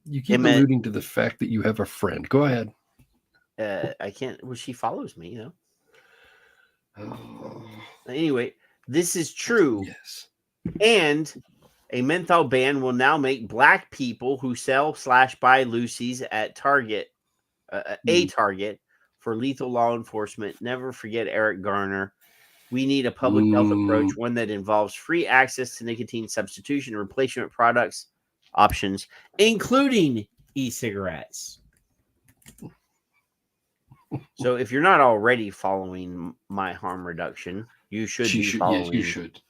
You keep alluding to the fact that you have a friend. Go ahead. I can't. Well, she follows me, Anyway, this is true. Yes. And a menthol ban will now make black people who sell/buy loosies at Target, Target for lethal law enforcement. Never forget Eric Garner. We need a public health approach, one that involves free access to nicotine substitution and replacement products options, including e-cigarettes. So if you're not already following my harm reduction, you should be following. Yes, you should.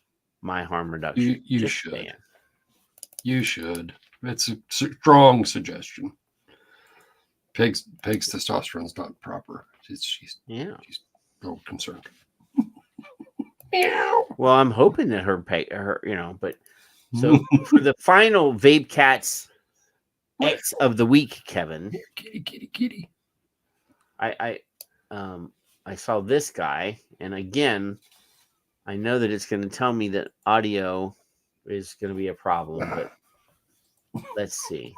My harm reduction. You should. Saying. You should. It's a strong suggestion. Peg's testosterone's not proper. She's a little concerned. Well, I'm hoping that her, but so for the final Vape Cats X of the week, Kevin. Kitty. I saw this guy, and again, I know that it's going to tell me that audio is going to be a problem, but let's see.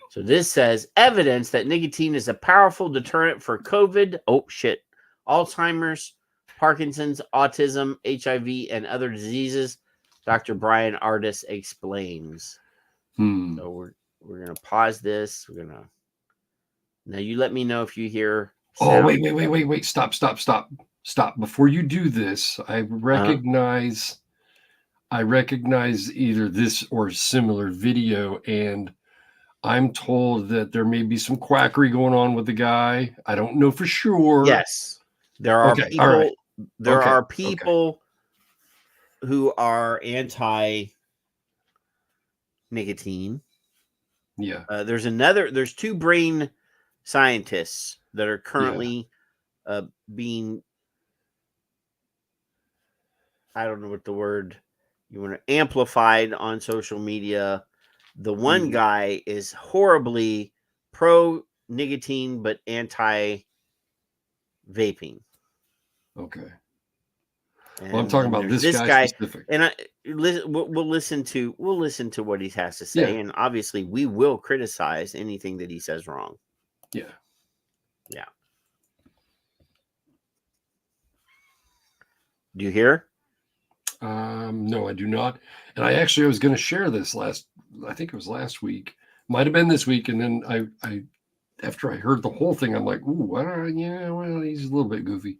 So this says evidence that nicotine is a powerful deterrent for COVID. Oh shit! Alzheimer's, Parkinson's, autism, HIV, and other diseases. Dr. Brian Ardis explains. So we're gonna pause this. Now you let me know if you hear. Sound. Oh wait! Stop! Before you do this, I recognize either this or similar video, and I'm told that there may be some quackery going on with the guy. I don't know for sure. Yes, there are people. Right. There are people who are anti-nicotine. Yeah. There's two brain scientists that are currently being, I don't know what the word you want to, amplified on social media. The one guy is horribly pro nicotine but anti vaping. Okay. Well, I'm talking about this guy specific. And we'll listen to what he has to say, and obviously we will criticize anything that he says wrong. Yeah. Do you hear? No, I do not. And I was going to share this I think it was last week. Might have been this week. And then I after I heard the whole thing, I'm like, ooh, he's a little bit goofy.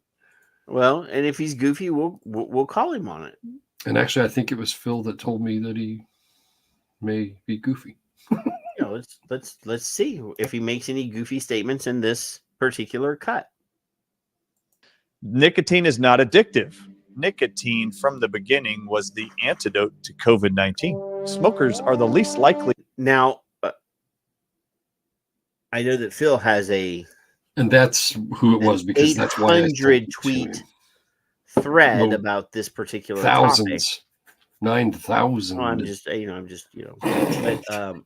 Well, and if he's goofy, we'll call him on it. And actually, I think it was Phil that told me that he may be goofy. Let's see if he makes any goofy statements in this particular cut. Nicotine is not addictive. Nicotine from the beginning was the antidote to COVID-19. Smokers are the least likely. Now, I know that Phil has and that's who it was, because that's why 800 tweet thread about this particular thousands, topic. 9,000. Oh, but,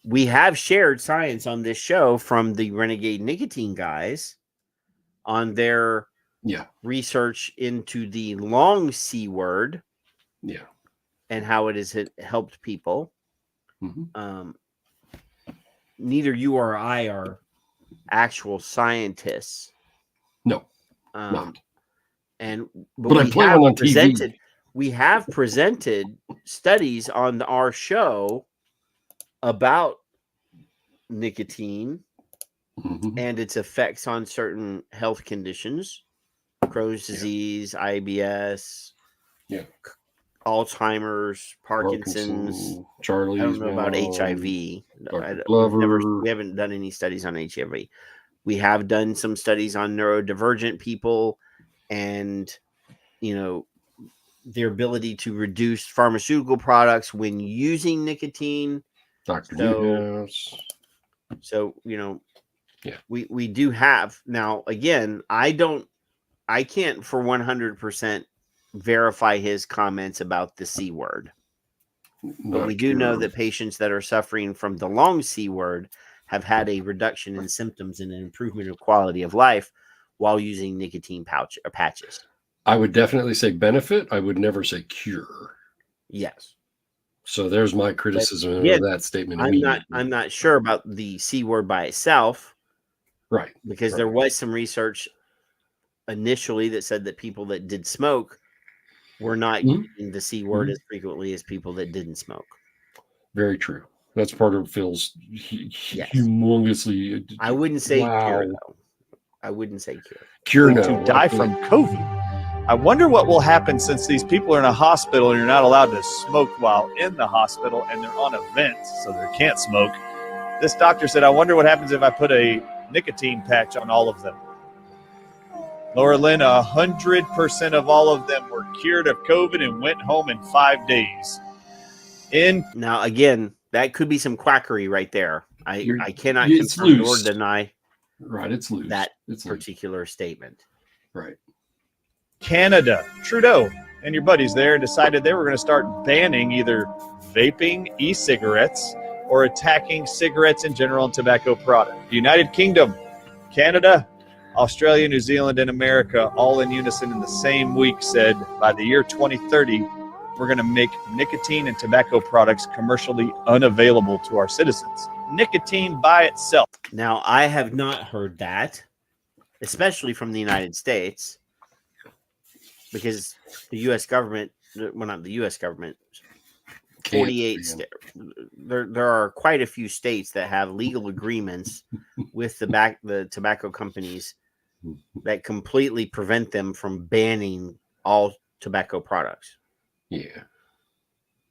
we have shared science on this show from the Renegade Nicotine guys on their research into the long C word, and how it has helped people. Neither you or I are actual scientists. No, not. But I play one on TV. We have presented studies on our show about nicotine and its effects on certain health conditions, Crohn's disease, IBS, Alzheimer's, Parkinson's, Charlie's. I don't know about HIV. We haven't done any studies on HIV. We have done some studies on neurodivergent people and, their ability to reduce pharmaceutical products when using nicotine. Dr. Newhouse. So, we do have now, again, I can't for 100% verify his comments about the C word. But we do know that patients that are suffering from the long C word have had a reduction in symptoms and an improvement of quality of life while using nicotine patches. I would definitely say benefit. I would never say cure. Yes. So there's my criticism of that statement. I'm not sure about the C word by itself. Right. Because there was some research initially that said that people that did smoke were not using the C word as frequently as people that didn't smoke. Very true. That's part of Phil's humongously. I wouldn't say cure, though. I wouldn't say cure. Cure to die from COVID. I wonder what will happen since these people are in a hospital and you're not allowed to smoke while in the hospital and they're on a vent, so they can't smoke. This doctor said, I wonder what happens if I put a nicotine patch on all of them. Laura Lynn, 100% of all of them were cured of COVID and went home in 5 days. Now, again, that could be some quackery right there. I cannot confirm or deny it's loose. That particular statement. Right. Canada, Trudeau and your buddies there decided they were going to start banning either vaping, e-cigarettes, or attacking cigarettes in general and tobacco products. The United Kingdom, Canada, Australia, New Zealand, and America, all in unison in the same week, said by the year 2030, we're going to make nicotine and tobacco products commercially unavailable to our citizens. Nicotine by itself. Now, I have not heard that, especially from the United States, because the U.S. government, well, not the U.S. government, 48 there are quite a few states that have legal agreements with the tobacco companies that completely prevent them from banning all tobacco products.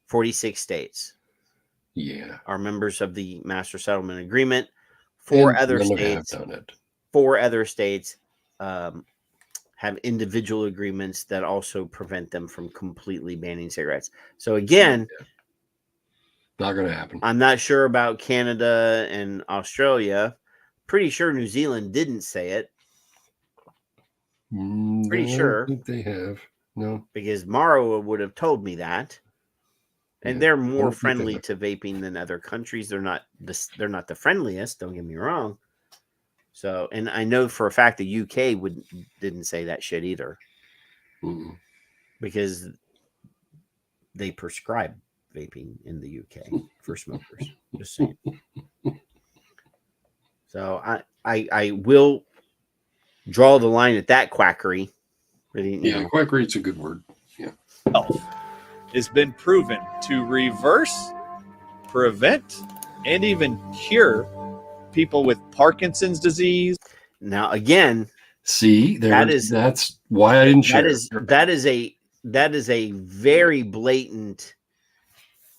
46 states are members of the Master Settlement Agreement. Four other states have individual agreements that also prevent them from completely banning cigarettes. So again, not going to happen. I'm not sure about Canada and Australia. Pretty sure New Zealand didn't say it. Pretty sure. I think they have. No. Because Mara would have told me that. And they're more friendly to vaping than other countries. They're not the friendliest, don't get me wrong. So, and I know for a fact the UK didn't say that shit either. Because they prescribe vaping in the UK for smokers. Just saying. So I will draw the line at that quackery. Quackery is a good word. Yeah. Has been proven to reverse, prevent, and even cure people with Parkinson's disease. Now, again, see, that's why I didn't share. That is a very blatant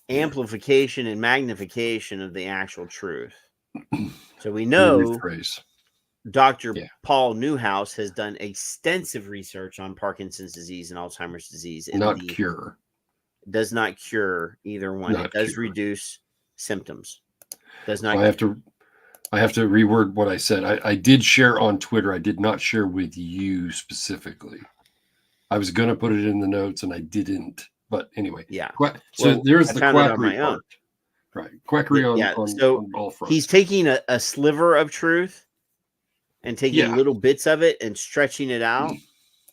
amplification and magnification of the actual truth. So we know Dr. Paul Newhouse has done extensive research on Parkinson's disease and Alzheimer's disease. Cure. Does not cure either one. It does reduce symptoms. Does not. I have to reword what I said. I did share on Twitter. I did not share with you specifically. I was going to put it in the notes and I didn't. But anyway, So there's the quackery part. Right. Quackery on all fronts. He's taking a sliver of truth and taking little bits of it and stretching it out.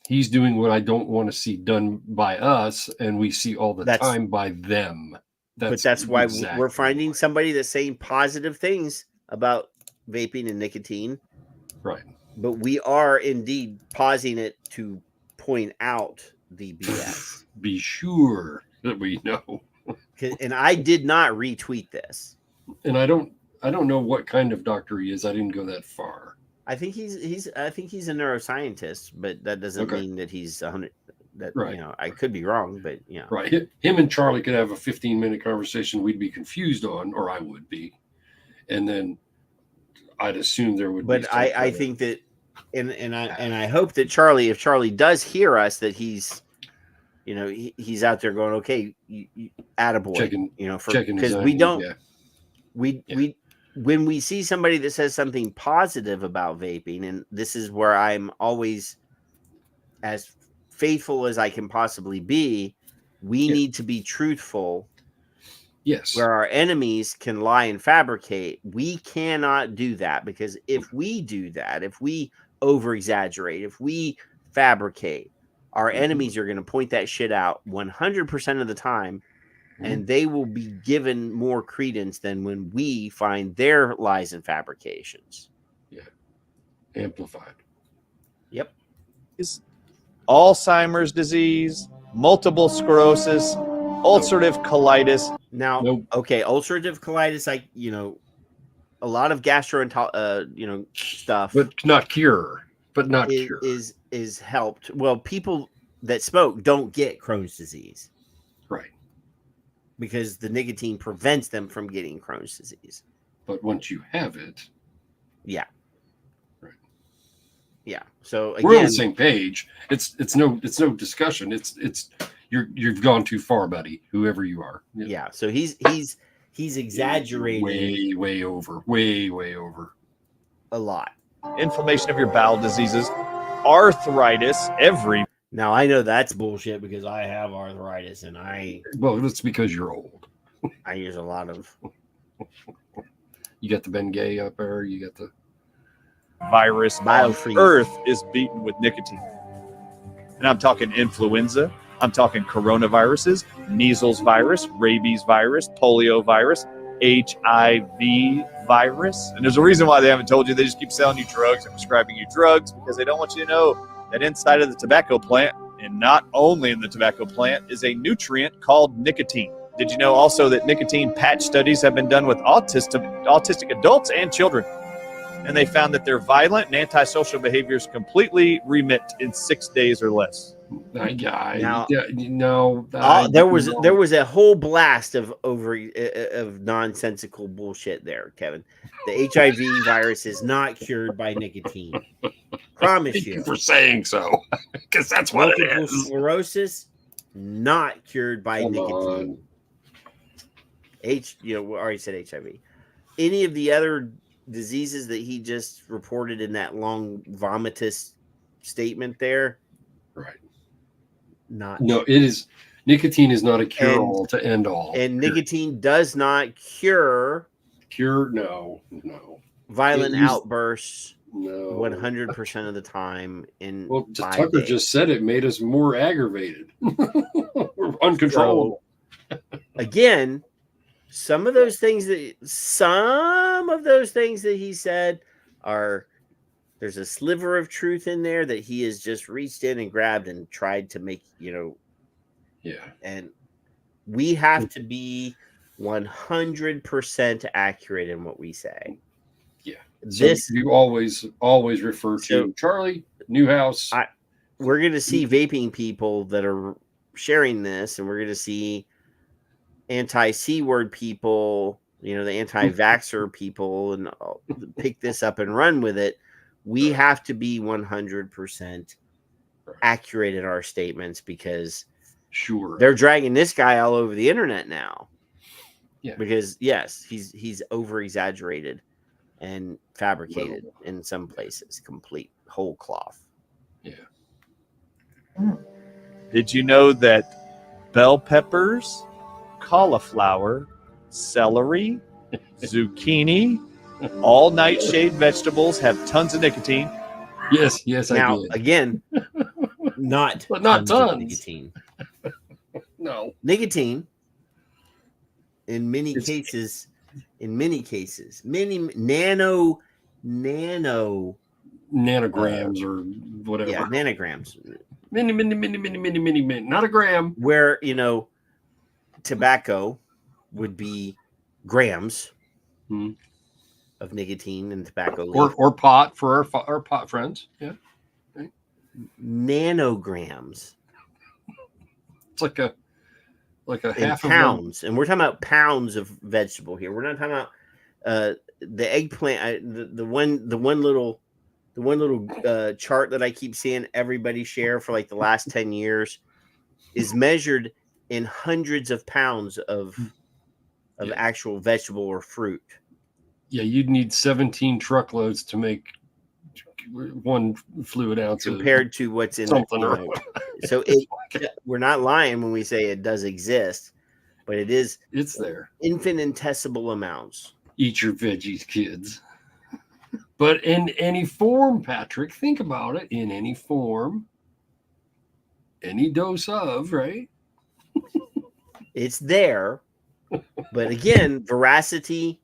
He's doing what I don't want to see done by us, and we see all the time by them. That's why we're finding somebody that's saying positive things about vaping and nicotine. Right. But we are indeed pausing it to point out the BS. Be sure that we know. And I did not retweet this. And I don't I don't know what kind of doctor he is. I didn't go that far. I think he's a neuroscientist, but that doesn't mean that he's 100. That Right. I could be wrong, but Right. Him and Charlie could have a 15-minute conversation we'd be confused on, or I would be. And then I'd assume there would be. But I think that, and I hope that Charlie, if Charlie does hear us, that he's, he's out there going, okay, attaboy, checking, because we don't, when we see somebody that says something positive about vaping, and this is where I'm always as faithful as I can possibly be, we need to be truthful. Yes. Where our enemies can lie and fabricate, we cannot do that, because if we do that, if we over exaggerate, if we fabricate, our enemies are going to point that shit out 100% of the time, and they will be given more credence than when we find their lies and fabrications. Yeah. Amplified. Yep. Alzheimer's disease, multiple sclerosis, ulcerative colitis. Now, okay, ulcerative colitis, a lot of stuff, but not cure. Is helped. Well, people that smoke don't get Crohn's disease, right? Because the nicotine prevents them from getting Crohn's disease. But once you have it, yeah. Yeah. So we're on the same page. It's no discussion. It's you've gone too far, buddy. Whoever you are. Yeah. So he's exaggerating way over a lot. Inflammation of your bowel diseases, arthritis. Now I know that's bullshit because I have arthritis and well, that's because you're old. I use a lot of. You got the Bengay up there. You got the virus on Earth is beaten with nicotine. And I'm talking influenza. I'm talking coronaviruses, measles virus, rabies virus, polio virus, HIV virus. And there's a reason why they haven't told you. They just keep selling you drugs and prescribing you drugs because they don't want you to know that inside of the tobacco plant, and not only in the tobacco plant, is a nutrient called nicotine. Did you know also that nicotine patch studies have been done with autistic adults and children? And they found that their violent and antisocial behaviors completely remit in 6 days or less. There was a whole blast of nonsensical bullshit there, Kevin. The HIV virus is not cured by nicotine. Promise Thank you. you for saying so, because that's what it Multiple is. Sclerosis not cured by nicotine. We already said HIV. Any of the other diseases that he just reported in that long vomitous statement there, right? No, it is. Nicotine is not a cure-all to end all. And nicotine does not cure no violent outbursts. No, 100% of the time. Tucker just said it made us more aggravated. We're uncontrollable. So, again, some of those things that he said there's a sliver of truth in there that he has just reached in and grabbed and tried to make, and we have to be 100% accurate in what we say. Yeah. You always refer to Charlie Newhouse. We're going to see vaping people that are sharing this, and we're going to see anti-C word people, the anti-vaxxer people, and pick this up and run with it. We have to be 100% accurate in our statements because they're dragging this guy all over the internet now. Yeah. Because yes, he's over exaggerated and fabricated in some places, complete whole cloth. Yeah. Did you know that bell peppers, cauliflower, celery, zucchini, all nightshade vegetables have tons of nicotine? Yes, now, I did. Again, not tons. Of nicotine. No. Nicotine, in many cases, many nanograms or whatever. Yeah, nanograms. Many, not a gram. Where, tobacco would be grams. of nicotine and tobacco leaf. Or pot for our pot friends. Yeah. Right. Nanograms. It's like a in half pounds, of and we're talking about pounds of vegetable here. We're not talking about the eggplant. The one little chart that I keep seeing everybody share for like the last 10 years is measured in hundreds of pounds of actual vegetable or fruit. Yeah, you'd need 17 truckloads to make 1 fluid ounce compared to what's in something. So we're not lying when we say it does exist, but it's there. Infinitesimal amounts. Eat your veggies, kids. But in any form, Patrick, think about it. In any form, any dose of, right? It's there. But again, veracity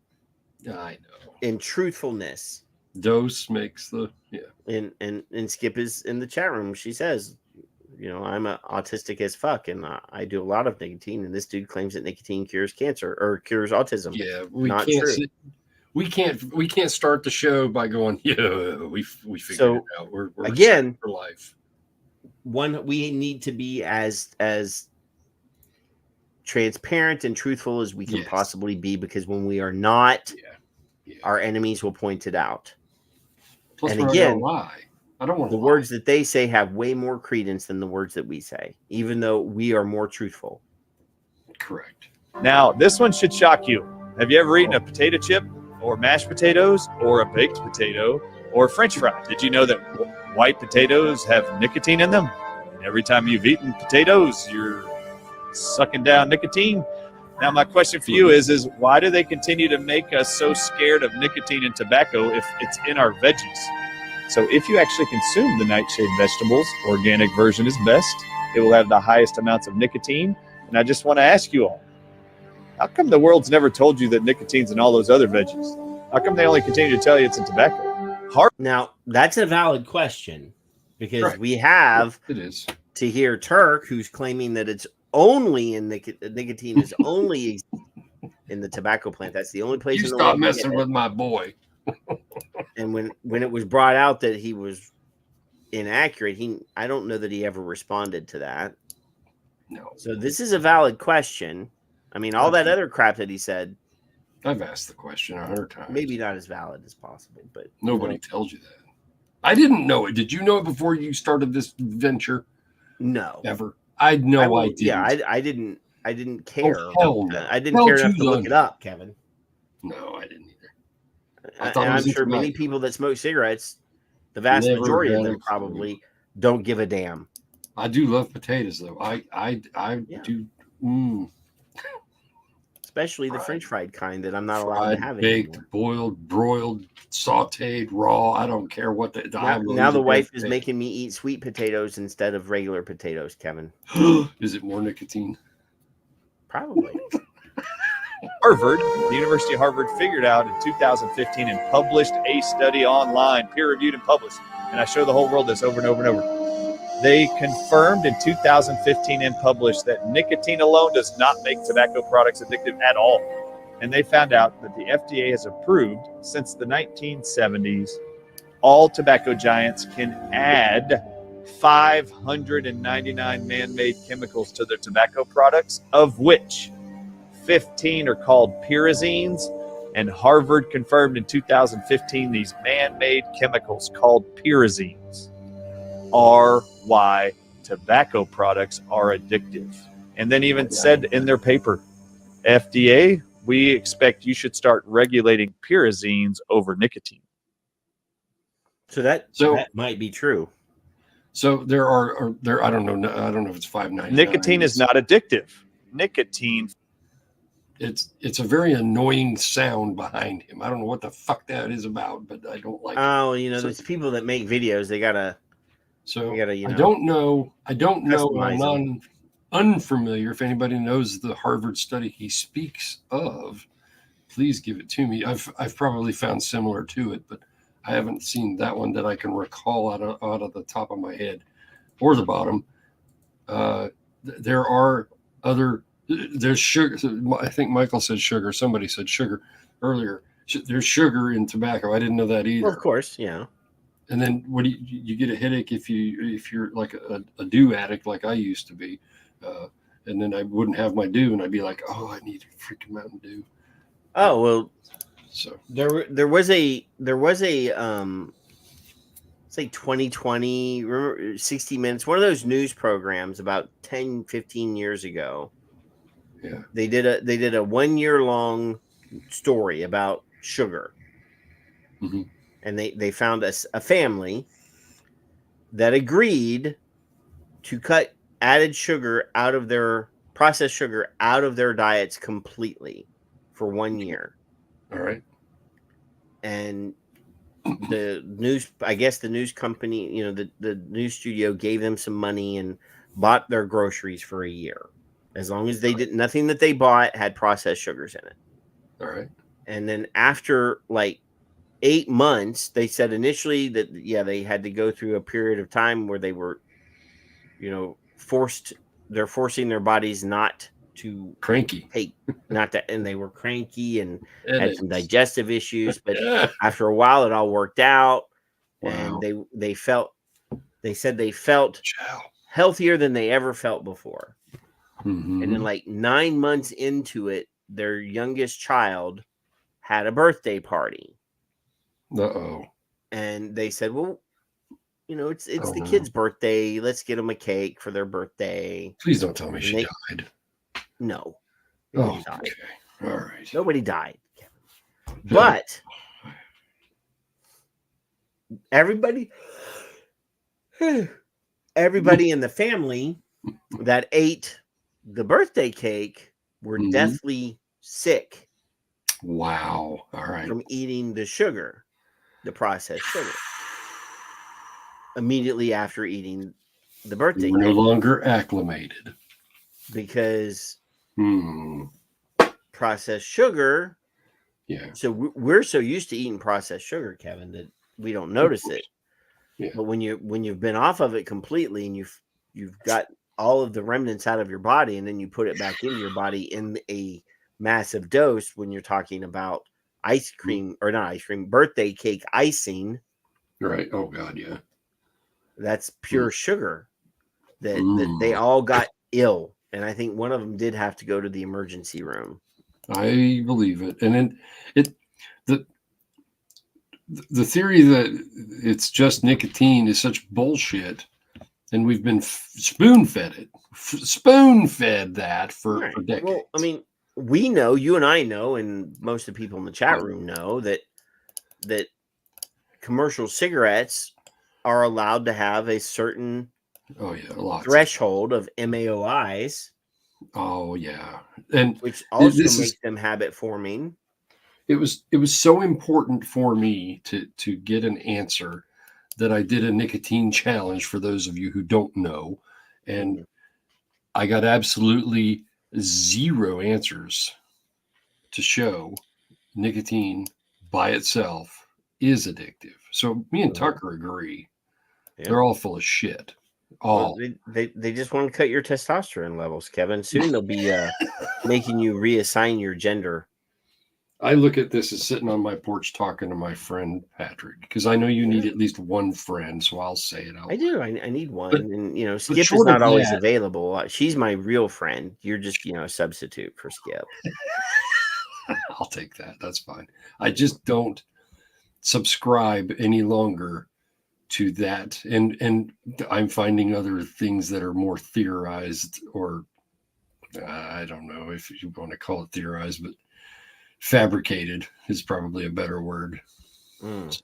I know. And truthfulness. Dose makes the And Skip is in the chat room. She says, I'm autistic as fuck, and I do a lot of nicotine. And this dude claims that nicotine cures cancer or cures autism. Yeah, we can't start the show by going, we figured it out. We're again for life. We need to be as transparent and truthful as we can possibly be, because when we are not, our enemies will point it out. Plus, and again, I don't want the words that they say have way more credence than the words that we say, even though we are more truthful. Correct. Now, this one should shock you. Have you ever eaten a potato chip or mashed potatoes or a baked potato or French fry? Did you know that white potatoes have nicotine in them? And every time you've eaten potatoes, you're sucking down nicotine. Now, my question for you is why do they continue to make us so scared of nicotine and tobacco if it's in our veggies? So if you actually consume the nightshade vegetables, organic version is best. It will have the highest amounts of nicotine. And I just want to ask you all, how come the world's never told you that nicotine's in all those other veggies? How come they only continue to tell you it's in tobacco? Now, that's a valid question, because we have to hear Turk, who's claiming that it's only in nicotine is only in the tobacco plant. That's the only place. You in the stop world messing with my boy. And when it was brought out that he was inaccurate, I don't know that he ever responded to that. No. So this is a valid question. I mean, all that other crap that he said, I've asked the question 100 times. Maybe not as valid as possible, but nobody tells you that. I didn't know it. Did you know it before you started this venture? No. Ever. I know I didn't. Yeah, I didn't care. Oh, hell no. I didn't care enough to look it up, Kevin. No, I didn't either. And I'm sure many people that smoke cigarettes, the vast majority of them probably don't give a damn. I do love potatoes, though. I do. Especially the French fried kind that I'm not allowed to have baked, anymore. boiled, broiled, sauteed, raw. I don't care what now the wife is making me eat sweet potatoes instead of regular potatoes, Kevin. Is it more nicotine? Probably. Harvard, the University of Harvard, figured out in 2015 and published a study online, peer-reviewed and published. And I show the whole world this over and over and over. They confirmed in 2015 and published that nicotine alone does not make tobacco products addictive at all. And they found out that the FDA has approved since the 1970s, all tobacco giants can add 599 man-made chemicals to their tobacco products, of which 15 are called pyrazines. And Harvard confirmed in 2015 these man-made chemicals called pyrazines are why tobacco products are addictive. And then even said in their paper, FDA, we expect you should start regulating pyrazines over nicotine. So that might be true. So there are I don't know if it's 599. Nicotine is not addictive. Nicotine. It's a very annoying sound behind him. I don't know what the fuck that is about, but I don't like it. There's people that make videos, they gotta I don't know. I'm unfamiliar. If anybody knows the Harvard study he speaks of, please give it to me. I've probably found similar to it, but I haven't seen that one that I can recall out of the top of my head or the bottom. There are other. There's sugar. I think Michael said sugar. Somebody said sugar earlier. There's sugar in tobacco. I didn't know that either. Well, of course, yeah. And then what do you get a headache if you're like a dew addict like I used to be, and then I wouldn't have my dew and I'd be like, oh, I need a freaking Mountain Dew. Oh well, so there was a it's like 2020, remember 60 Minutes, one of those news programs about 10, 15 years ago. Yeah. They did a 1 year long story about sugar. Mm-hmm. And they found a family that agreed to cut added sugar out of their processed sugar out of their diets completely for 1 year. All right. And the news company, the news studio gave them some money and bought their groceries for a year. As long as they did nothing that they bought had processed sugars in it. All right. And then after like 8 months, they said initially that, they had to go through a period of time where they were, they're forcing their bodies not to cranky, and they were cranky and had some digestive issues. But after a while, it all worked out. Wow. And they said they felt healthier than they ever felt before. Mm-hmm. And then like 9 months into it, their youngest child had a birthday party. Uh-oh. And they said, well, it's the kid's birthday. Let's get them a cake for their birthday. Please don't tell me she died. No. Oh, okay. All right. Nobody died. But everybody in the family that ate the birthday cake were deathly sick. Wow. All right. From eating the sugar, the processed sugar. Immediately after eating the birthday We're cake. no longer acclimated. Because processed sugar. Yeah. So we're so used to eating processed sugar, Kevin, that we don't notice it. Yeah. But when you've been off of it completely and you've got all of the remnants out of your body, and then you put it back into your body in a massive dose, when you're talking about ice cream or not ice cream, birthday cake icing. Right. Oh God. Yeah. That's pure sugar that they all got ill. And I think one of them did have to go to the emergency room. I believe it. And then the theory that it's just nicotine is such bullshit. And we've been spoon-fed that for decades. Well, I mean, we know, you and I know, and most of the people in the chat room know that commercial cigarettes are allowed to have a certain threshold of MAOIs. Oh yeah, and which also makes them habit forming. It was so important for me to get an answer that I did a nicotine challenge for those of you who don't know, and I got absolutely zero answers to show nicotine by itself is addictive. So me and Tucker agree. Yeah. They're all full of shit. All. Well, they just want to cut your testosterone levels, Kevin. Soon they'll be making you reassign your gender. I look at this as sitting on my porch talking to my friend Patrick, because I know you need at least one friend, so I'll say it out. I do. I need one. And Skip is not always available. She's my real friend. You're just a substitute for Skip. I'll take that. That's fine. I just don't subscribe any longer to that, and I'm finding other things that are more theorized, or I don't know if you want to call it theorized, but fabricated is probably a better word.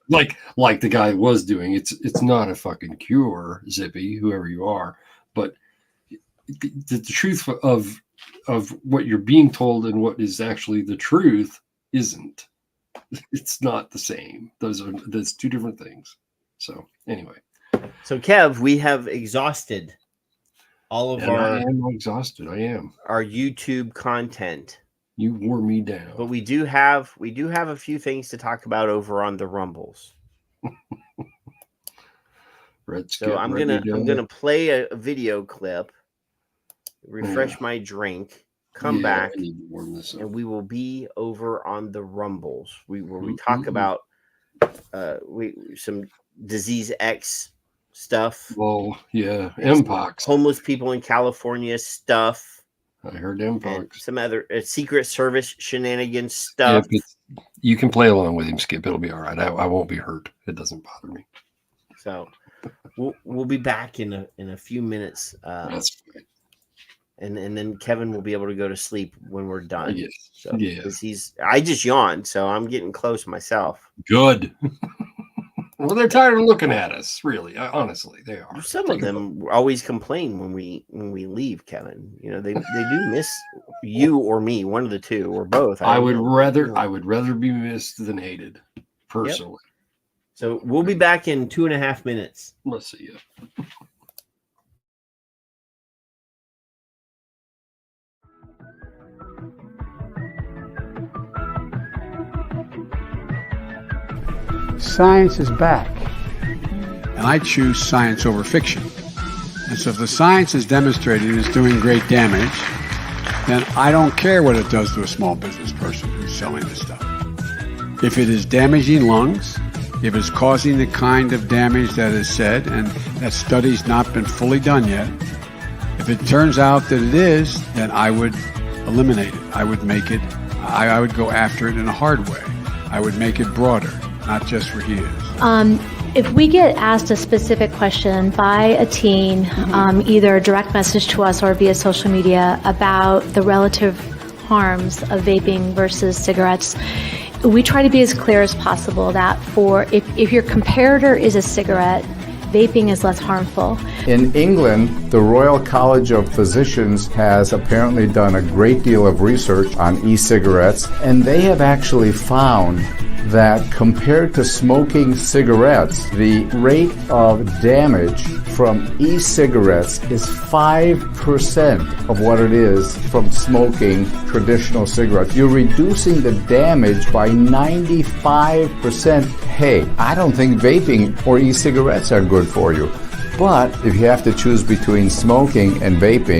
Like the guy was doing. It's not a fucking cure, Zippy, whoever you are, but the truth of what you're being told and what is actually the truth isn't. It's not the same. That's two different things. So anyway. So Kev, we have exhausted all of I am exhausted. I am. Our YouTube content. You wore me down. But we do have a few things to talk about over on the Rumbles. So I'm gonna play a video clip, refresh my drink, come back, I need to warm this up. and we will be over on the Rumbles. We talk about some disease X stuff. Well, yeah, Mpox. Homeless people in California stuff. I heard Mpox. Some other Secret Service shenanigans stuff. You can play along with him, Skip. It'll be all right. I won't be hurt. It doesn't bother me. So we'll be back in a few minutes. That's fine. And then Kevin will be able to go to sleep when we're done. Yes. So, I just yawned, so I'm getting close myself. Good. Well, they're tired of looking at us, really. Honestly, they are. Some of them always complain when we leave, Kevin. You know, they do miss you or me, one of the two, or both. I would rather be missed than hated, personally. Yep. So we'll be back in 2.5 minutes. Let's see you. Science is back, and I choose science over fiction. And so if the science is demonstrating it's doing great damage, then I don't care what it does to a small business person who's selling this stuff. If it is damaging lungs, if it's causing the kind of damage that is said, and that study's not been fully done yet, if it turns out that it is, then I would eliminate it. I would make it, I would go after it in a hard way. I would make it broader, not just for he is. If we get asked a specific question by a teen, either a direct message to us or via social media about the relative harms of vaping versus cigarettes, we try to be as clear as possible that if your comparator is a cigarette, vaping is less harmful. In England, the Royal College of Physicians has apparently done a great deal of research on e-cigarettes, and they have actually found that compared to smoking cigarettes, the rate of damage from e-cigarettes is 5% of what it is from smoking traditional cigarettes. You're reducing the damage by 95%. Hey, I don't think vaping or e-cigarettes are good for you. But if you have to choose between smoking and vaping,